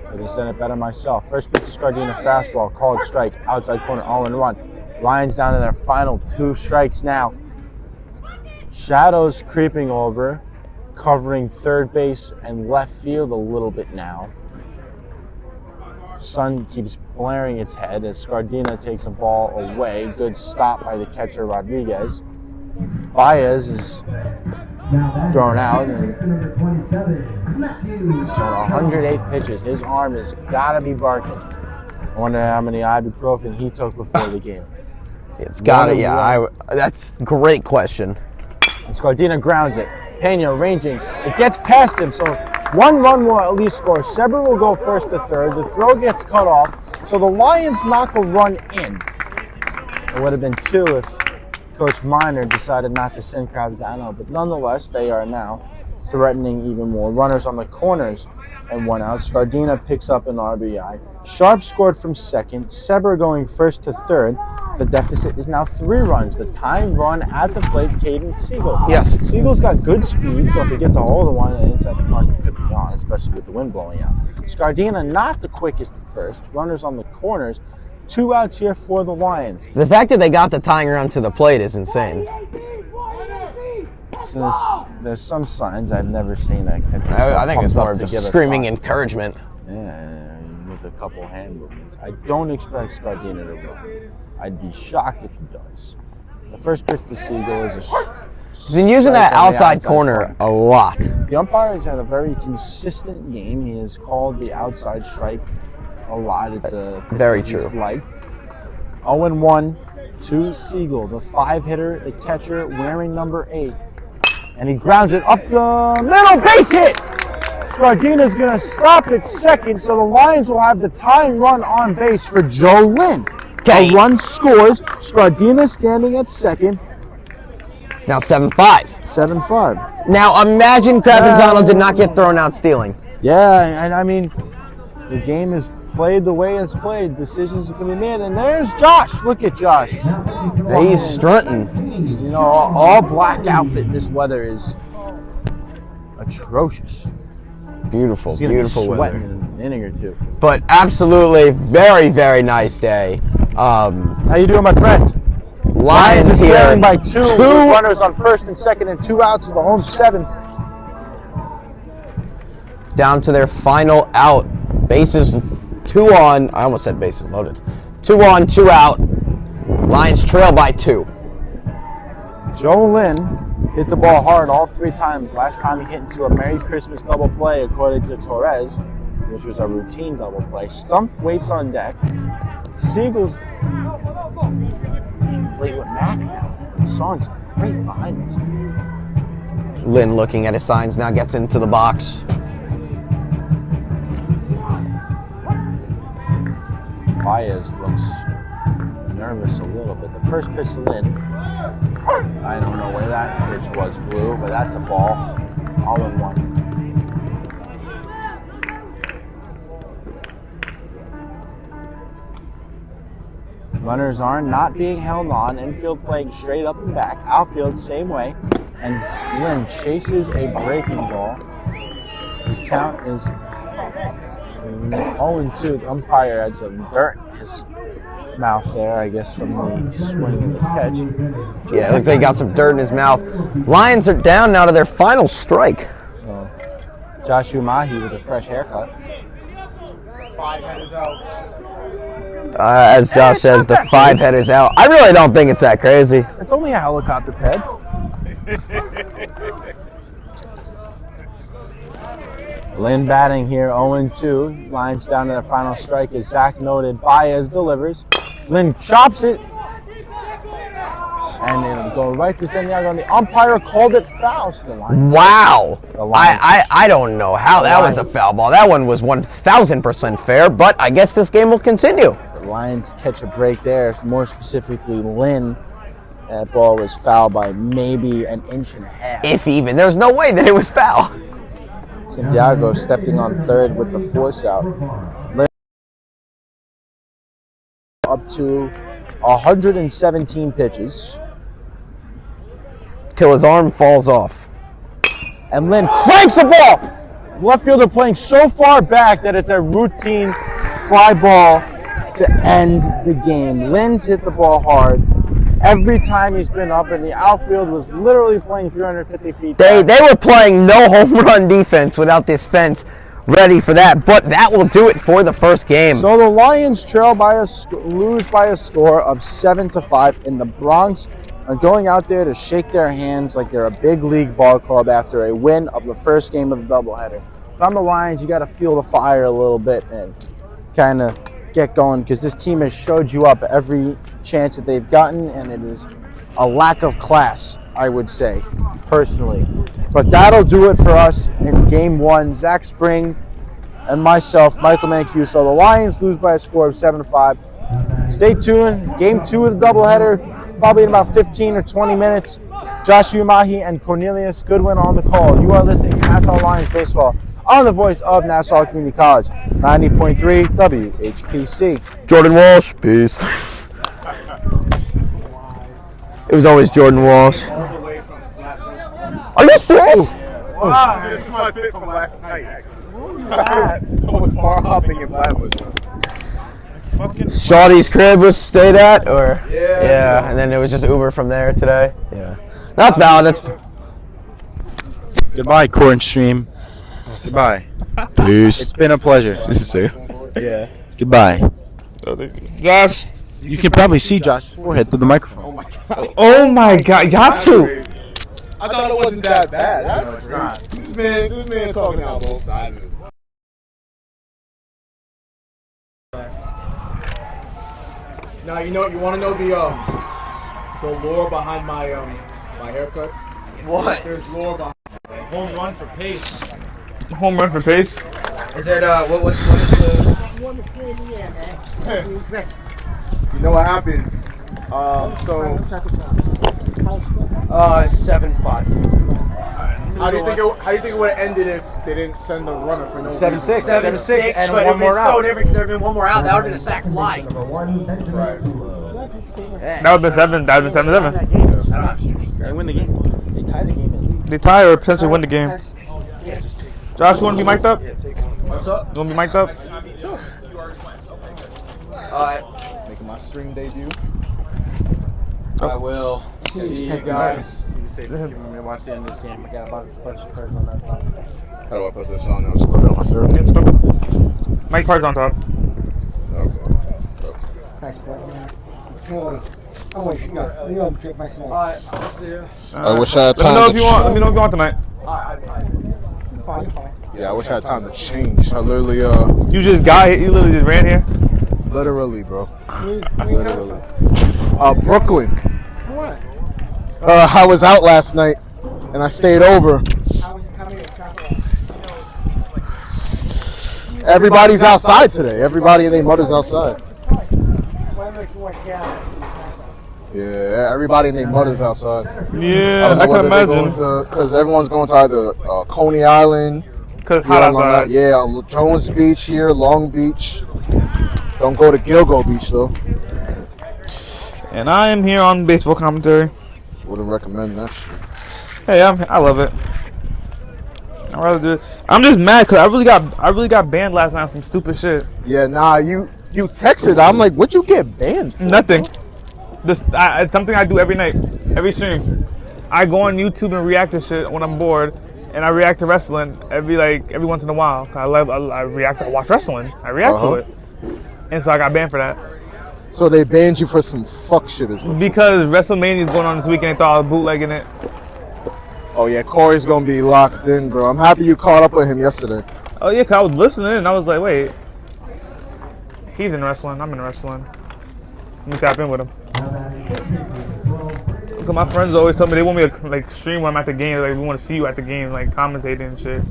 could have said it better myself. First pitch to Scardina, fastball, called strike, outside corner, 0-1. Lions down to their final 2 strikes now. Shadows creeping over, covering third base and left field a little bit now. Sun keeps blaring its head as Scardina takes a ball away. Good stop by the catcher Rodriguez. Baez is thrown out and he's got 108 pitches. His arm has got to be barking. I wonder how many ibuprofen he took before the game. It's got to, yeah. That's a great question. And Scardina grounds it. Pena arranging. It gets past him, so 1 run will at least score. Seber will go first to third. The throw gets cut off, so the Lions knock a run in. It would have been 2 if Coach Miner decided not to send crowds down, but nonetheless, they are now threatening even more. Runners on the corners and 1 out. Scardina picks up an RBI. Sharp scored from second. Seber going first to third. The deficit is now 3 runs. The tying run at the plate, Caden Siegel. Yes. Siegel's got good speed, so if he gets a hold of one and inside the park, it could be on, especially with the wind blowing out. Scardina not the quickest at first. Runners on the corners. 2 outs here for the Lions. The fact that they got the tying run to the plate is insane. So there's some signs I've never seen a catcher. I think it's more of just screaming encouragement. Yeah, with a couple hand movements. I don't expect Scardina to run. I'd be shocked if he does. The first pitch to Siegel is He's been using that outside corner a lot. The umpire has had a very consistent game. He has called the outside strike a lot. It's Very what true. he's liked. 0-1 to Siegel, the 5-hitter, the catcher, wearing number 8. And he grounds it up the middle, base hit! Scardina's going to stop at second, so the Lions will have the tying run on base for Joe Lynn. Okay. A run scores, Scardina standing at second, It's now 7-5. 7-5. Now imagine Cravanzano did not get thrown out stealing. Yeah, and I mean, the game is played the way it's played. Decisions can be made, and there's Josh. Look at Josh. He's strutting. You know, all black outfit in this weather is atrocious. Beautiful, He's gonna beautiful be sweating weather. in an inning or two. But absolutely very, very nice day. How you doing, my friend? Lions is here. trailing by two runners on first and second, and 2 outs of the home 7th. Down to their final out. Bases 2 on. I almost said bases loaded. 2 on, 2 out. Lions trail by 2. Joe Lynn hit the ball hard all 3 times. Last time he hit into a Merry Christmas double play, according to Torres, which was a routine double play. Stumpf waits on deck. Siegel's Fleetwood Mac now. The song's great behind us. Lynn looking at his signs now gets into the box. Baez looks nervous a little bit. The first pitch to Lynn, I don't know where that pitch was, Blue, but that's a ball. All in one. Runners are not being held on. Infield playing straight up and back. Outfield same way. And Lynn chases a breaking ball. The count is 0-2. The umpire had some dirt in his mouth there, I guess, from the swing and the catch. Yeah, look, they got some dirt in his mouth. Lions are down now to their final strike. So, Josh Umahi with a fresh haircut. As Josh says, the 5-head is out. I really don't think it's that crazy. It's only a helicopter ped. Lynn batting here, 0-2. Lions down to their final strike, as Zach noted. Baez delivers. Lynn chops it. And it'll go right to Santiago. And the umpire called it foul. So the Lions. Wow. The Lions. I don't know how that was a foul ball. That one was 1,000% fair, but I guess this game will continue. The Lions catch a break there. More specifically, Lynn. That ball was fouled by maybe an inch and a half. If even. There's no way that it was foul. Santiago stepping on third with the force out. Lynn up to 117 pitches. Till his arm falls off. And Lynn cranks the ball! Left fielder playing so far back that it's a routine fly ball to end the game. Lynn's hit the ball hard. Every time he's been up, and the outfield was literally playing 350 feet back. They were playing no home run defense without this fence ready for that, but that will do it for the first game. So the Lions lose by a score of 7-5, and the Bronx are going out there to shake their hands like they're a big league ball club after a win of the first game of the doubleheader. If I'm the Lions, you got to feel the fire a little bit and kind of get going, because this team has showed you up every chance that they've gotten, and it is a lack of class, I would say, personally. But that'll do it for us in Game 1. Zach Spring and myself, Michael Mancuso. The Lions lose by a score of 7-5. Stay tuned. Game 2 of the doubleheader, probably in about 15 or 20 minutes. Josh Umahi and Cornelius Goodwin on the call. You are listening to Nassau Lions Baseball on the voice of Nassau Community College, 90.3 WHPC. Jordan Walsh, peace. It was always Jordan Walsh. Are you serious? Wow, this is my fit from last night, actually. I was bar hopping in Flatbush. Shawty's crib was stayed at, or yeah, and then it was just Uber from there today. Yeah, that's valid. That's Goodbye, Corn Stream. Goodbye. peace. It's been a pleasure. Yeah. Goodbye. Josh. You can probably see Josh's forehead through the microphone. Oh my God, Yatsu. I thought it wasn't that bad. That's crazy. This man talking out both sides of it. Now you want to know the lore behind my my haircuts. What? There's lore behind Home run for Pace. Home run for Pace. Is it, what is the... You know what happened? 7-5. How do you think it would have ended if they didn't send the runner for no 7-6. 7-6, and but one more it's so out. different because there would have been one more out. That would have been a sack fly. Right. That would have been 7. That would have been 7-7. They win the game. They tie the game. They tie or potentially win the game. Josh, you want to be mic'd up? You What's up? want to be mic'd up? Sure. Making my spring debut. I will see you guys. Watch the end of this game. I got a bunch of cards on that side. How do I put this on now? Just put it on my shirt. Mike Cards on top. Okay. Nice play. Oh, wait, no. You don't drink my smoke. Alright, I'll see you. I wish I had Let me time know to if you want. Let me know if you want tonight. Fine. Yeah, I wish I had time to change. I literally You just got here. You literally just ran here. literally, bro. Literally. Brooklyn. For what? I was out last night and I stayed over. How many chocolate? Everybody's outside today. Everybody and their mother's outside. What makes more gas? Yeah, everybody and their mother's outside. Yeah, I can imagine. Because everyone's going to either Coney Island. Cause hot outside. Yeah, Jones Beach here, Long Beach. Don't go to Gilgo Beach though. And I am here on baseball commentary. Wouldn't recommend that shit. Hey, I love it. I'd rather do it. I'm just mad because I really got banned last night on some stupid shit. Yeah, nah, you texted. I'm like, what'd you get banned for? Nothing. It's something I do every night, every stream. I go on YouTube and react to shit when I'm bored, and I react to wrestling every once in a while. I watch wrestling. I react to it, and so I got banned for that. So they banned you for some fuck shit as well. Because WrestleMania is going on this weekend, they thought I was bootlegging it. Oh yeah, Corey's gonna be locked in, bro. I'm happy you caught up with him yesterday. Oh yeah, cause I was listening and I was like, wait, he's in wrestling, I'm in wrestling. Let me tap in with him. Cause my friends always tell me they want me to like stream when I'm at the game. Like we want to see you at the game, like commentating and shit.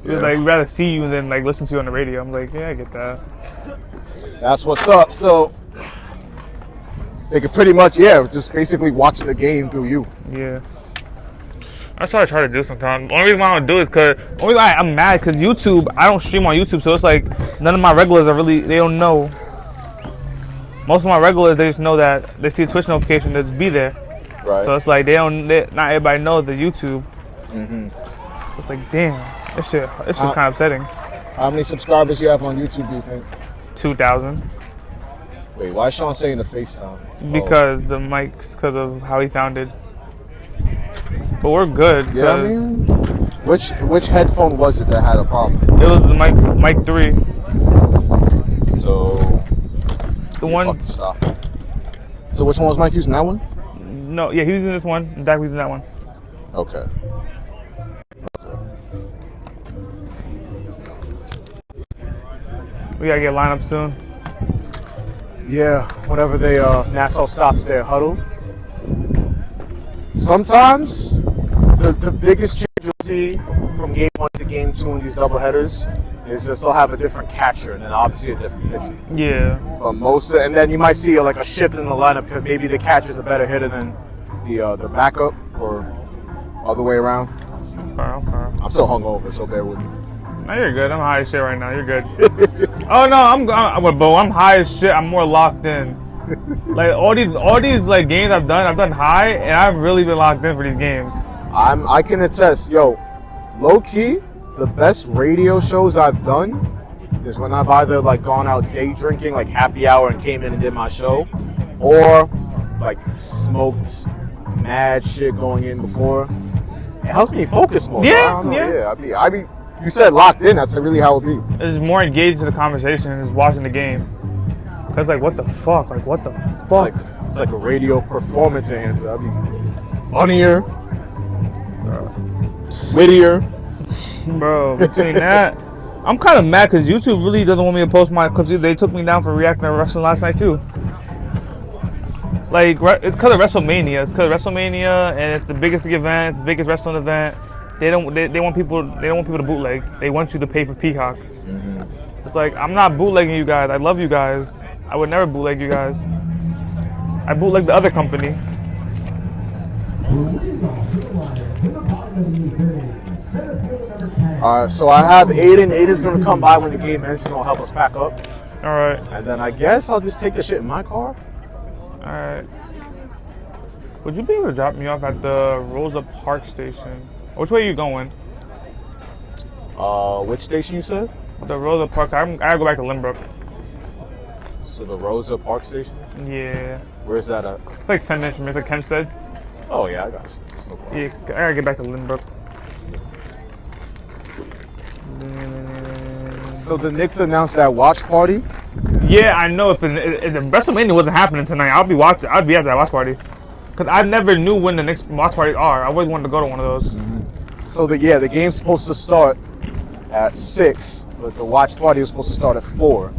Yeah. Like we'd rather see you than like listen to you on the radio. I'm like, yeah, I get that. That's what's up. So they could pretty much, just basically watch the game through you. Yeah. That's what I try to do sometimes. The only reason why I don't do it is because I'm mad because YouTube, I don't stream on YouTube, so it's like none of my regulars are really, they don't know. Most of my regulars, they just know that they see a Twitch notification, they just be there. Right. So it's like not everybody knows the YouTube. So it's like, damn, this shit kind of upsetting. How many subscribers you have on YouTube, do you think? 2,000. Wait, why is Sean saying the FaceTime? Because the mics, because of how he founded. But we're good. Yeah, I mean, which headphone was it that had a problem? It was the mic 3. So The one. fucking stop. So which one was Mike using? That one? No, yeah, he was using this one. And Dak was using that one. Okay. We gotta get lined up soon. Yeah, whenever they Nassau stops their huddle. Sometimes the biggest change you'll see from game 1 to game 2 in these doubleheaders is just they'll have a different catcher and then obviously a different pitcher. Yeah. But and then you might see like a shift in the lineup because maybe the catcher's a better hitter than the backup or other way around. Okay. I'm still hungover, so bear with me. No, you're good. I'm high as shit right now. You're good. Oh no, I'm high as shit. I'm more locked in. Like all these like games I've done high, and I've really been locked in for these games. I can attest, low key, the best radio shows I've done is when I've either like gone out day drinking, like happy hour, and came in and did my show, or like smoked mad shit going in before. It helps me focus more. I mean, you said locked in. That's really how it be. It's more engaged in the conversation and just watching the game. Cause like, what the fuck? Like, what the fuck? It's like a radio performance enhancer. I mean, funnier, Whittier. Bro, between that, I'm kind of mad because YouTube really doesn't want me to post my clips. They took me down for reacting to wrestling last night too. Like, it's because of WrestleMania. It's because of WrestleMania, and it's the biggest event, it's the biggest wrestling event. They want people to bootleg. They want you to pay for Peacock. Mm-hmm. It's like, I'm not bootlegging you guys. I love you guys. I would never bootleg you guys. I bootleg the other company. So I have Aiden. Aiden's gonna come by when the game ends. He's gonna help us pack up. All right. And then I guess I'll just take the shit in my car. All right. Would you be able to drop me off at the Rosa Park station? Which way are you going? Which station you said? The Rosa Park. I gotta go back to Lynbrook. So the Rosa Park station? Yeah. Where's that at? It's like 10 minutes from here. It's like Hempstead. Oh yeah, I got you. It's no problem. Yeah, I gotta get back to Lynbrook. So the Knicks announced that watch party. Yeah, I know. If the WrestleMania wasn't happening tonight, I'd be at that watch party. Cause I never knew when the next watch parties are. I always wanted to go to one of those. Mm-hmm. So the game's supposed to start at 6, but the watch party was supposed to start at 4.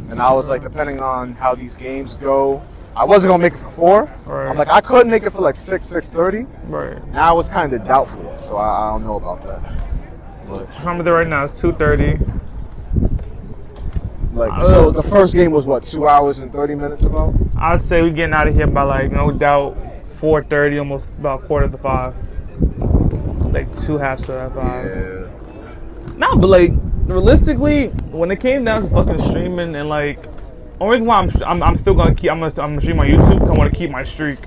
And I was like, depending on how these games go, I wasn't gonna make it for 4. Right. I'm like, I could make it for like 6:30. Right. Now it's kind of doubtful, so I don't know about that. But I'm there right now. It's 2:30. so the first game was what, 2 hours and 30 minutes about? I'd say we're getting out of here by like no doubt 4:30, almost about 4:45. Like 2 halves to that 5. Yeah. Nah, but like realistically, when it came down to fucking streaming and like, only reason why I'm still gonna keep I'm gonna stream on YouTube because I want to keep my streak.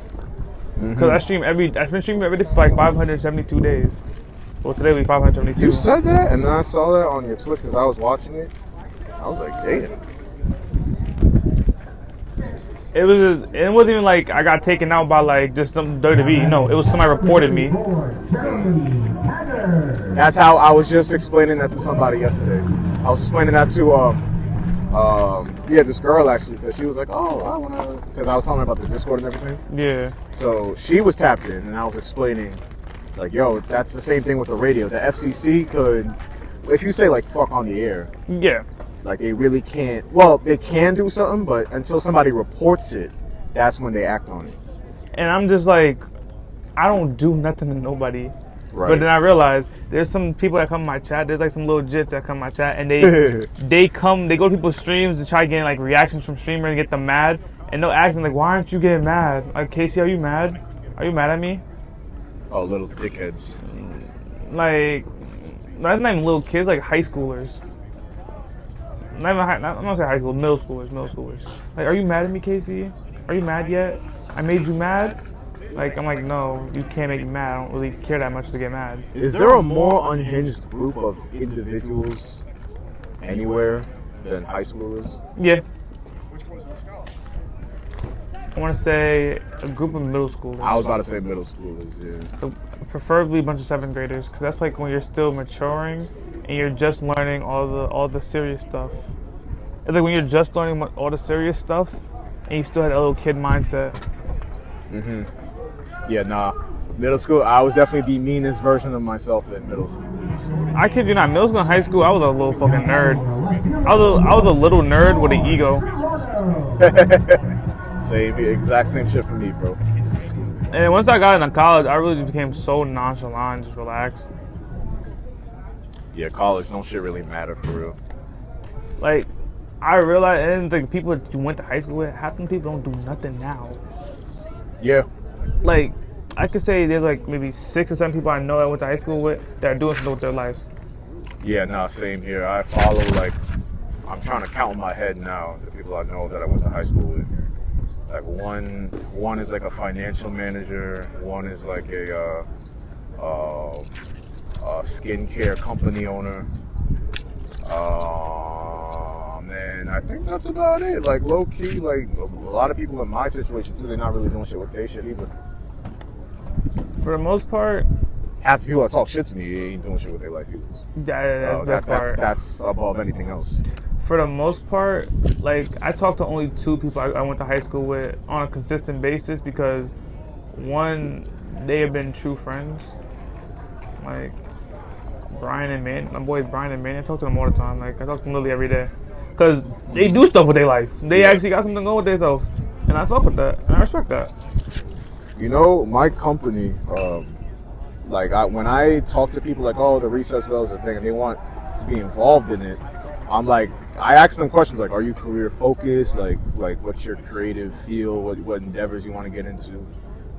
Because I've been streaming every day for like 572 days. Well, today will be 572. You said that, and then I saw that on your Twitch because I was watching it. I was like, damn. It wasn't even like I got taken out by like just some WWE. No, it was somebody reported me. That's how I was just explaining that to somebody yesterday. I was explaining that to this girl actually, because she was like, oh, I wanna, because I was telling her about the Discord and everything. Yeah. So she was tapped in, and I was explaining, like, yo, that's the same thing with the radio. The FCC could, if you say like fuck on the air, Yeah. like they really can't. Well, they can do something, but until somebody reports it, that's when they act on it. And I'm just like, I don't do nothing to nobody. Right. But then I realized there's some people that come in my chat. There's like some little jits that come in my chat, and they go to people's streams to try getting like reactions from streamers and get them mad. And they'll ask me like, why aren't you getting mad? Like, Casey, are you mad? Are you mad at me? Oh, little dickheads. Like, that's not even little kids, like high schoolers. I'm not gonna say high school, middle schoolers. Like, are you mad at me, Casey? Are you mad yet? I made you mad? Like, I'm like, no, you can't make me mad. I don't really care that much to get mad. Is there a more unhinged group of individuals anywhere than high schoolers? Yeah. I want to say a group of middle schoolers. I was about to say middle schoolers, yeah. Preferably a bunch of 7th graders, because that's like when you're still maturing and you're just learning all the serious stuff. It's like when you're just learning all the serious stuff and you still had a little kid mindset. Mm-hmm. Yeah, nah. Middle school, I was definitely the meanest version of myself in middle school. I kid you not, middle school and high school, I was a little fucking nerd. I was a little nerd with an ego. Exact same shit for me, bro. And once I got into college, I really just became so nonchalant, just relaxed. Yeah, college, no shit really matter for real. Like, I realized, and the people that you went to high school with, half the people don't do nothing now. Yeah. Like, I could say there's like maybe 6 or 7 people I know I went to high school with that are doing something with their lives. Yeah, nah, same here. I follow, like, I'm trying to count in my head now the people I know that I went to high school with. Like, one is like a financial manager, one is like a skincare company owner. And I think that's about it. Like, low key, like a lot of people in my situation too, they're not really doing shit with their shit either. For the most part, half the people that talk shit to me, they ain't doing shit with their life either. That's above anything else. For the most part, like, I talked to only 2 people I went to high school with on a consistent basis because, one, they have been true friends, Like Brian and Man, my boys Brian and Man, I talk to them all the time. Like I talk to them literally every day, cause they do stuff with their life. They actually got something going with themselves, and I fuck with that, and I respect that. You know, my company, when I talk to people like, oh, the recess bell is a thing, and they want to be involved in it, I'm like, I ask them questions like, are you career focused? Like what's your creative field? What endeavors you want to get into?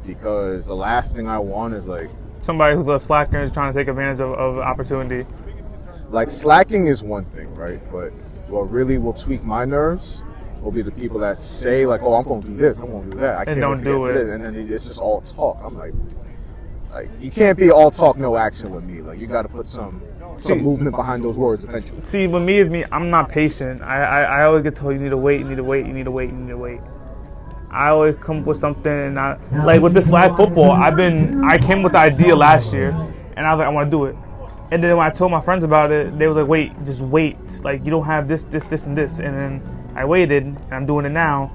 Because the last thing I want is like somebody who's a slacker and is trying to take advantage of opportunity. Like slacking is one thing, right? But what really will tweak my nerves will be the people that say like, "Oh, I'm going to do this, I'm going to do that." I can't don't do it, and then it's just all talk. I'm like you can't be all talk, no action with me. Like you got to put some movement behind those words eventually. See, with me, I'm not patient. I always get told you need to wait, you need to wait, you need to wait, you need to wait. I always come up with something, and like with this flag football, I came with the idea last year, and I was like, I want to do it. And then when I told my friends about it, they was like, wait, just wait. Like you don't have this, and this. And then I waited, and I'm doing it now.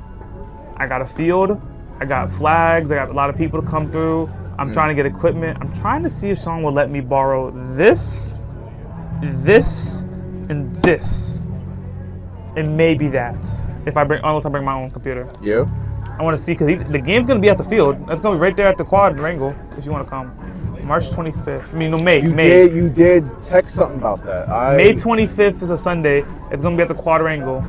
I got a field, I got flags, I got a lot of people to come through. I'm trying to get equipment. I'm trying to see if someone will let me borrow this, and this, and maybe that. Unless I bring my own computer. Yeah. I want to see, because the game's going to be at the field. It's going to be right there at the quadrangle, if you want to come. March 25th. I mean, no, May. You did text something about that. May 25th is a Sunday. It's going to be at the quadrangle.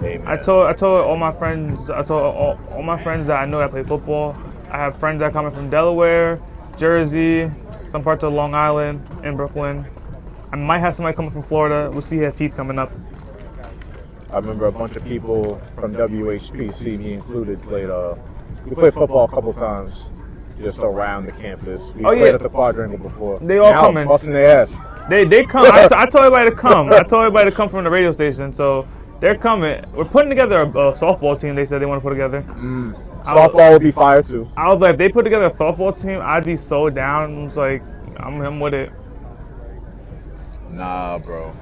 Amen. I told all my friends, all my friends that I know that play football. I have friends that are coming from Delaware, Jersey, some parts of Long Island, and Brooklyn. I might have somebody coming from Florida. We'll see if Heath coming up. I remember a bunch of people from WHPC, me included, we played football a couple times just around the campus. We played at the quadrangle before. They all coming. Busting their ass. They come. I told everybody to come. I told everybody to come from the radio station. So they're coming. We're putting together a softball team. They said they want to put together. Softball would be fire too. I was like, if they put together a softball team, I'd be so down. It's like, I'm with it. Nah, bro.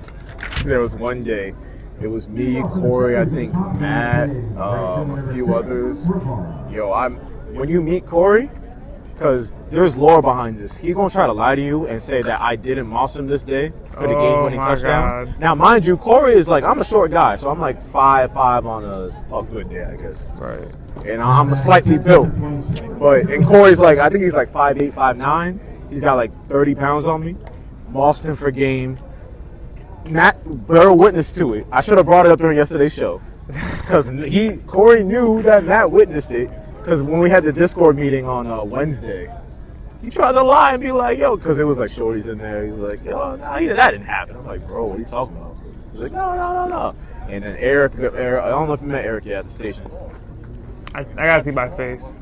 There was one day. It was me, Corey, I think Matt, a few others. Yo, when you meet Corey, because there's lore behind this, he's gonna try to lie to you and say that I didn't moss him this day for the game-winning touchdown. God. Now, mind you, Corey is like, I'm a short guy, so I'm like 5'5" on a good day, I guess. Right. And I'm slightly built, and Corey's like, I think he's like 5'8", 5'9". He's got like 30 pounds on me. Mossed him for game. Matt, bear witness to it. I should have brought it up during yesterday's show, because Corey knew that Matt witnessed it. Because when we had the Discord meeting on Wednesday, he tried to lie and be like, "Yo," because it was like shorties in there. He was like, "Yo, that didn't happen." I'm like, "Bro, what are you talking about?" He's like, "No." And then Eric, I don't know if you met Eric yet at the station. I gotta see my face.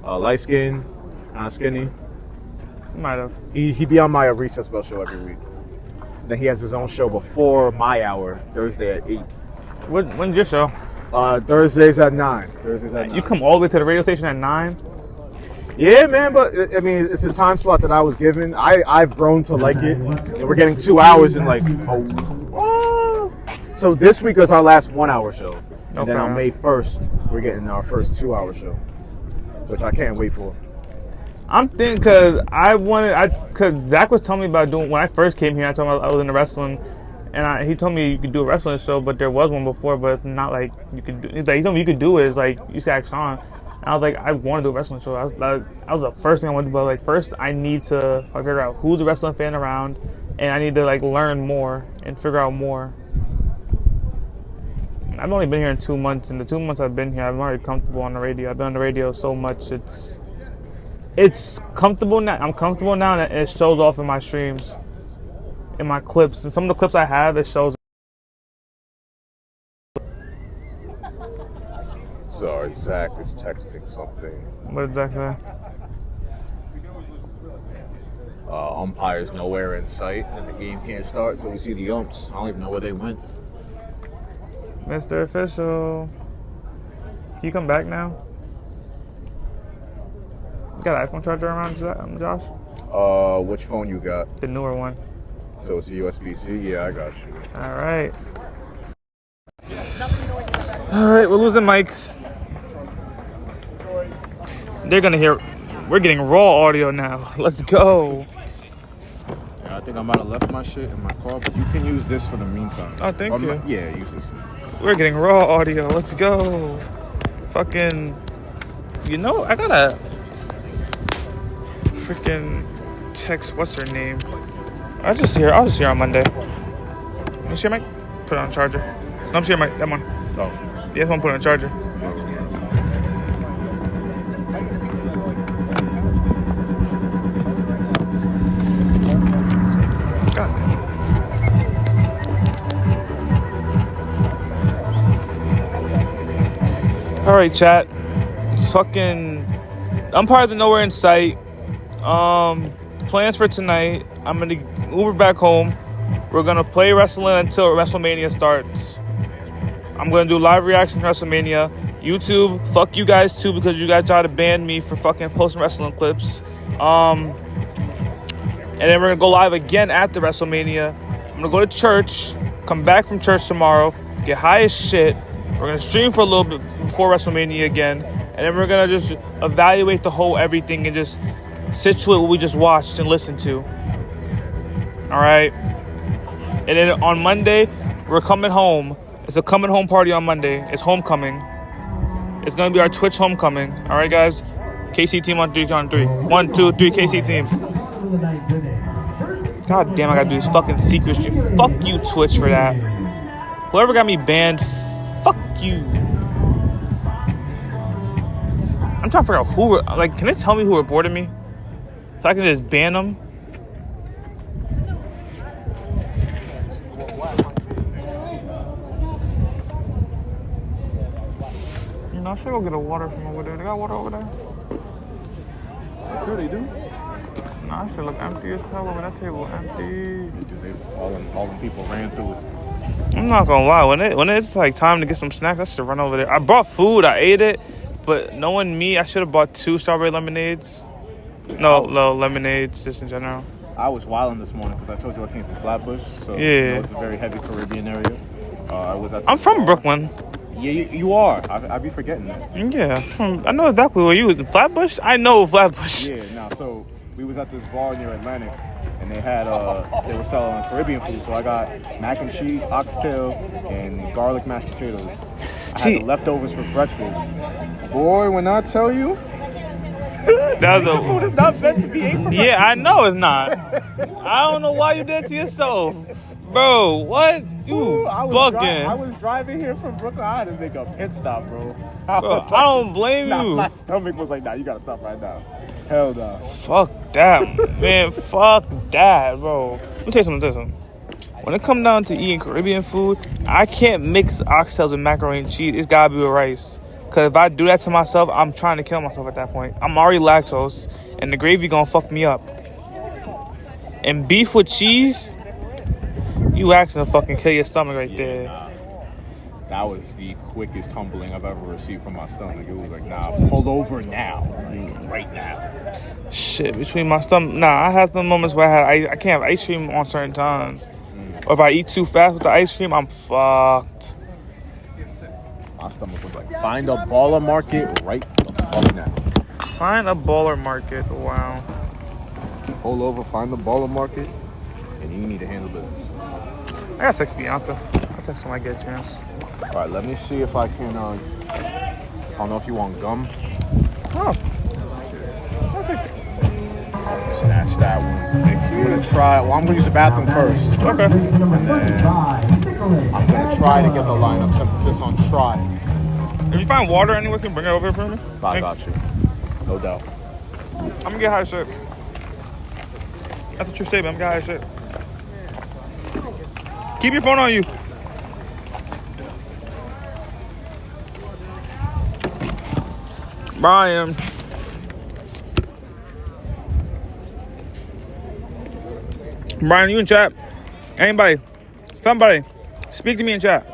Light skin, kind of skinny. Might have. He be on my Recess Bell show every week. Then he has his own show before my hour, Thursday at 8. When's your show? Thursdays at 9. You come all the way to the radio station at 9? Yeah, man, but I mean, it's a time slot that I was given. I've grown to like it, and we're getting 2 hours in like, So this week is our last 1 hour show. And then on May 1st, we're getting our first 2 hour show, which I can't wait for. I'm thinking, because Zach was telling me about doing, when I first came here, I told him I was into wrestling, and he told me you could do a wrestling show, but there was one before, but it's not like you could do, he's like, he told me you could do it, it's like, you should ask Sean. And I was like, I want to do a wrestling show. That was the first thing I wanted to do, but like, first I need to figure out who's a wrestling fan around, and I need to like learn more and figure out more. I've only been here in 2 months, and the 2 months I've been here, I'm already comfortable on the radio. I've been on the radio so much, it's comfortable now. I'm comfortable now, and it shows off in my streams, in my clips. And some of the clips I have, it shows. Sorry, Zach is texting something. What did Zach say? Umpires nowhere in sight, and the game can't start until we see the umps. I don't even know where they went. Mr. Official, can you come back now? You got an iPhone charger around, Josh? Which phone you got? The newer one. So it's a USB-C? Yeah, I got you. All right. All right, we're losing mics. They're gonna hear. We're getting raw audio now. Let's go. I think I might have left my shit in my car, but you can use this for the meantime. Oh, thank you. Yeah, use this. We're getting raw audio. Let's go. Fucking. You know, I gotta freaking text. What's her name? I'll just hear on Monday. Let me see your mic. Put it on charger. No, I'm see your mic. That one. Oh. Yeah, this one. Put it on charger. All right, chat. It's fucking. I'm part of the Nowhere in Sight. Plans for tonight. I'm gonna Uber back home. We're gonna play wrestling until WrestleMania starts. I'm gonna do live reaction to WrestleMania. YouTube, fuck you guys too, because you guys try to ban me for fucking posting wrestling clips. And then we're gonna go live again after WrestleMania. I'm gonna go to church, come back from church tomorrow, get high as shit. We're gonna stream for a little bit before WrestleMania again, and then we're gonna just evaluate the whole everything and just situate what we just watched and listened to. All right. And then on Monday, we're coming home. It's a coming home party on Monday. It's homecoming. It's gonna be our Twitch homecoming. All right, guys. KC team on 3 on 3. 1, 2, 3. KC team. God damn, I gotta do this fucking secret shit. Fuck you, Twitch, for that. Whoever got me banned, fuck you. I'm trying to figure out who. Like, can they tell me who reported me, so I can just ban them? No, I should go get a water from over there. They got water over there? Sure they do. Nah, I should look empty as hell over that table. Empty. All the people ran through it. I'm not gonna lie. When it's like time to get some snacks, I should run over there. I brought food. I ate it, but knowing me, I should have bought 2 strawberry lemonades. No, lemonades just in general. I was wilding this morning because I told you I came from Flatbush, so Yeah. you know, it's a very heavy Caribbean area. I'm from Brooklyn. Yeah, you are. I be forgetting that. Yeah, I know exactly where you was. Flatbush? I know Flatbush. Yeah, so we was at this bar near Atlantic, and they had they were selling Caribbean food. So I got mac and cheese, oxtail, and garlic mashed potatoes. I had the leftovers for breakfast. Boy, when I tell you, the food is not meant to be ate for breakfast. Yeah, I know it's not. I don't know why you did it to yourself. Bro, what? You bugging. I was driving here from Brooklyn. I had to make a pit stop, bro. Bro, I don't blame you. My stomach was like, nah, you gotta stop right now. Hell no. Fuck that, man. Fuck that, bro. Let me tell you something. When it comes down to eating Caribbean food, I can't mix oxtails with macaroni and cheese. It's gotta be with rice. Cause if I do that to myself, I'm trying to kill myself at that point. I'm already lactose, and the gravy gonna fuck me up. And beef with cheese, you asking to fucking kill your stomach right there. That was the quickest tumbling I've ever received from my stomach. It was like, nah, pull over now. Like, right now. Shit, between my stomach. Nah, I had some moments where I can't have ice cream on certain times. Or if I eat too fast with the ice cream, I'm fucked. My stomach was like, find a baller market right the fuck now. Find a baller market. Wow. Pull over, find the baller market, and you need to handle business. I gotta text Bianca. I'll text her when I get a chance. All right, let me see if I can, I don't know if you want gum. Oh. Perfect. Snatch that one. I'm gonna try, well, I'm gonna use the bathroom first. Okay. And then I'm gonna try to get the lineup, emphasis on try. If you find water anywhere, can you bring it over here for me? I got you. No doubt. I'm gonna get high as shit. That's a true statement. I'm gonna get high as shit. Keep your phone on you. Brian. Brian, you in chat? Anybody? Somebody. Speak to me in chat.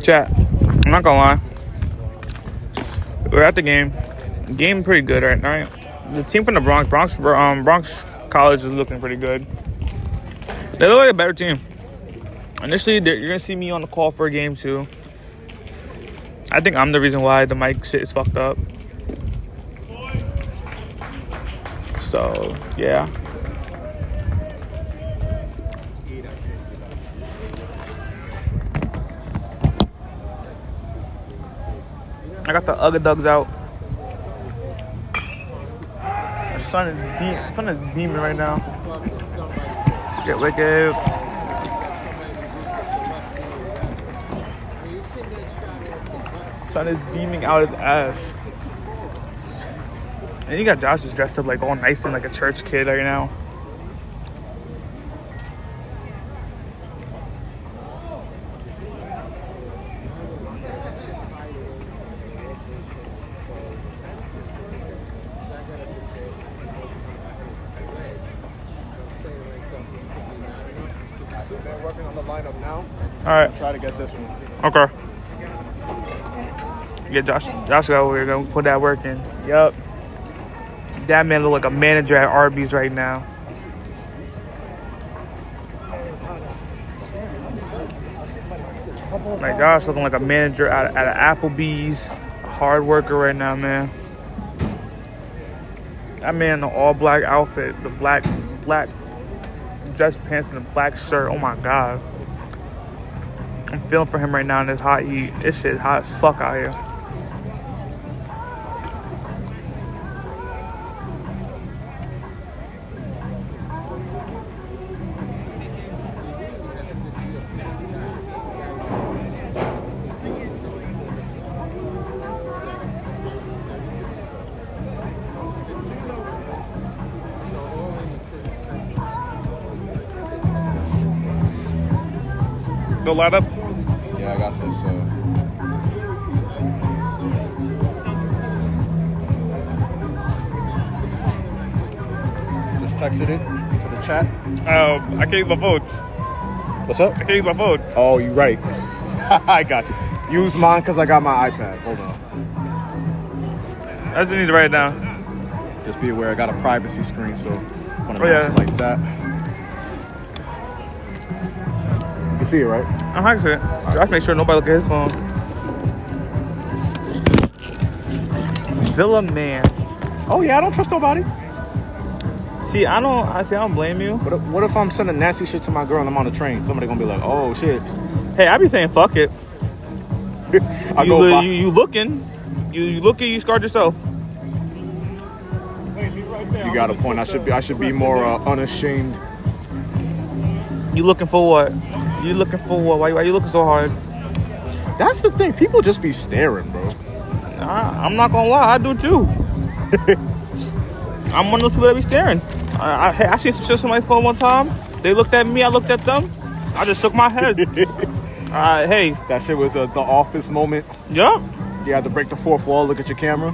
Chat, I'm not gonna lie. We're at the game. Game pretty good right now. The team from the Bronx College is looking pretty good. They look like a better team. Initially, you're gonna see me on the call for a game too. I think I'm the reason why the mic shit is fucked up. So yeah. I got the Ugga Dugs out. The sun is beaming right now. Let's get wicked. Sun is beaming out his ass. And you got Josh just dressed up like all nice and like a church kid right now. They're working on the lineup now. Alright. Try to get this one. Okay. Yeah, Josh got over here. Gonna put that work in. Yup. That man look like a manager at Arby's right now. Like Josh looking like a manager at an Applebee's. A hard worker right now, man. That man in the all black outfit, the black dress pants and the black shirt. Oh my god. I'm feeling for him right now in this hot heat. This shit hot as fuck out here. Go light up. Yeah, I got this. Just texted it to the chat. I can't use my phone. What's up? I can't use my phone. Oh, you right. I got you. Use mine because I got my iPad. Hold on. I just need to write it down. Just be aware I got a privacy screen, so want to yeah. it like that. You can see it, right? I'm happy to. Josh make sure nobody look at his phone. Villa man. Oh yeah, I don't trust nobody. See, I don't blame you. What if I'm sending nasty shit to my girl and I'm on the train? Somebody gonna be like, oh shit. Hey, I be saying fuck it. You looking, you scarred yourself. You got a point. I should be more unashamed. You looking for what? You looking for what? Why you looking so hard? That's the thing. People just be staring, bro. I'm not gonna lie, I do too. I'm one of those people that be staring. I seen some shit on somebody's phone one time. They looked at me, I looked at them. I just shook my head. Hey. That shit was the Office moment. Yup. You had to break the fourth wall, look at your camera.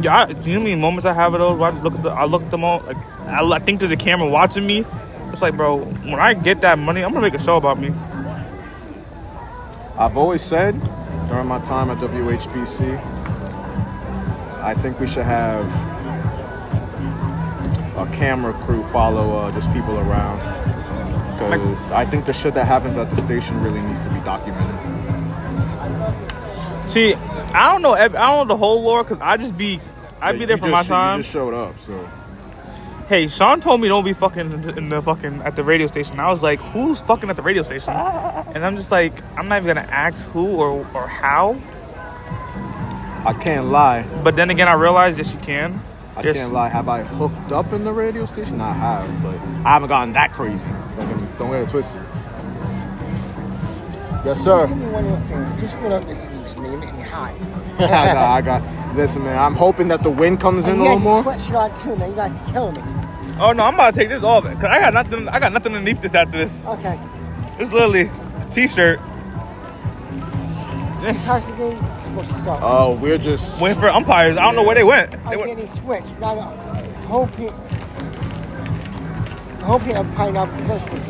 Yeah, do you know how many moments I have of those? Where I look at them all. Like, I think to the camera watching me. It's like, bro, when I get that money, I'm gonna make a show about me. I've always said during my time at WHBC, I think we should have a camera crew follow just people around, because I think the shit that happens at the station really needs to be documented. See, I don't know the whole lore, because I'd be there for my time. You just showed up, so. Hey, Sean told me don't be fucking at the radio station. I was like, who's fucking at the radio station? And I'm just like, I'm not even gonna ask who or how. I can't lie. But then again, I realized yes, you can. I can't lie. Have I hooked up in the radio station? I have, but I haven't gotten that crazy. Don't get it twisted. Yes, sir. Do me one little favor. Just roll up your sleeves for me and make me hot. I got. Listen, man. I'm hoping that the wind comes in a little more. You guys sweatshirt too, man. You guys are killing me. Oh no, I'm about to take this off because I got nothing underneath this after this. Okay. It's literally a t-shirt. How's the game supposed to start? Oh, we're just waiting for umpires. I don't know where they went. I'm getting switched. Now, hoping I'm playing out positions.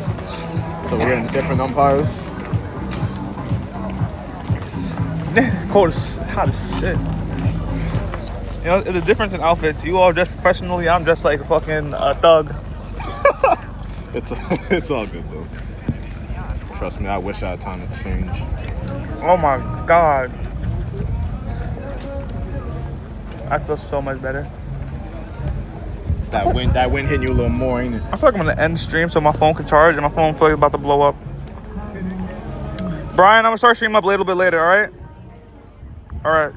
So we're in different umpires. Cold as hot as shit. You know, the difference in outfits. You all dress professionally. I'm just like a fucking thug. It's all good though. Trust me, I wish I had time to change. Oh my god. I feel so much better. That wind hitting you a little more, ain't it? I feel like I'm gonna end stream so my phone can charge, and my phone feels like it's about to blow up. Brian, I'm gonna start streaming up a little bit later, alright? Alright.